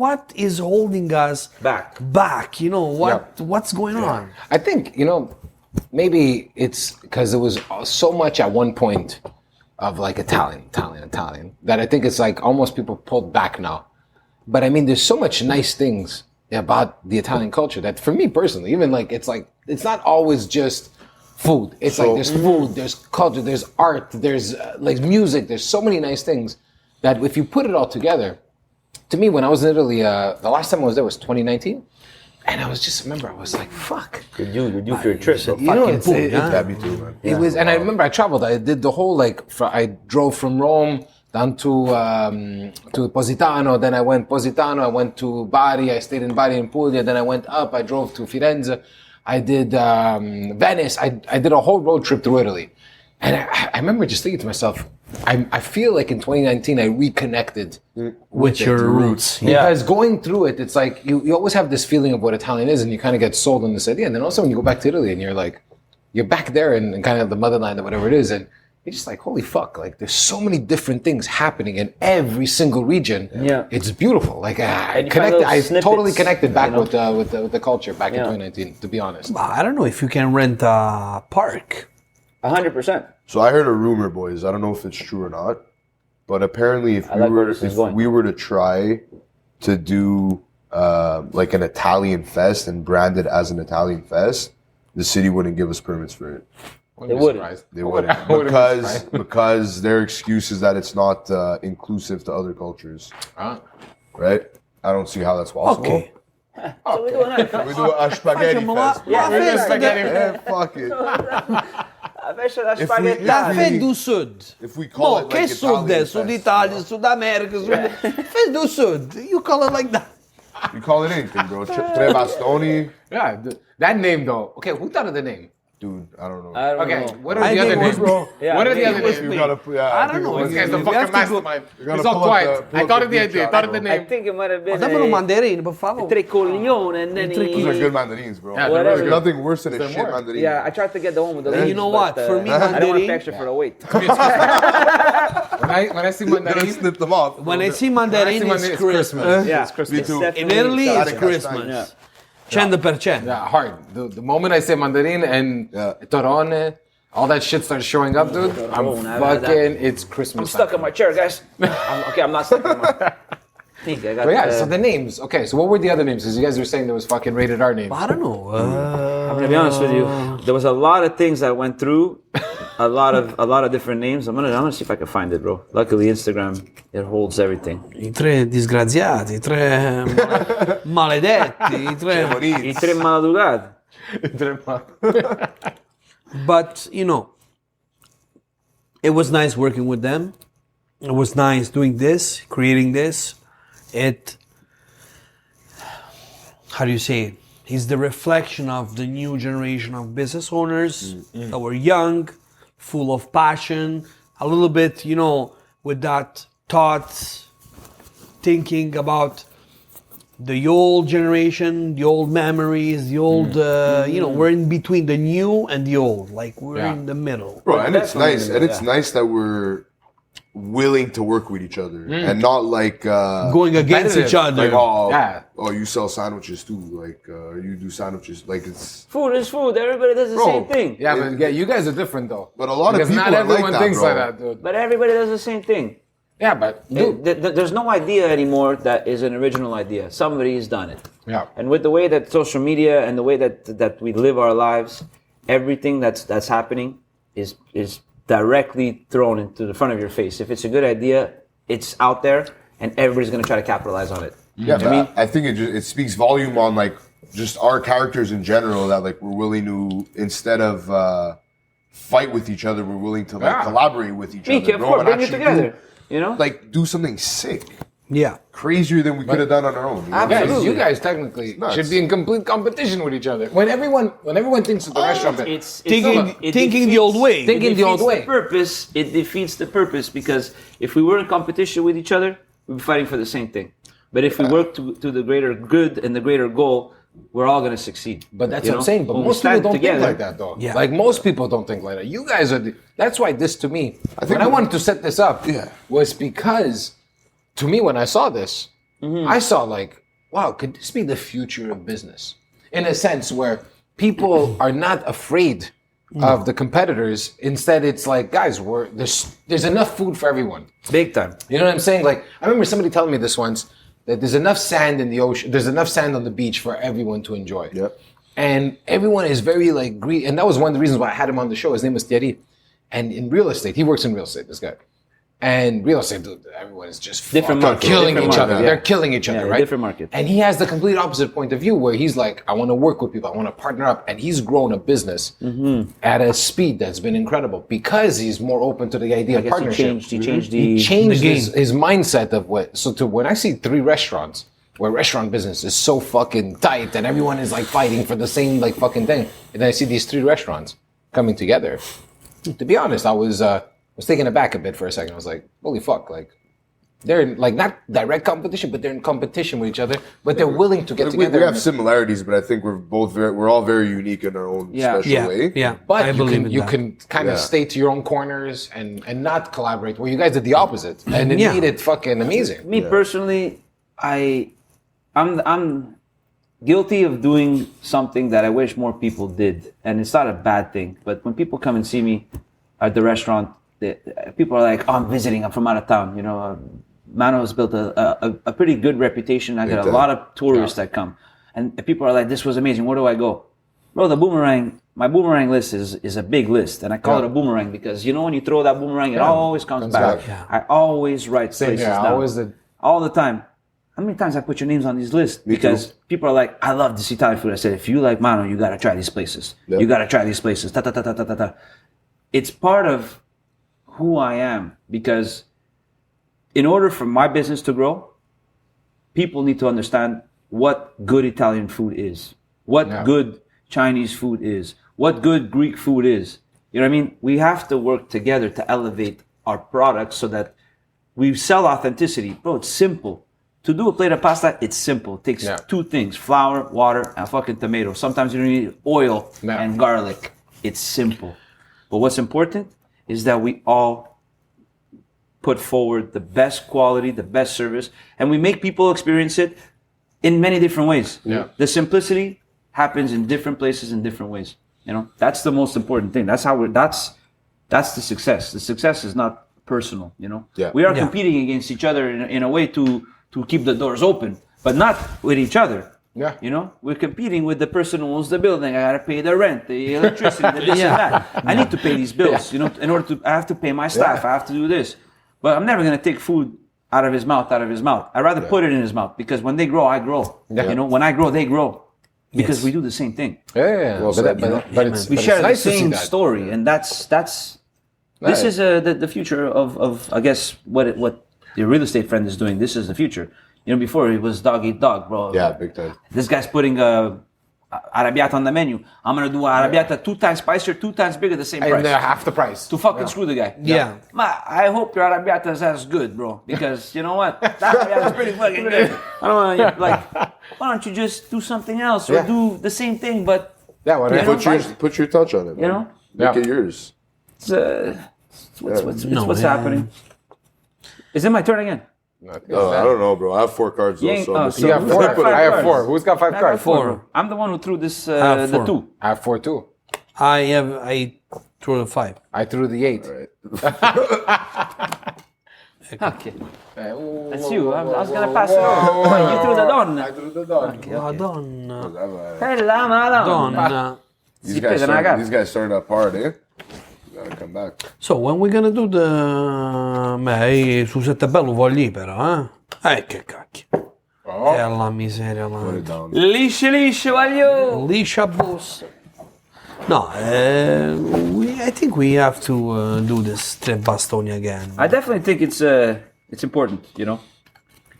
what is holding us Back. You know, what's going on? I think, maybe it's because it was so much at one point of like Italian, that I think it's like almost people pulled back now. But I mean, there's so much nice things about the Italian culture that for me personally, even like, it's not always just food. It's like there's food, there's culture, there's art, there's like music. There's so many nice things that if you put it all together, to me, when I was in Italy, the last time I was there was 2019. And I was like, fuck. Good you for your trip. So You know, it's- food, it- huh? Yeah, me too, man. It was, and I remember I traveled. I did the whole I drove from Rome down to Positano. Then I went Positano. I went to Bari. I stayed in Bari in Puglia. Then I went up. I drove to Firenze. I did Venice. I did a whole road trip through Italy. And I remember just thinking to myself, I feel like in 2019 I reconnected With it. your roots. Because going through it, it's like you always have this feeling of what Italian is, and you kind of get sold on this idea. And then also when you go back to Italy and you're back there in kind of the motherland or whatever it is, and you're just like, holy fuck, like there's so many different things happening in every single region. Yeah. It's beautiful. Like I And you find little totally snippets, connected back you know? with the culture back in 2019, to be honest. I don't know if you can rent a park. 100%. So I heard a rumor, boys. I don't know if it's true or not, but apparently, if where this is going. we were to try to do like an Italian fest and brand it as an Italian fest, the city wouldn't give us permits for it. They wouldn't. They wouldn't because their excuse is that it's not inclusive to other cultures, right? I don't see how that's possible. Okay. So we do another We do a spaghetti Facciamo la- fest. la bro. festa Yeah, fuck it. La Fête du Sud. If we call No, it like che Sud Italian è? Sud fest, Italia, Sud America, Fête du Sud. You call it like that. you call it anything, bro. Tre Bastoni, Yeah, that name though. Okay, who thought of the name? dude. I don't know. I don't Okay, know. what are I the think other it was names? bro. Yeah, What are the maybe other it was names? You gotta, yeah, I don't know. This guy's the You fucking have to go- mastermind. gotta He's all pull up quiet. the- pull I up thought the of the picture, idea. Thought of the bro. I name. think it might have been Dammelo mandarini, per favore. Tre coglione and then Those are he... good mandarins, bro. Yeah, Whatever. There's nothing worse than a There shit more. mandarin. Yeah, I tried to get the one with the And you leaves, know but, what? For me, I don't want to mandarin- pay extra for the weight. When I see You're gonna mandarin, snip them off. When I see mandarin, mandarin, it's it's Christmas. Yeah, It's Christmas. It's too. definitely In Italy, it's Castagno. Christmas. 100%. yeah, hard. The moment I say mandarin and Yeah. torone, all that shit starts showing up, dude. I'm Torone, fucking. It's Christmas. I'm stuck in my chair, guys. I'm not stuck in my... I think I got But yeah, so the names. Okay, so what were the other names? Because you guys were saying there was fucking rated R names. I don't know. I'm gonna be honest with you. There was a lot of things I went through, a lot of different names. I'm gonna see if I can find it, bro. Luckily, Instagram it holds everything. I tre disgraziati, i tre maledetti, i tre... I tre maladugati. But, you know, it was nice working with them. It was nice doing this, creating this. How do you say it? It's the reflection of the new generation of business owners that were young, full of passion, a little bit, you know, with that thoughts, thinking about the old generation, the old memories, the old, you know, we're in between the new and the old. Like we're Yeah. in the middle. Bro, and it's Definitely, nice. And it's nice that we're willing to work with each other and not like Going against each Competitive. other. Yeah. you sell sandwiches too, like you do sandwiches, like it's. Food is food. Everybody does the Bro. same thing. Yeah, but yeah, you guys are different though. But a lot of Because people not are everyone like that, thinks bro. like that, dude. But everybody does the same thing. Yeah, but dude. There's no idea anymore that is an original idea. Somebody's done it. Yeah. And with the way that social media and the way that we live our lives, everything that's happening is directly thrown into the front of your face. If it's a good idea, it's out there, and everybody's gonna try to capitalize on it. Yeah, but I think it speaks volume on like just our characters in general that like we're willing to instead of fight with each other, we're willing to like Yeah. collaborate with each Me, other. of bro, course, and bring it actually together. do, You know, like do something sick, Yeah. crazier than we could have done on our own. You know? Absolutely. Guys, you guys technically nuts. should be in complete competition with each other. When everyone thinks of the restaurant, it's Thinking the old way. Thinking the old way. It defeats the purpose because if we were in competition with each other, we'd be fighting for the same thing. But if we work to the greater good and the greater goal, we're all gonna succeed. But that's You what I'm know? saying. But When we most people stand don't together- think like that, though. Yeah. Like most people don't think like that. You guys are. That's why this to me. When I wanted to set this up, Yeah. was because to me when I saw this, I saw like, wow, could this be the future of business? In a sense where people are not afraid of the competitors. Instead, it's like, guys, there's enough food for everyone. Big time. You know what I'm saying? Like, I remember somebody telling me this once, that there's enough sand in the ocean, there's enough sand on the beach for everyone to enjoy. Yep. and everyone is very like greedy. And that was one of the reasons why I had him on the show. His name was Thierry, and in real estate, he works in real estate. This guy. And real estate, dude, everyone is just Different fucking market, killing different each other. market, yeah. They're killing each other, Yeah, right? different market. And he has the complete opposite point of view where he's like, I want to work with people. I want to partner up. And he's grown a business at a speed that's been incredible because he's more open to the idea I of guess partnership. he changed He the changed game. his mindset of what. So to when I see 3 restaurants where restaurant business is so fucking tight and everyone is like fighting for the same like fucking thing, and then I see these 3 restaurants coming together. To be honest, I was taken aback a bit for a second. I was like, holy fuck, like. They're in, like not direct competition, but they're in competition with each other. But they're willing to get We together. have similarities, but I think we're all very unique in our own special Yeah, way. yeah. But I you believe can in you that. can kind of Yeah. stay to your own corners and not collaborate. Well, you guys did the opposite, and it Yeah. made it fucking amazing. Me personally, I'm guilty of doing something that I wish more people did, and it's not a bad thing. But when people come and see me at the restaurant, people are like, "Oh, I'm visiting. I'm from out of town." You know, Mano has built a pretty good reputation. I got a lot of tourists that come, and people are like, "This was amazing. Where do I go?" Bro, my boomerang list is a big list, and I call it a boomerang because you know when you throw that boomerang, it always comes back. back. Yeah. I always write places Yeah, down. always the All the time. How many times I put your names on these lists? Because people are like, I love this Italian food. I said, if you like Mano, you gotta try these places. Yeah. You gotta try these places. Ta ta ta ta ta ta ta. It's part of who I am because in order for my business to grow, people need to understand what good Italian food is, what good Chinese food is, what good Greek food is. You know what I mean? We have to work together to elevate our products so that we sell authenticity. Bro, it's simple. To do a plate of pasta, it's simple. It takes 2 things, flour, water, and fucking tomato. Sometimes you don't need oil and garlic. It's simple. But what's important is that we all put forward the best quality, the best service, and we make people experience it in many different ways. Yeah. The simplicity happens in different places in different ways. You know, that's the most important thing. That's how that's the success. The success is not personal, you know. Yeah. We are competing against each other in a way to keep the doors open, but not with each other. Yeah. You know, we're competing with the person who owns the building. I gotta pay the rent, the electricity, the this and that. I need to pay these bills, you know, in order to, I have to pay my staff. I have to do this. But I'm never gonna take food out of his mouth. I'd rather put it in his mouth because when they grow, I grow. Yeah. You know, when I grow, they grow. Because we do the same thing. Yeah. Well said, you know? But it's, We but share it's the nice to see same that. story, and that's this is the future of I guess what the real estate friend is doing. This is the future. You know, before it was dog eat dog, bro. Yeah, big time. This guy's putting arrabbiata on the menu. I'm gonna do arrabbiata 2 times spicier, 2 times bigger, the same price. And they're half the price. To fucking screw the guy. Yeah. I hope your arrabbiata is as good, bro. Because you know what? That arrabbiata is pretty fucking good. I don't want to like. Why don't you just do something else or do the same thing, but Yeah, whatever. Put your touch on it, man. you know, Make it yours. it's what's happening. Is it my turn again? Oh, I don't know, bro. I have 4 cards though, so I'm You have 4. I have 5 I have cards. 4. Who's got 5 cards? 4. I'm the one who threw this have the 4. 2. I have 4 too. I threw the 5. I threw the 8. Okay. That's you. I was gonna pass it over. But you threw the don. I threw the dog. Madonna. Bella Madonna. Madonna. These guys started up hard, eh? Gotta come back. So when we gonna do the... Beh, su Settebello voglio però, eh? Che cacchio. E alla miseria, Put la... it down. Lisce, voglio. Liscia boss. No, I think we have to do this Tre Bastoni again. I definitely think it's important, you know.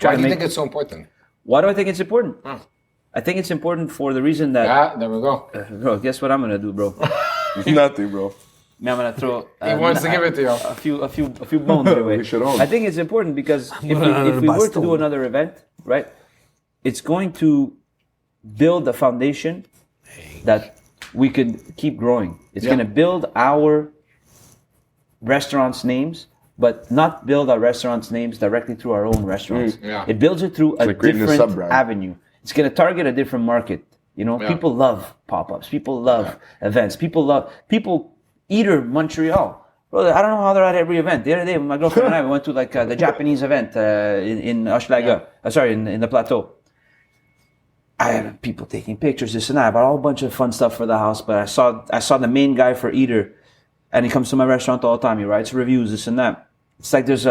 Why do you think it's so important? Why do I think it's important? I think it's important for the reason that Yeah, there we go. bro, guess what I'm gonna do, bro? Nothing, bro. I'm gonna throw He wants to give it to you. a few bones your way. We should own. I think it's important because if gonna we were to bastone. do another event, right, it's going to build a foundation that we could keep growing. It's going to build our restaurants' names, but not build our restaurants' names directly through our own restaurants. Yeah. It builds it through a like creating a different sub-brand. avenue. It's going to target a different market. You know, people love pop-ups. People love events. People eater Montreal. Bro, I don't know how they're at every event. The other day, my girlfriend and I we went to like the Japanese event in Hochelaga. Sorry, in the Plateau. I had people taking pictures, this and that. I bought a whole bunch of fun stuff for the house. But I saw the main guy for Eater, and he comes to my restaurant all the time. He writes reviews, this and that. It's like there's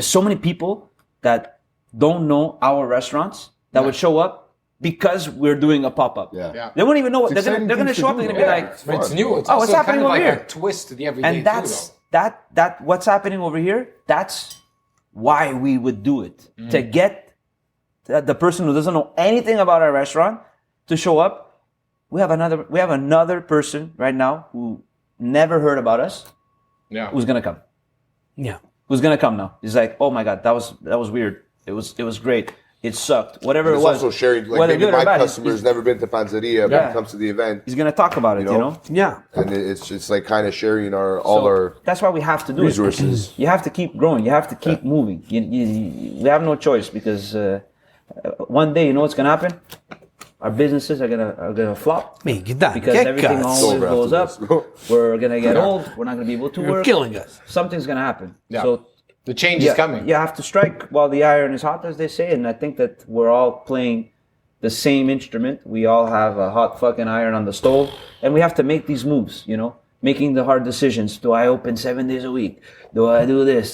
so many people that don't know our restaurants that would show up because we're doing a pop-up. Yeah. They won't even know what they're exciting going to things show up. to They're do. going to be like, But it's new. It's Oh, also what's happening kind of over like here? a twist to the everyday and that's that what's happening over here. That's why we would do it, to get the person who doesn't know anything about our restaurant to show up. We have another person right now who never heard about us. Yeah. Who's gonna come? Yeah. Who's gonna come now? He's like, oh my god, that was weird. It was great. It sucked. Whatever And it it's was. also sharing, like whether maybe good or my bad, customer's never been to Panzeria, but comes to the event. he's gonna talk about it. You know. Yeah. And it's just like kind of sharing our That's why we have to do resources. it. You have to keep growing. You have to keep moving. We have no choice because one day, you know what's gonna happen? Our businesses are gonna flop Minchia, dai, because che everything cazzo? always Over goes after up. this. We're gonna get old. We're not gonna be able to You're work. killing us. Something's gonna happen. Yeah. So The change is coming. you have to strike while the iron is hot, as they say. And I think that we're all playing the same instrument. We all have a hot fucking iron on the stove, and we have to make these moves. You know, making the hard decisions. Do I open 7 days a week? Do I do this?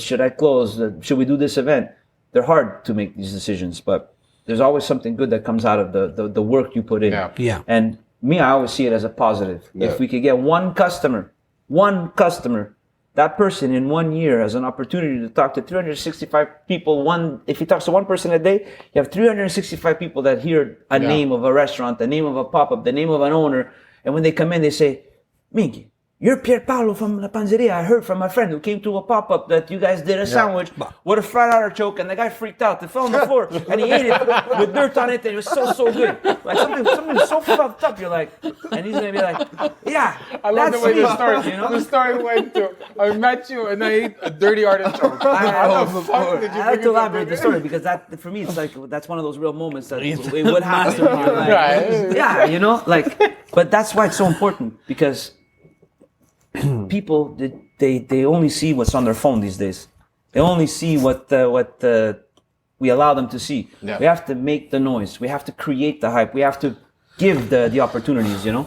Should I close? Should we do this event? They're hard to make these decisions, but there's always something good that comes out of the work you put in. Yeah. Yeah. And me, I always see it as a positive. If we could get one customer, that person in 1 year has an opportunity to talk to 365 people. If he talks to one person a day, you have 365 people that hear a name of a restaurant, the name of a pop-up, the name of an owner. And when they come in, they say, Minchia, you're Pierpaolo from La Panzeria. I heard from my friend who came to a pop-up that you guys did a sandwich with a fried artichoke, and the guy freaked out. It fell on the floor, and he ate it with dirt on it, and it was so good. Like something so fucked up. You're like, and he's gonna be like, yeah, I love that's the way me. the story, You know? the story went to. I met you and I ate a dirty artichoke. How the fuck did you I like bring to it up elaborate the there? story because that, for me, it's like that's one of those real moments that it would happen. You're like, Right. yeah, you know, like, but that's why it's so important because people they only see what's on their phone these days. They only see what we allow them to see. Yeah. We have to make the noise. We have to create the hype. We have to give the opportunities. You know,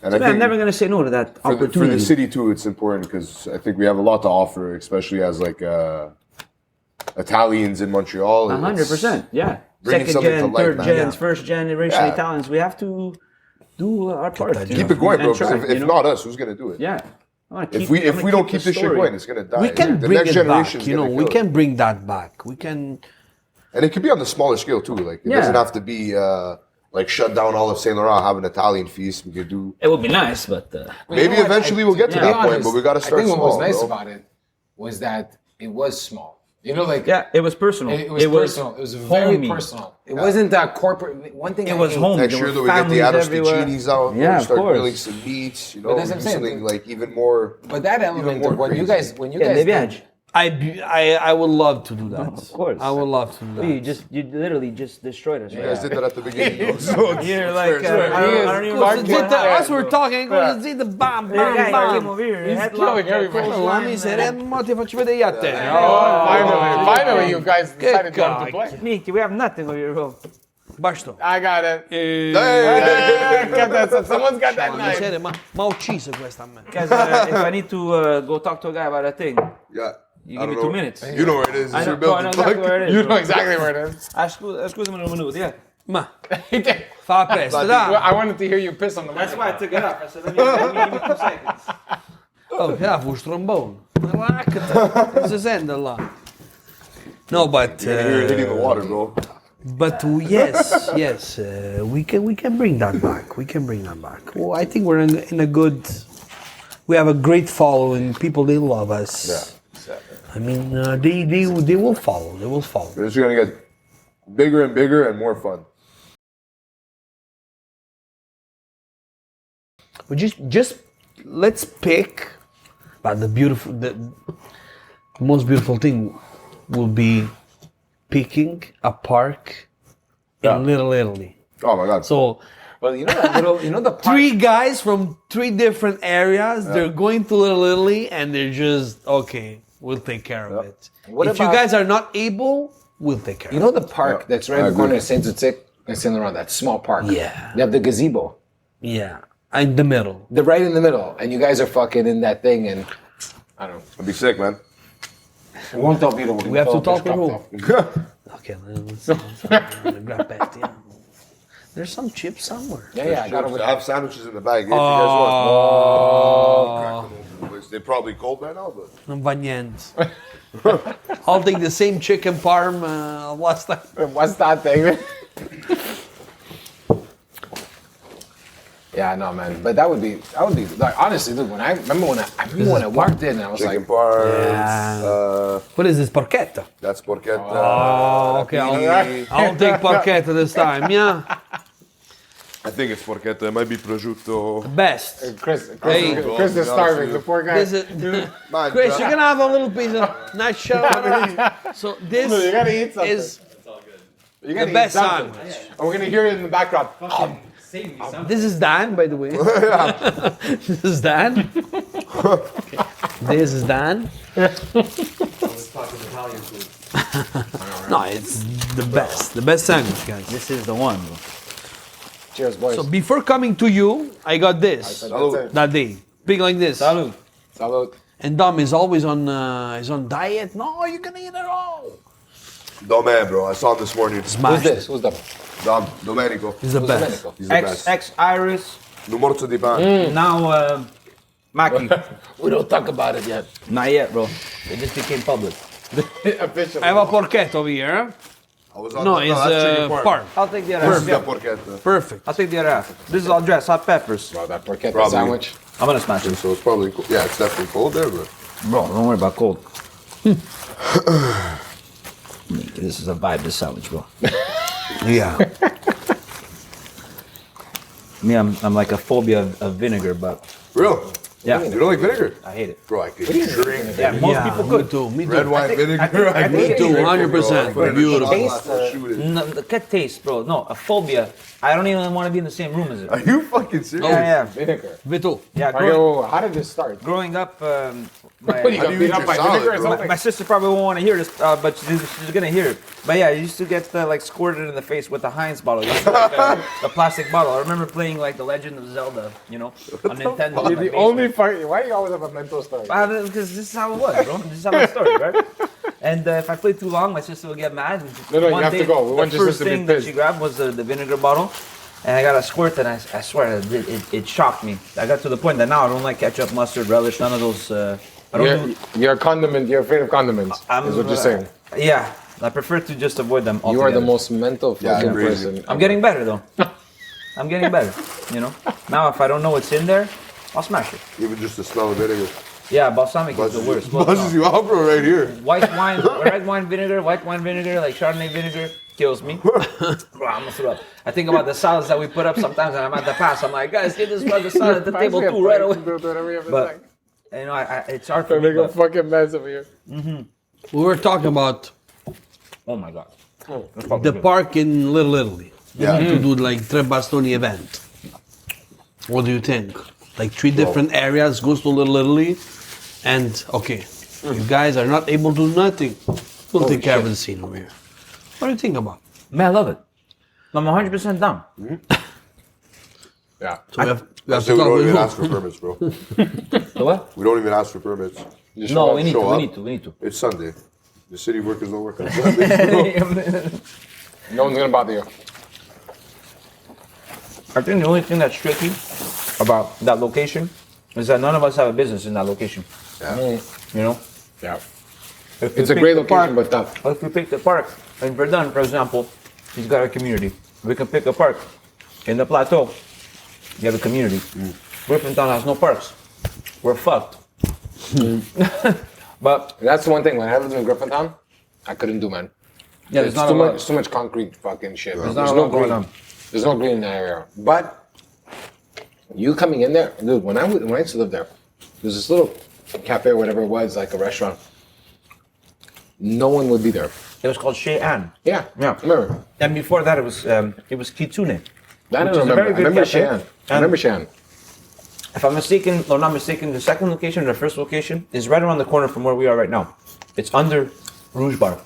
And so I man, I'm think never gonna say no to that for opportunity. the city too, it's important because I think we have a lot to offer, especially as like Italians in Montreal. 100%, yeah. bringing Second something to gen, life, third man. gen, Yeah. first generation Yeah. Italians. We have to do our part. you Keep know, it going, bro. and try, Because if you know? not us, who's gonna do it? Yeah. I wanna If keep- we don't keep the this shit story. going, it's gonna die. We can the bring next it generation's back. You know, gonna we kill can it. bring that back. We can. And it could be on the smaller scale too. Like it Yeah. doesn't have to be like shut down all of Saint Laurent, have an Italian feast. We could do. It would be nice, but Maybe You know what? eventually we'll get to To be that point, honest, but we gotta start I think small. what was nice bro. about it was that it was small. You know, like yeah, it was personal. it was personal. It was very homey. personal. It wasn't that corporate. One thing It I was hate- home. Next There year, were though, we get the families everywhere. Arosticinis out. Yeah, of start course. grilling some meats. You know, that's what I'm do saying. something like even more. But that element more of when you crazy. guys, when you Yeah, guys, they did- viage. I would love to do that. Of course. I would love to do that. You literally just destroyed us. You Right? guys did that at the beginning. though, so it's- You're it's like, fair. I don't even know Cosa what zitta, happened. us were talking, cosa zitta, bam, The guy bam, that came bam. over here, He's headlock, killing everybody. La miseria, mo ti faccio vedere io a te. Finally, you guys decided to come to play. Nick, we have nothing over here, bro. Basto. I got it. Hey! Got that. Someone's got that La knife. miseria, ma ha ucciso questa a me. Guys, if I need to go talk to a guy about a thing, Yeah. you I give me don't 2 know. minutes. You know where it is. I It's know, your bro, I know building. exactly where it is. You bro. know exactly where it is. Scusami un minuto, yeah. Ma He did. fa presto, dai. I wanted to hear you piss on the That's why I microphone. took it up. I said, let me 2 seconds. Oh, là fu strombone. Guarda, si sente là. No, but You're hitting the water, bro. yes, we can bring that back. We can bring that back. Well, I think we're in a good. We have a great following. People they love us. Yeah. I mean, they will follow. They will follow. It's gonna get bigger and bigger and more fun. We just let's pick. But the most beautiful thing will be picking a park in Little Italy. Oh my god. So Well, you know that little, you know the part. 3 guys from 3 different areas. They're going to Little Italy and they're just okay. We'll take care of it. What If you about- guys are not able we'll take care. You know the park that's right in the agree. corner of Saint Zuzik and Saint Laurent, that small park? Yeah. They have the gazebo. Yeah, in the middle. They're right in the middle, and you guys are fucking in that thing, and I don't know. I'd be sick, man. We won't tell Vito. We have to talk to who? Okay, let's grab that. Yeah. There's some chips somewhere. Yeah, I got I it. have sandwiches in the bag. If you Oh. guys want. They're probably cold right now, but Non va niente. I'll take the same chicken parm. What's that? What's that thing? Yeah, no, man. But that would be like honestly, look. I remember when I walked in, and I was chicken like, parm. Yeah. What is this, porchetta? That's porchetta. Oh, okay. I'll take porchetta this time. Yeah, I think it's porchetta. It might be prosciutto. best. Chris Hey. is starving. The poor guy. This is, Man, Chris, you're gonna have a little piece of nacho. So this You gotta eat something. is You gotta the eat best something. sandwich. And we're gonna hear it in the background. This is Dan, by the way. This is Dan. This is Dan. No, it's the best. The best sandwich, guys. This is the one. Bro. Cheers, boys. So before coming to you, I got this Salud. that day. Big like this. Salud. Salud. And Dom is always on diet. No, you can eat it all. Dome, bro. I saw him this morning. Who's Smash. this? Who's the? Domenico. He's the Who's best. Domenico? He's the best. Ex-Iris, Un morzo di pane. now Maki. We don't talk about it yet. Not yet, bro. It just became public. Officially. I have a porchetta over here. I was on No, the- it's that's chicken parm. I'll take the other This half. is Yeah. the porchetta. Perfect. I'll take the other half. This is all dressed, hot peppers. Bro, that porchetta Probably. sandwich. I'm gonna smash it. So it's probably cool. Yeah, it's definitely cold there, but Bro, don't worry about cold. This is a vibe, this sandwich, bro. Yeah. Me, I'm like a phobia of vinegar, but real. yeah, You don't like vinegar, I hate it. bro? I could drink Yeah, most Yeah, people me could. too. Me too. red wine vinegar. I think- could Me too, drink it, 100%, bro. I put it in a beautiful. shot glass, I'll shoot it. No, the cat taste, bro. No, a phobia. I don't even want to be in the same room as it. Are you fucking serious? Yeah. Vinegar. Vito. Yeah, Okay, whoa, how did this start? growing up, What, you How got do you beat eat up your by salad, vinegar or bro? something? my sister probably won't want to hear this, but she's gonna hear it. But yeah, I used to get like squirted in the face with the Heinz bottle, like, the plastic bottle. I remember playing like The Legend of Zelda, you know, on Nintendo. You're the only fucking. Why do you always have a mental story? Because this is how it was, bro. This is how it started, right? And if I played too long, my sister would get mad. And No, you one have to day, go. We want the your first sister to be thing that pissed. she grabbed was the vinegar bottle. And I got a squirt, and I swear it shocked me. I got to the point that now I don't like ketchup, mustard, relish, none of those. I don't do. You're a condiment. You're afraid of condiments. Is what you're saying. Yeah, I prefer to just avoid them You altogether. are the most mental fucking crazy. person. I'm getting better though. I'm getting better. You know. Now if I don't know what's in there, I'll smash it. Even just the smell of vinegar Yeah, balsamic is the worst. Well, buzzes you out, bro, right here. white wine, red wine vinegar, like Chardonnay vinegar, kills me. Bro, I'm gonna throw up. I think about the salads that we put up sometimes, and I'm at the pass. I'm like, guys, get this fucking salad at the table too right away. But you know, it's hard for me. Make a But, fucking mess over here. We were talking about oh my god. the park in Little Italy. Yeah. To do like Tre Bastoni event. What do you think? Like 3 different areas goes to Little Italy, and okay, you guys are not able to do nothing. We'll take care of the scene over here. What do you think about? Man, I love it. I'm 100% down. Yeah. So we have I to say we talk don't with even who? ask for permits, bro. The what? We don't even ask for permits. Just No, show we up. need show to. up. We need to. It's Sunday. The city workers don't work on Sunday. No one's gonna bother you. I think the only thing that's tricky about that location is that none of us have a business in that location. Yeah. You know. Yeah. If It's we a great pick the location, park- but tough. If we pick the park in Verdun, for example, he's got a community. We can pick a park in the plateau. You have a community. Griffintown has no parks. We're fucked. But That's the one thing. When I lived in Griffintown, I couldn't do, man. yeah, there's It's not too a lot. much. Too much concrete fucking shit. There's There's not a no lot going green. on. There's no green in that area. But you coming in there, dude. When I used to live there, there's this little cafe or whatever it was, like a restaurant. No one would be there. It was called Shea Ann. Yeah. Yeah. Remember? And before that, it was Kitsune. I Which don't is a remember. very I good remember cafe. Cheyenne. I remember Cheyenne. If I'm mistaken, or not mistaken, the second location or the first location is right around the corner from where we are right now. It's under Rouge Bar.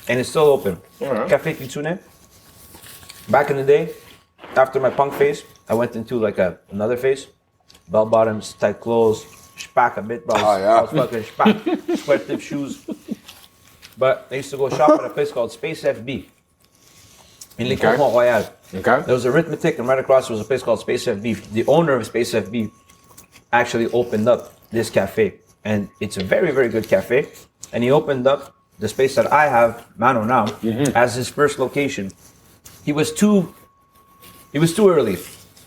and it's still open. Café Kitsune. Back in the day, after my punk phase, I went into like another phase. Bell bottoms, tight clothes, spack a bit, bro. I was fucking spack. Square tip shoes. But I used to go shop at a place called Space FB in Le Mont Royal. Okay. There was arithmetic, and right across there was a place called Space FB. The owner of Space FB actually opened up this cafe, and it's a very, very good cafe. And he opened up the space that I have, Mano now, as his first location. He was too early.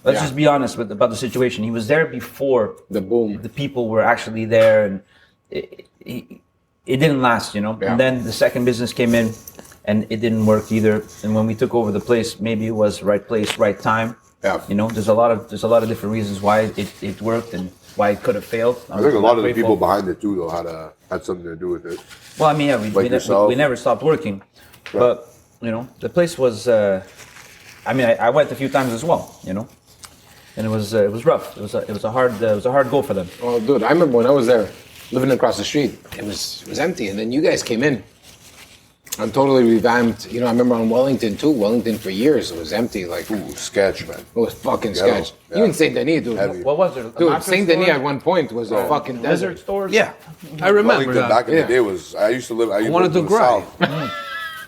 Let's just be honest about the situation. He was there before The boom. the people were actually there, and it didn't last, you know. Yeah. And then the second business came in, and it didn't work either. And when we took over the place, maybe it was right place, right time. Yeah. You know, there's a lot of different reasons why it worked and why it could have failed. I think a lot of the people behind it too, though, had something to do with it. Well, I mean, yeah, yourself. we never stopped working, but you know, the place was. I mean, I went a few times as well, you know, and it was rough. It was a hard go for them. Oh, dude, I remember when I was there, living across the street. It was empty, and then you guys came in. I'm totally revamped. You know, I remember on Wellington too. Wellington for years it was empty. Like Ooh, sketch, man. it was fucking Ghetto, sketch. yeah. Even Saint Denis, dude. Heavy. What was it? Dude, Saint Denis at one point was a fucking Lizard desert. stores. Yeah, I remember Wellington that. back in Yeah. the day was. I used to live. I wanted lived to in the cry.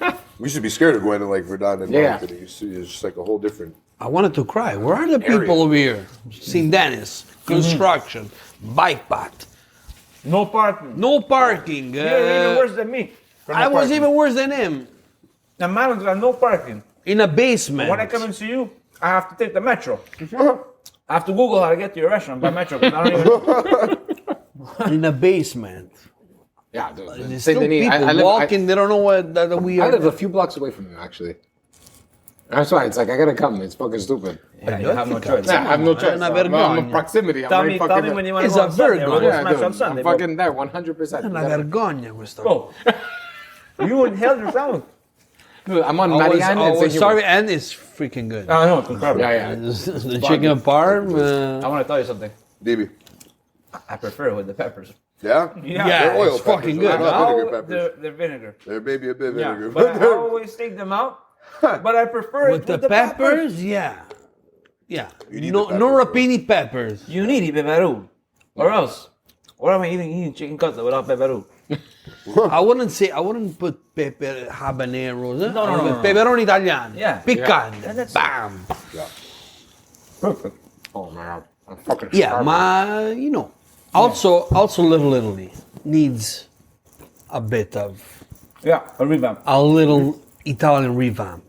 South. We should be scared of going to like Verdun and Yeah. Wellington. It's just like a whole different. I wanted to cry. Where are the people over here? St. Dennis, construction, bike path, No parking. no parking. You're even worse than me. for no I was parking. even worse than him. The man got no parking. In a basement. When I come and see you, I have to take the metro. I have to Google how to get to your restaurant by metro. 'Cause I don't even know. in a basement. Yeah, dude. There's Saint still Denis. people walking. They don't know what that we I are. live a few blocks away from you, actually. That's why it's like I gotta come. It's fucking stupid. Yeah, you have no choice. Yeah, I have no choice. Una I'm vergogna. a proximity. I'm Tell right me fucking there. when you want to It's go a on Sunday. vergogna. We're going to Yeah, smash dude, on Sunday. I'm fucking there, 100%. Una vergogna questa. Bro, you inhaled your sandwich. Dude, I'm on I was, Marianne I and was St. sorry, and it's freaking good. I know, it's incredible. Yeah, yeah. The chicken parm. I want to tell you something. DB. I prefer it with the peppers. Yeah. Yeah, They're oil it's fucking peppers, good. they're not How- vinegar peppers. they're vinegar. They're maybe a bit Yeah, vinegar. but I always take them out. But I prefer with it the with the peppers, yeah. Yeah. need No, the no peppers, rapini peppers. You need peperu, or else. What am I eating chicken cutlet without peperu? I wouldn't put pepper habaneros. Eh? No, no. Peperoni italiani. Yeah. Piccante. Yeah, that's- Bam. Perfect. Oh my god. I'm fucking Yeah, starving. ma you know. Also Little Italy needs a bit of Yeah, a revamp. a little Italian revamp.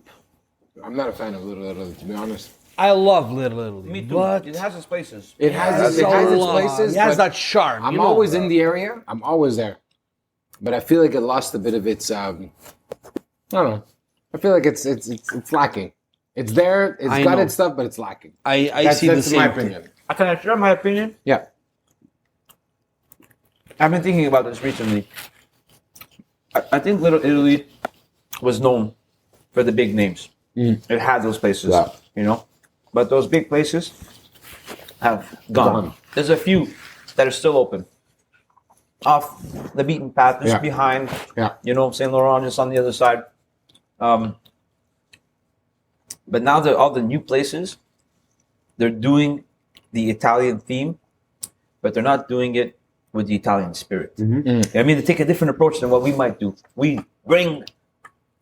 I'm not a fan of Little Italy, to be honest. I love Little Italy. Me too. But It has its places. It has that's its, it has its so, places. it has but that charm. I'm you know? always in the area. I'm always there. But I feel like it lost a bit of its. I don't know. I feel like it's lacking. It's there. It's I got know. its stuff, but it's lacking. I see the that's same my thing. opinion. Can I share my opinion? Yeah. I've been thinking about this recently. I think Little Italy was known for the big names. It had those places, Yeah. you know. But those big places have gone. Gone. There's a few that are still open. Off the beaten path, just Yeah. behind, Yeah. you know, Saint Laurent just on the other side. But now that all the new places, they're doing the Italian theme, but they're not doing it with the Italian spirit. I mean, they take a different approach than what we might do. We bring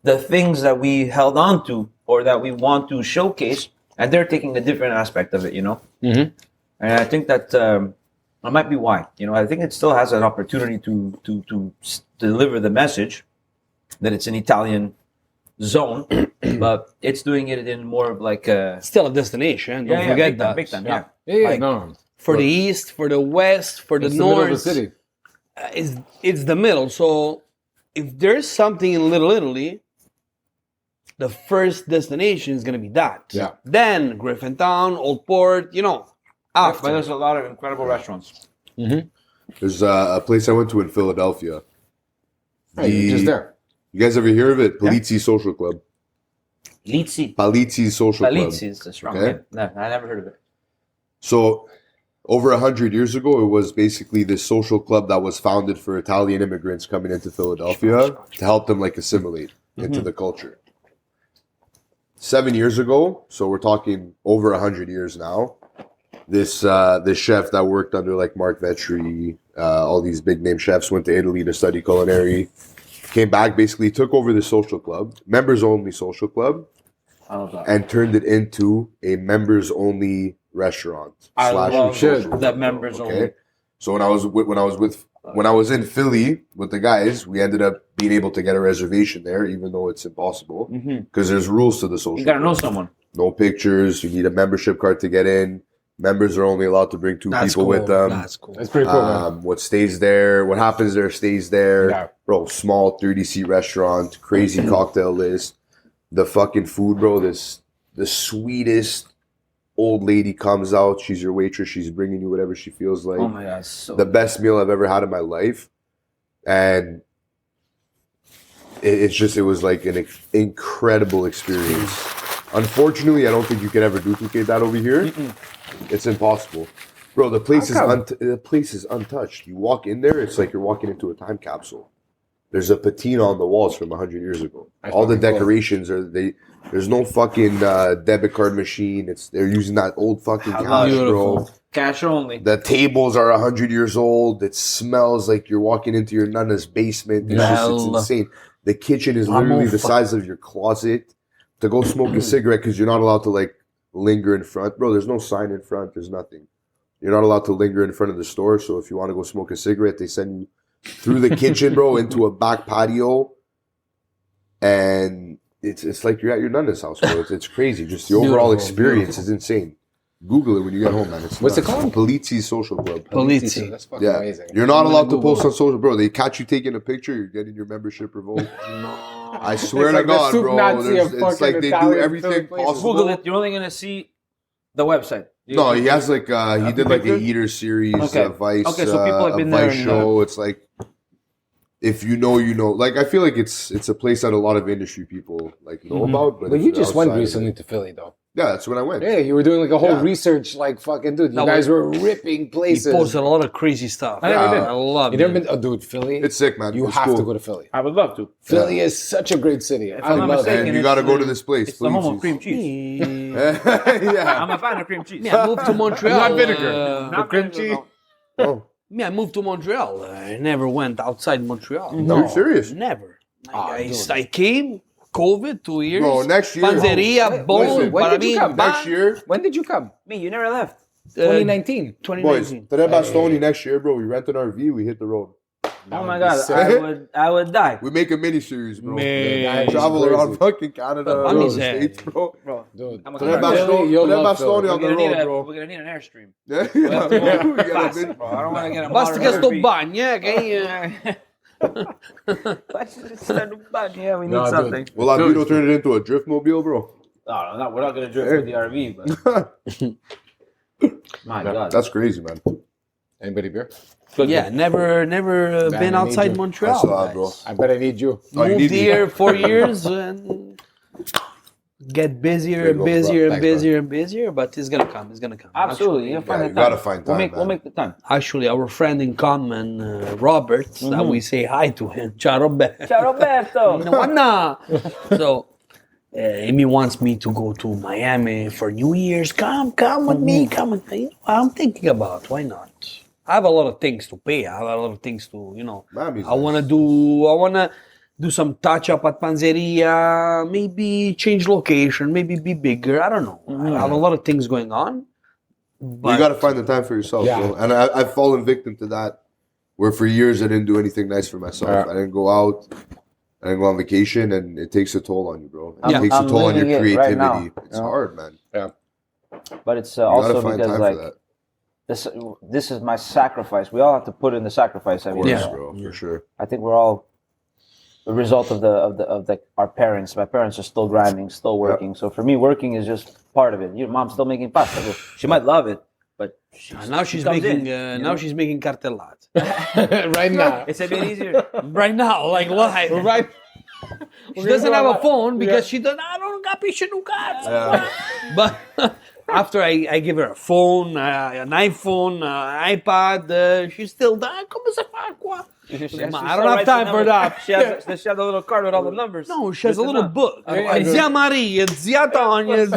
the things that we held on to or that we want to showcase, and they're taking a different aspect of it, you know? And I think that that might be why. You know, I think it still has an opportunity to deliver the message that it's an Italian zone, but it's doing it in more of like a... Still a destination. Don't forget big that. time, big time, yeah. Yeah, Like, no. For the east, for the west, for the It's the middle north. of the city. It's the middle. So if there's something in Little Italy, the first destination is going to be that. Yeah. Then Griffintown, Old Port, you know, But after. there's a lot of incredible restaurants. There's a place I went to in Philadelphia. Hey, you're just there. You guys ever hear of it? Palizzi Social Club. Lizzi. Palizzi Social Club. Palizzi is the strong Okay. name. No, I never heard of it. So, over 100 years ago, it was basically this social club that was founded for Italian immigrants coming into Philadelphia to help them like assimilate. into the culture. 7 years ago, so we're talking over 100 years now. This chef that worked under like Mark Vetri, all these big name chefs, went to Italy to study culinary, came back, basically took over the social club, members only social club, and turned it into a members only restaurant I slash love social that club, members okay? only. So when I was in Philly with the guys, we ended up being able to get a reservation there, even though it's impossible because there's rules to the social. You gotta know club. someone. No pictures. You need a membership card to get in. Members are only allowed to bring two That's people cool. with them. That's cool. That's pretty cool, man. What stays there, what happens there stays there. Yeah. Bro, small 30-seat restaurant, crazy cocktail list. The fucking food, bro, the sweetest old lady comes out. She's your waitress. She's bringing you whatever she feels like. Oh my god, so The best meal I've ever had in my life. And it was like an incredible experience. Unfortunately, I don't think you can ever duplicate that over here. It's impossible. Bro, the place is untouched. You walk in there, it's like you're walking into a time capsule. There's a patina on the walls from 100 years ago. All the decorations there's no fucking debit card machine. They're using that old fucking cash, bro. cash only. The tables are 100 years old. It smells like you're walking into your nana's basement. It's insane. The kitchen is literally the size of your closet. To go smoke a cigarette because you're not allowed to like linger in front. Bro, there's no sign in front. There's nothing. You're not allowed to linger in front of the store. So if you want to go smoke a cigarette, they send you through the kitchen, bro, into a back patio. And it's like you're at your nana's house, bro. It's crazy. Just the overall experience is insane. Google it when you get home, man. What's it called? Polizzi's Social Club. Polizzi. That's fucking amazing. You're not allowed to post on social, bro. They catch you taking a picture, you're getting your membership revoked. I swear It's to like the God, soup bro. Nazi of It's fucking like they do Italian everything food places. possible. Google it. You're only gonna see the website. No, he has like he did like a picture? Eater series, Okay. a Vice, Okay, so people have a been there Vice and, show. It's like if you know, you know. Like I feel like it's a place that a lot of industry people like know about. But But if you you're just went outside of recently it- to Philly, though. Yeah, that's when I went. Yeah, you were doing like a whole Yeah. research, like fucking dude. You No, guys were ripping He places. posted a lot of crazy stuff. I never been. I love You it. never been? Oh, dude, Philly. It's sick, man. You It's have cool. to go to Philly. I would love to. Philly is such a great city. I I'm not love mistaken, it. And you it's got to go the- to this place. It's the home of please. cream cheese. Yeah. I'm a fan of cream cheese. Me, I moved to Montreal. Not vinegar. Not cream vinegar, cheese. no. Oh, Me, I moved to Montreal. I never went outside Montreal. no, you're serious? Never. Ah, dude. I came, COVID, 2 years. Bro, next year- Panzeria, Wait, boom. listen, when but did I you mean, come? Next year, When did you come? Me, you never left. 2019. boys, 2019. Tre Bastoni next year, bro. We rent an RV. We hit the road. Oh my god, I would die. We make a mini series, bro. Man. Travel Crazy. around fucking Canada, Money's bro, the there. States, bro. Bro, Dude, I'm a Tre fan. Bastoni, You'll Tre love Philly. Bastoni on the road, bro. We're gonna need an airstream. Yeah, We have to we go got a fast, bit- bro. I don't want to get a Basta che sto bagno, Yeah, we need No, dude. something. Will that Vito turn it into a drift mobile, bro? No, we're not gonna drift with the RV, but my god, That's crazy, man. Anybody beer? Yeah, never Man, been I outside need you. Montreal. I saw it, bro. I bet I need you. Oh, you Moved need me. here 4 years and get busier There you and go, busier and Thanks, bro. busier and busier, but it's gonna come. It's gonna come. absolutely. You'll find Yeah, the you time. gotta find We'll time, make man. the time. Actually, our friend in common, Robert, that we say hi to him. Ciao, Roberto. Ciao Roberto. Wanna. So, Amy wants me to go to Miami for New Year's. Come with me. Come with me. I'm thinking about why not. I have a lot of things to pay. I have a lot of things to, Miami's I wanna do some touch up at Panzeria. Maybe change location. Maybe be bigger. I don't know. I have a lot of things going on. But You gotta find the time for yourself, Yeah. bro. And I've fallen victim to that, where for years I didn't do anything nice for myself. Yeah. I didn't go out. I didn't go on vacation, and it takes a toll on you, bro. It Yeah. takes a I'm toll on your living it creativity. right now, It's you know? hard, man. But it's You gotta also find because time like for that. this is my sacrifice. We all have to put in the sacrifice every Of course, day. bro, for sure. I think we're all the result of our parents. My parents are still grinding, still working. So for me, working is just part of it. Your mom's still making pasta. Well, she might love it, but now she's comes making in, you now know? she's making cartellate. Right now. It's a bit easier. Right now, like live. Right. She doesn't have a phone because she doesn't. I don't capisce un cazzo. But after I give her a phone, an iPhone, iPad, she's still there. Come si fa qua? I don't have time for that. Does she have the little card with all the numbers? No, she has a Written little up. book. Zia Maria, Zia Tonya.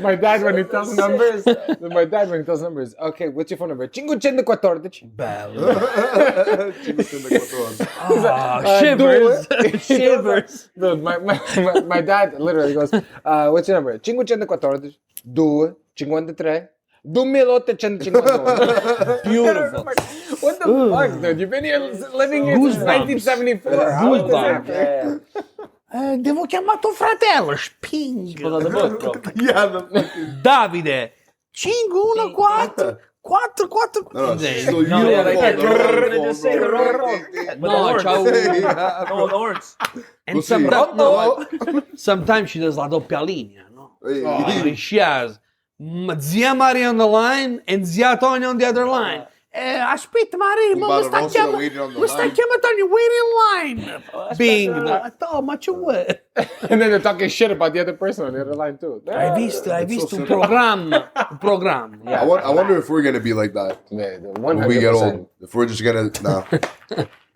My dad when he tells numbers. Okay, what's your phone number? 514. Bello. Shivers. Shivers. No, my dad literally goes, what's your number? 514 253 2852. Beautiful. What the fuck, dude? You've been here living here since 1974. Goosebumps. Devo chiamare tuo fratello, spingi. Put on the book, bro. Yeah, the fucking. Davide, 514 44. No, so you No, yeah, like that. don't You're know. gonna just say the wrong phone. No, ciao. No, the horns. And We'll see. sometimes she does la doppia linea, no? Hey. She has Zia Maria on the line and Zia Tonya on the other line. Aspetta Maria, ma But mi sta also chiamando, waiting on the mi sta line. chiamando, wait in line. Bing, ma c'è vuoi? And then they're talking shit about the other person on the other line too. Hai visto un simple. programma? Un programma. I wonder if we're gonna be like that when we get old. If we're just gonna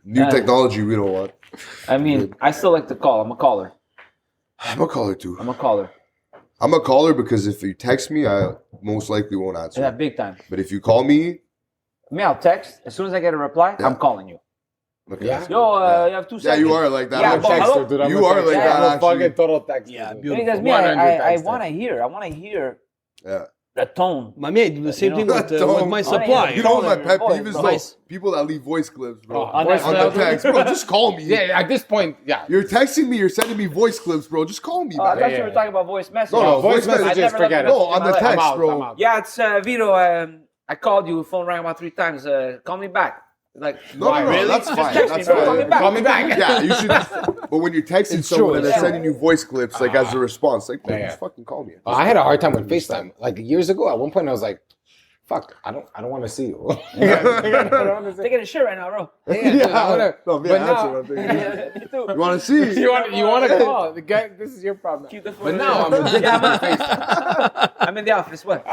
new technology we don't want. I mean, I still like to call. I'm a caller. I'm a caller too. I'm a caller. I'm a caller because if you text me, I most likely won't answer. Yeah, big time. But if you call me, Me, I'll text. As soon as I get a reply, I'm calling you. okay. Yeah. Yo, you have 2 Yeah, seconds. you are like that. Yeah, I'm a but texter, hello? dude. You are like Yeah, that. I'm a Actually. fucking total texter. Yeah, dude. beautiful. Because me, 100 I texter. want to hear Yeah. the tone. Ma me, I do the same You thing know, with my You supplier. know what my pet Voice, peeve is bro. though? Voice. People that leave voice clips, bro. Oh, voice on the clips. text, bro. Just call me. Yeah, at this point, yeah. You're texting me. You're sending me voice clips, bro. Just call me, I man. thought you were talking about voice messages. No, voice messages, messages, I've never forget left it. No, on the my life. text, I'm out, bro. I'm out. Yeah, it's Vito. I called you. Phone rang about 3 times. Call me back. Like, No, no, no, really? that's Just fine. text That's me, bro. Call me fine. back. Call me back. Yeah, you should. But when you're texting It's someone true, and they're yeah. sending you voice clips, like as a response, like, bro, Yeah. just fucking call me. I had a hard time with FaceTime. Like years ago, at one point, I was like, "Fuck, I don't want to see you." I don't wanna see- Taking a shit right now, bro. Yeah, dude, I wanna- No, me, but I now- answered. I'm thinking, Me too. you want to see? you want to call the guy? This is your problem. Keep the phone But in now there. I'm addicted to FaceTime. I'm in the office. What?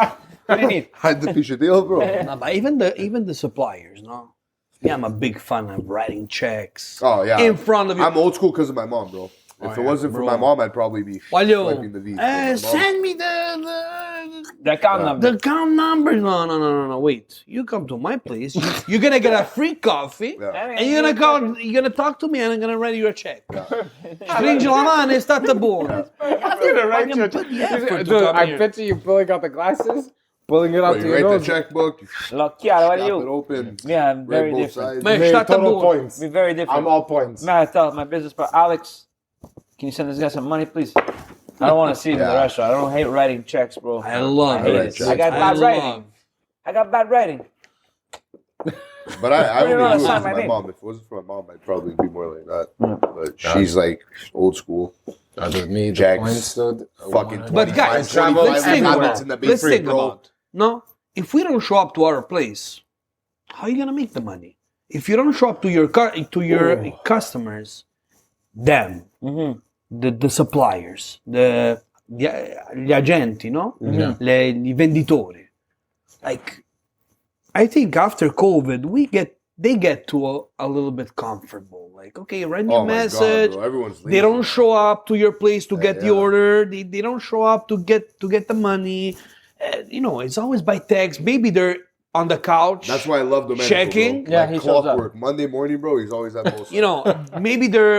What do you need? Hide the piece of deal, bro. No, but even the suppliers, no? Yeah, I'm a big fan of writing checks Oh yeah. in front of you. I'm old school because of my mom, bro. If it wasn't for bro. my mom, I'd probably be Waglio, swiping the V. But my mom- send me The account number. the account number. No. Wait, you come to my place. You're gonna get a free coffee, Yeah. and you're gonna call. You're gonna talk to me, and I'm gonna write you a check. Stringi la mano e state buono. I'm gonna write you. Put the effort to Dude, come I here. picture you pulling out the glasses, pulling it out Bro, to you your write the nose. checkbook, you L'occhiale, what snap are it you? open, Yeah, I'm write very both different. sides. Man, Made state total buono. points. We're very different. I'm all points. Man, I tell my business partner, Alex, can you send this guy some money, please? I don't want to see him in the Yeah. restaurant. I don't hate writing checks, bro. I love hate it. it. I got bad writing. love. I got bad writing. But I Put it only on, do it sign for my my name. mom. If it wasn't for my mom, I'd probably be more like that. But she's like old school. With me, the Checks. points, dude. Fucking But guys, 25 let's think habits about in the it. big Let's fridge, think bro. about it. No, if we don't show up to our place, how are you gonna make the money? If you don't show up to your customers, them, the suppliers, gli agenti, no? I venditori. Like, I think after COVID, they get to a little bit comfortable. Like, okay, write me a Oh my message. God, bro. Everyone's They don't show up to your place to get the yeah. order. They don't show up to get the money. It's always by text. Maybe they're on the couch. That's why I love Domenico, Checking. bro. Yeah, Like he shows up. clockwork. Monday morning, bro. He's always at most. Maybe they're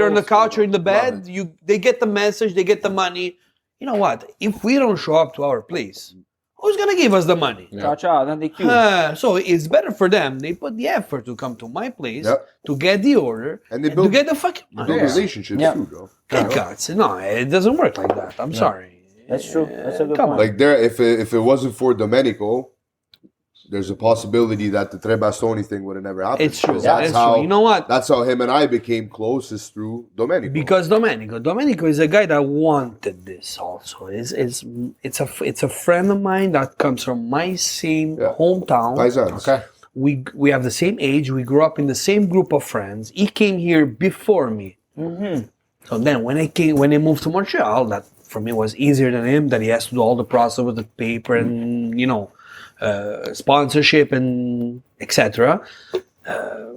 on the couch or in the bed. Love They get the message. They get the money. You know what? If we don't show up to our place, who's gonna give us the money? Ciao, ciao. Then they queue. So it's better for them. They put the effort to come to my place Yep. to get the order And they to build- get the fucking build money. relationships Yeah. too, bro. Good gods. No, it doesn't work like that. I'm sorry. That's true. That's a good Come point. on. Like if it wasn't for Domenico, there's a possibility that the Tre Bastoni thing would have never happened. It's true. Because That's true. You know what? That's how him and I became closest through Domenico. Because Domenico is a guy that wanted this also. It's a friend of mine that comes from my same hometown. Paisans. Okay. We have the same age. We grew up in the same group of friends. He came here before me. So then when I moved to Montreal, that for me was easier than him. That he has to do all the process with the paper and sponsorship and etc.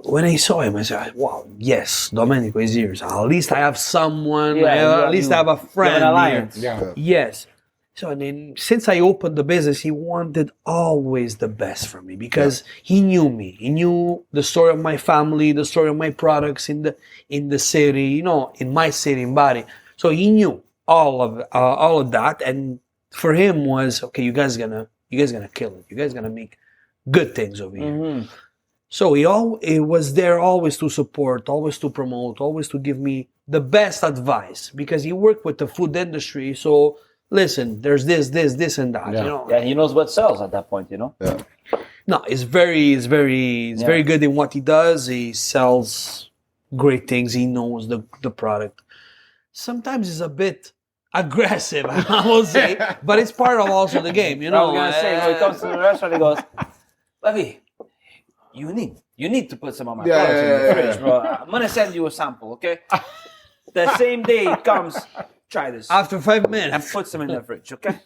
When I saw him, I said, "Wow, yes, Domenico is here. So at least I have someone. At least I have a friend here." Yeah. Yes. So and then since I opened the business, he wanted always the best for me because he knew me. He knew the story of my family, the story of my products in the city, you know, in my city, in Bari. So he knew all of that, and for him was okay. You guys gonna kill it. You guys gonna make good things over here. So he was there always to support, always to promote, always to give me the best advice because he worked with the food industry. So listen, there's this, and that. You know. Yeah, he knows what sells at that point, you know. Yeah. No, he's very good in what he does. He sells great things. He knows the product. Sometimes he's a bit aggressive, I will say, but it's part of also the game, you know. I was gonna say when he comes to the restaurant, he goes, "Levy, you need to put some of my products in the fridge, bro. I'm gonna send you a sample, okay? The same day it comes, try this After 5 and minutes. put some in the fridge, okay?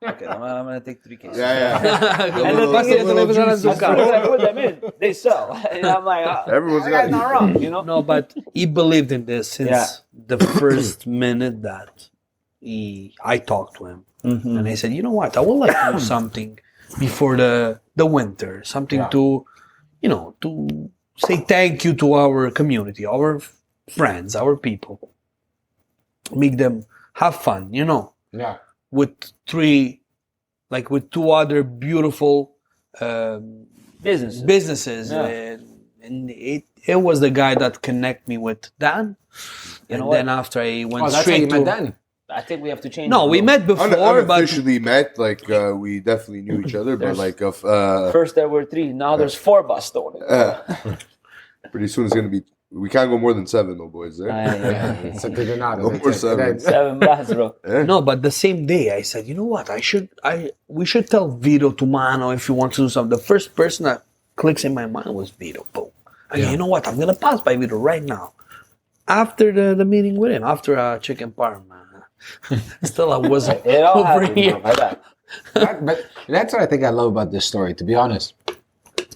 Okay, I'm gonna take 3 cases. And the thing is, as soon Zucca. as I put them in, they sell. And I'm like, Everyone's that got guy's not wrong, you know? No, but he believed in this since Yeah. the first minute that I talked to him. And I said, you know what, I would like to do something before the winter, something to, you know, to say thank you to our community, our friends, our people. Make them have fun, you know. Yeah. With two other beautiful businesses. And it was the guy that connected me with Dan. You know and what? then after I went Oh, that's how straight you to met Dan. I think we have to change No, it, we bro. met before, but Unofficially met, like we definitely knew each other, but like First there were 3, now there's 4 Bastoni. pretty soon it's gonna be. We can't go more than 7, though, boys. Yeah. So they did not. No more 7. 7 Bas, bro. no, but the same day I said, you know what, we should tell Vito Tumano if he wants to do something. The first person that clicks in my mind was Vito. Boom. I go, you know what, I'm gonna pass by Vito right now. After the meeting with him, after chicken parm, still I wasn't It all over happened, here. bro, like that. But that's what I think I love about this story, to be honest,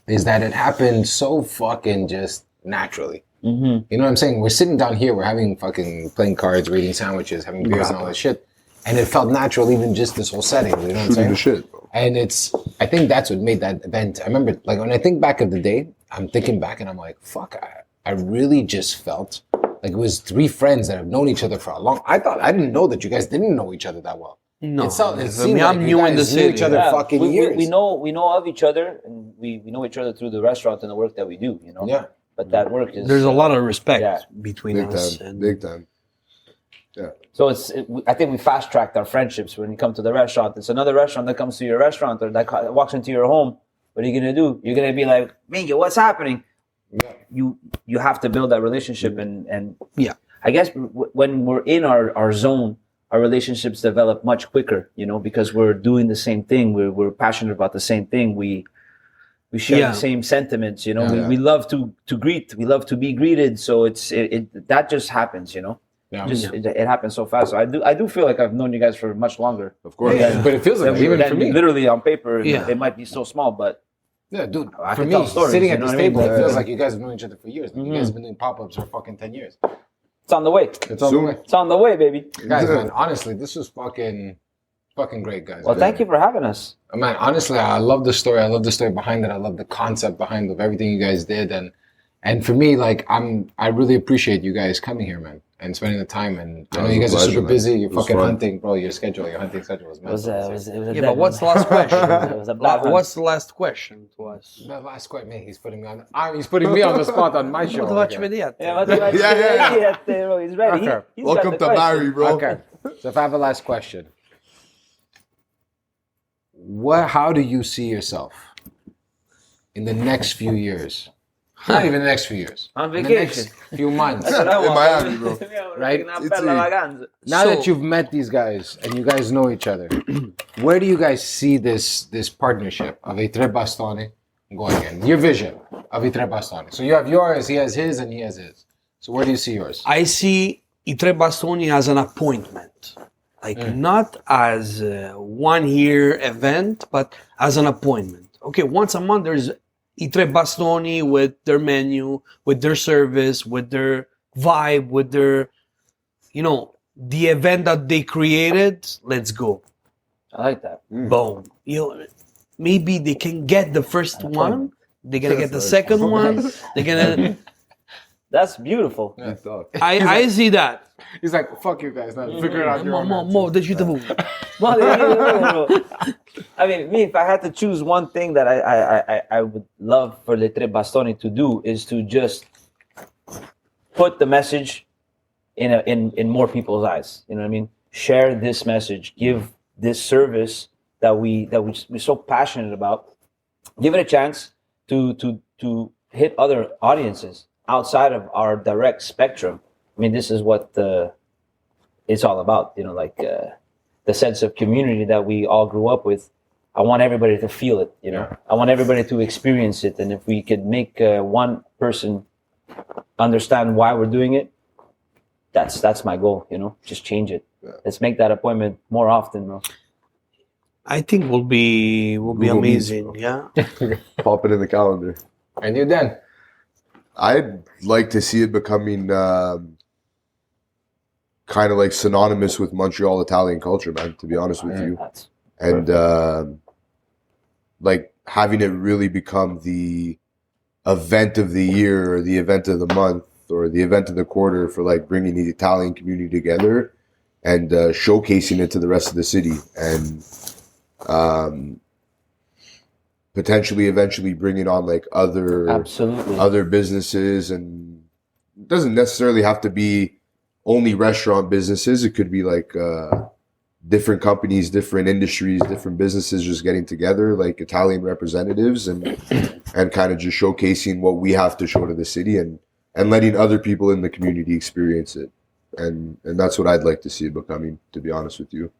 is that it happened so fucking just naturally. You know what I'm saying? We're sitting down here, we're having fucking playing cards, we're eating sandwiches, having beers and all that shit. And it felt natural, even just this whole setting. You know what I'm Shooting saying? the shit, bro. And I think that's what made that event. I remember, like, when I think back of the day, I'm thinking back and I'm like, fuck, I really just felt like it was 3 friends that have known each other for a long. I didn't know that you guys didn't know each other that well. No, It seemed I'm like you new in the guys knew city. each other fucking years. We know of each other, and we know each other through the restaurant and the work that we do, you know? Yeah. But that work is... There's a lot of respect Yeah. between Big us. time. And Big time. Yeah. So I think we fast-tracked our friendships when you come to the restaurant. It's another restaurant that comes to your restaurant or that walks into your home. What are you going to do? You're going to be like, Mingo, what's happening? Yeah. You have to build that relationship. And Yeah. I guess when we're in our zone, our relationships develop much quicker, you know, because we're doing the same thing. We're passionate about the same thing. We share the same sentiments, you know. Yeah. We love to greet. We love to be greeted. So that just happens, you know. Yeah. It happens so fast. So I do feel like I've known you guys for much longer. Of course. Yeah, but it feels like that, even for me. Literally on paper, Yeah. it might be so small, but Yeah, dude. I For can me, tell stories, sitting you at know this what I mean? table, it feels Yeah. like you guys have known each other for years. Like, you guys have been doing pop-ups for fucking 10 years. it's on the way. It's on the way. It's on the way, baby. Guys, man, honestly, this was fucking great, guys. Well, thank you for having us. Man, honestly, I love the story. I love the story behind it. I love the concept behind of everything you guys did. And for me, like, I really appreciate you guys coming here, man, and spending the time. And I know was you a guys are pleasure, super man. busy. You're It was fucking fun. hunting, bro. Your hunting schedule was It was massive. it was a yeah, dead but what's the one. last question? It was a black What's the last question to us? The last quite me. He's putting me on. He's putting me on the spot on my show. What Okay. Yeah, what do I Yeah. bro, he's ready. Okay. He's Welcome got to the question. Barry, bro. Okay. So if I have a last question, how do you see yourself in the next few years? Not even the next few years. On In the vacation. next few months. That's what I In want. Miami, bro. Right? Now So- that you've met these guys and you guys know each other, where do you guys see this partnership of I Tre Bastoni going in? Your vision of I Tre Bastoni. So you have yours, he has his, and he has his. So where do you see yours? I see I Tre Bastoni as an appointment. like not as a 1 year event, but as an appointment. Okay, once a month there's I Tre Bastoni with their menu, with their service, with their vibe, with their, the event that they created. Let's go. I like that. Boom. Maybe they can get the first one. They're gonna get the second one. They're gonna. That's beautiful. Yeah. I see that. He's like, fuck you guys, now figure it out your own. I mean, me, if I had to choose one thing that I would love for Le Tre Bastoni to do is to just put the message in more people's eyes. You know what I mean? Share this message, give this service that we're so passionate about. Give it a chance to hit other audiences outside of our direct spectrum. I mean, this is what it's all about, the sense of community that we all grew up with. I want everybody to feel it, I want everybody to experience it. And if we could make one person understand why we're doing it, that's my goal, just change it. Yeah. Let's make that appointment more often, bro. I think will be amazing. Yeah. Pop it in the calendar. And you, Dan? I'd like to see it becoming kind of like synonymous with Montreal Italian culture, man, to be honest with you. And like having it really become the event of the year or the event of the month or the event of the quarter for like bringing the Italian community together and showcasing it to the rest of the city and potentially eventually bringing on like other businesses. And it doesn't necessarily have to be only restaurant businesses. It could be like different companies, different industries, different businesses just getting together, like Italian representatives and kind of just showcasing what we have to show to the city and letting other people in the community experience it. And that's what I'd like to see it becoming, to be honest with you.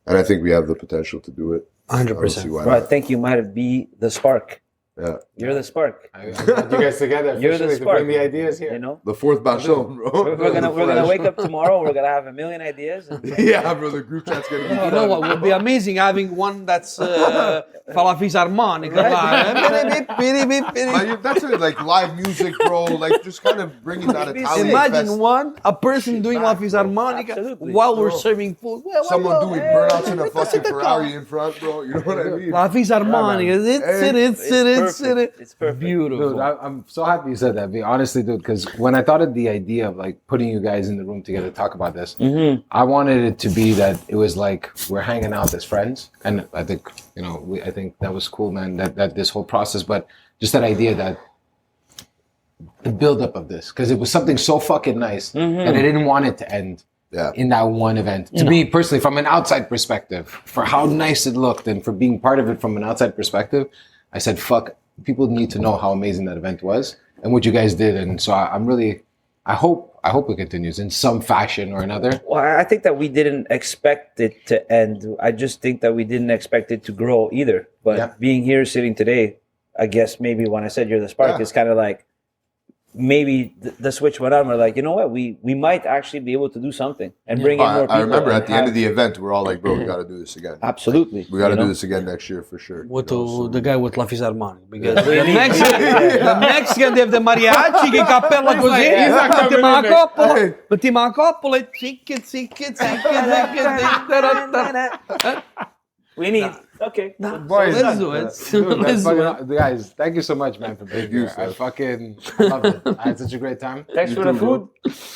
And I think we have the potential to do it. 100%. Bro, I think you might be the spark. Yeah. You're the spark. I got you guys together. You're the to spark. bring the ideas here. The fourth Bachon, bro. We're gonna wake up tomorrow. We're gonna have a million ideas. Yeah, bro. The group chat's gonna be. You know what would be amazing? Having one that's Falafis harmonic. That's it, like live music, bro. Like just kind of bringing that Italian. Imagine a person doing Falafis harmonica while we're serving food. Someone doing burnouts in a fucking Ferrari in front, bro. You know what I mean? Falafis harmonica. It's perfect. Beautiful. Dude, I'm so happy you said that. Honestly, dude, because when I thought of the idea of like putting you guys in the room together to talk about this, I wanted it to be that it was like we're hanging out as friends, and I think I think that was cool, man. That this whole process, but just that idea that the buildup of this, because it was something so fucking nice, and I didn't want it to end. Yeah. In that one event. To me personally, from an outside perspective, for how nice it looked and for being part of it from an outside perspective, I said, fuck, people need to know how amazing that event was and what you guys did. And so I hope it continues in some fashion or another. Well, I think that we didn't expect it to end. I just think that we didn't expect it to grow either. But being here, sitting today, I guess maybe when I said you're the spark, it's kind of like, maybe the switch went on. We're like, you know what? We might actually be able to do something and bring in more people. I remember at the end of the event, we're all like, bro, we got to do this again. Absolutely. We got to do this again next year for sure. The guy with la fisarmonica. Because the Mexican, they have the mariachi, che cappella così. Metti una coppola e zicche. We need... Okay. Boys, let's do it. Guys, thank you so much, man, for being here. I fucking loved it. I had such a great time. Thanks for the food.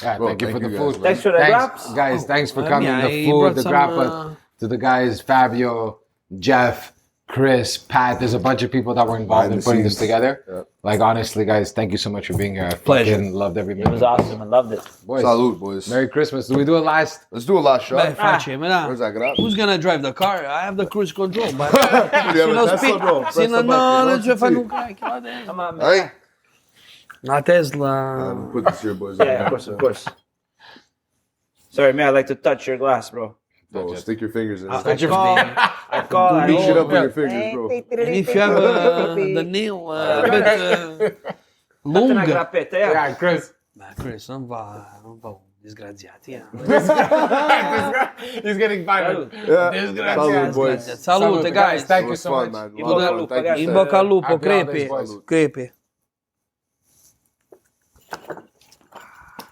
Yeah, thank you for the food. Thanks for the graps. Guys, thanks for coming. The food, the grappa, to the guys, Fabio, Jeff, Chris, Pat. There's a bunch of people that were involved in putting this together. Yeah. Like, honestly, guys, thank you so much for being here. I fucking loved every minute. It was awesome. I loved it. Boys, salute, boys. Merry Christmas. Do we do a last? Let's do a last shot. Where's that grappa? Who's going to drive the car? I have the cruise control. But non ci fanno un cacchio. La Tesla. Put this here, boys. Yeah, of course. Sorry, man, I like to touch your glass, bro. Bro, stick your fingers in it. I call. Beat shit up with your fingers, bro. And if you have the nail a bit long. Yeah, Chris. Chris, non va. Disgraziati. He's getting fired. Yeah. Salute, boys. Salute, guys. Thank It you was so fun, much. man. In bocca al lupo, Thank you, ragazzi. In sir. bocca al lupo, Happy holidays, crepe. boys. Crepe.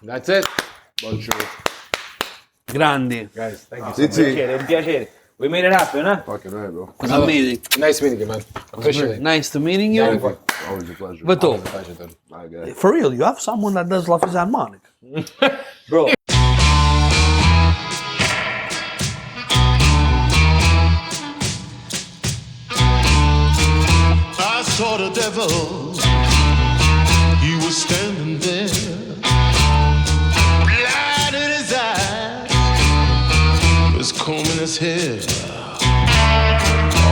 That's it. Bonjour. Grandi. Guys, thank you so much. Zizi. Un piacere. We made it happen, huh? Fucking right, bro. Was amazing. Nice meeting you, man. Officially. Nice to meeting you. Thank you. Always a pleasure. But oh, Pleasure, dude. My guy. for real, you have someone that does La Fisarmonica. Bro. I saw the devil, he was standing there, blind in his eyes, was combing his hair,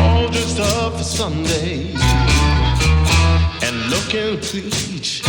all dressed up for Sunday, and looking bleach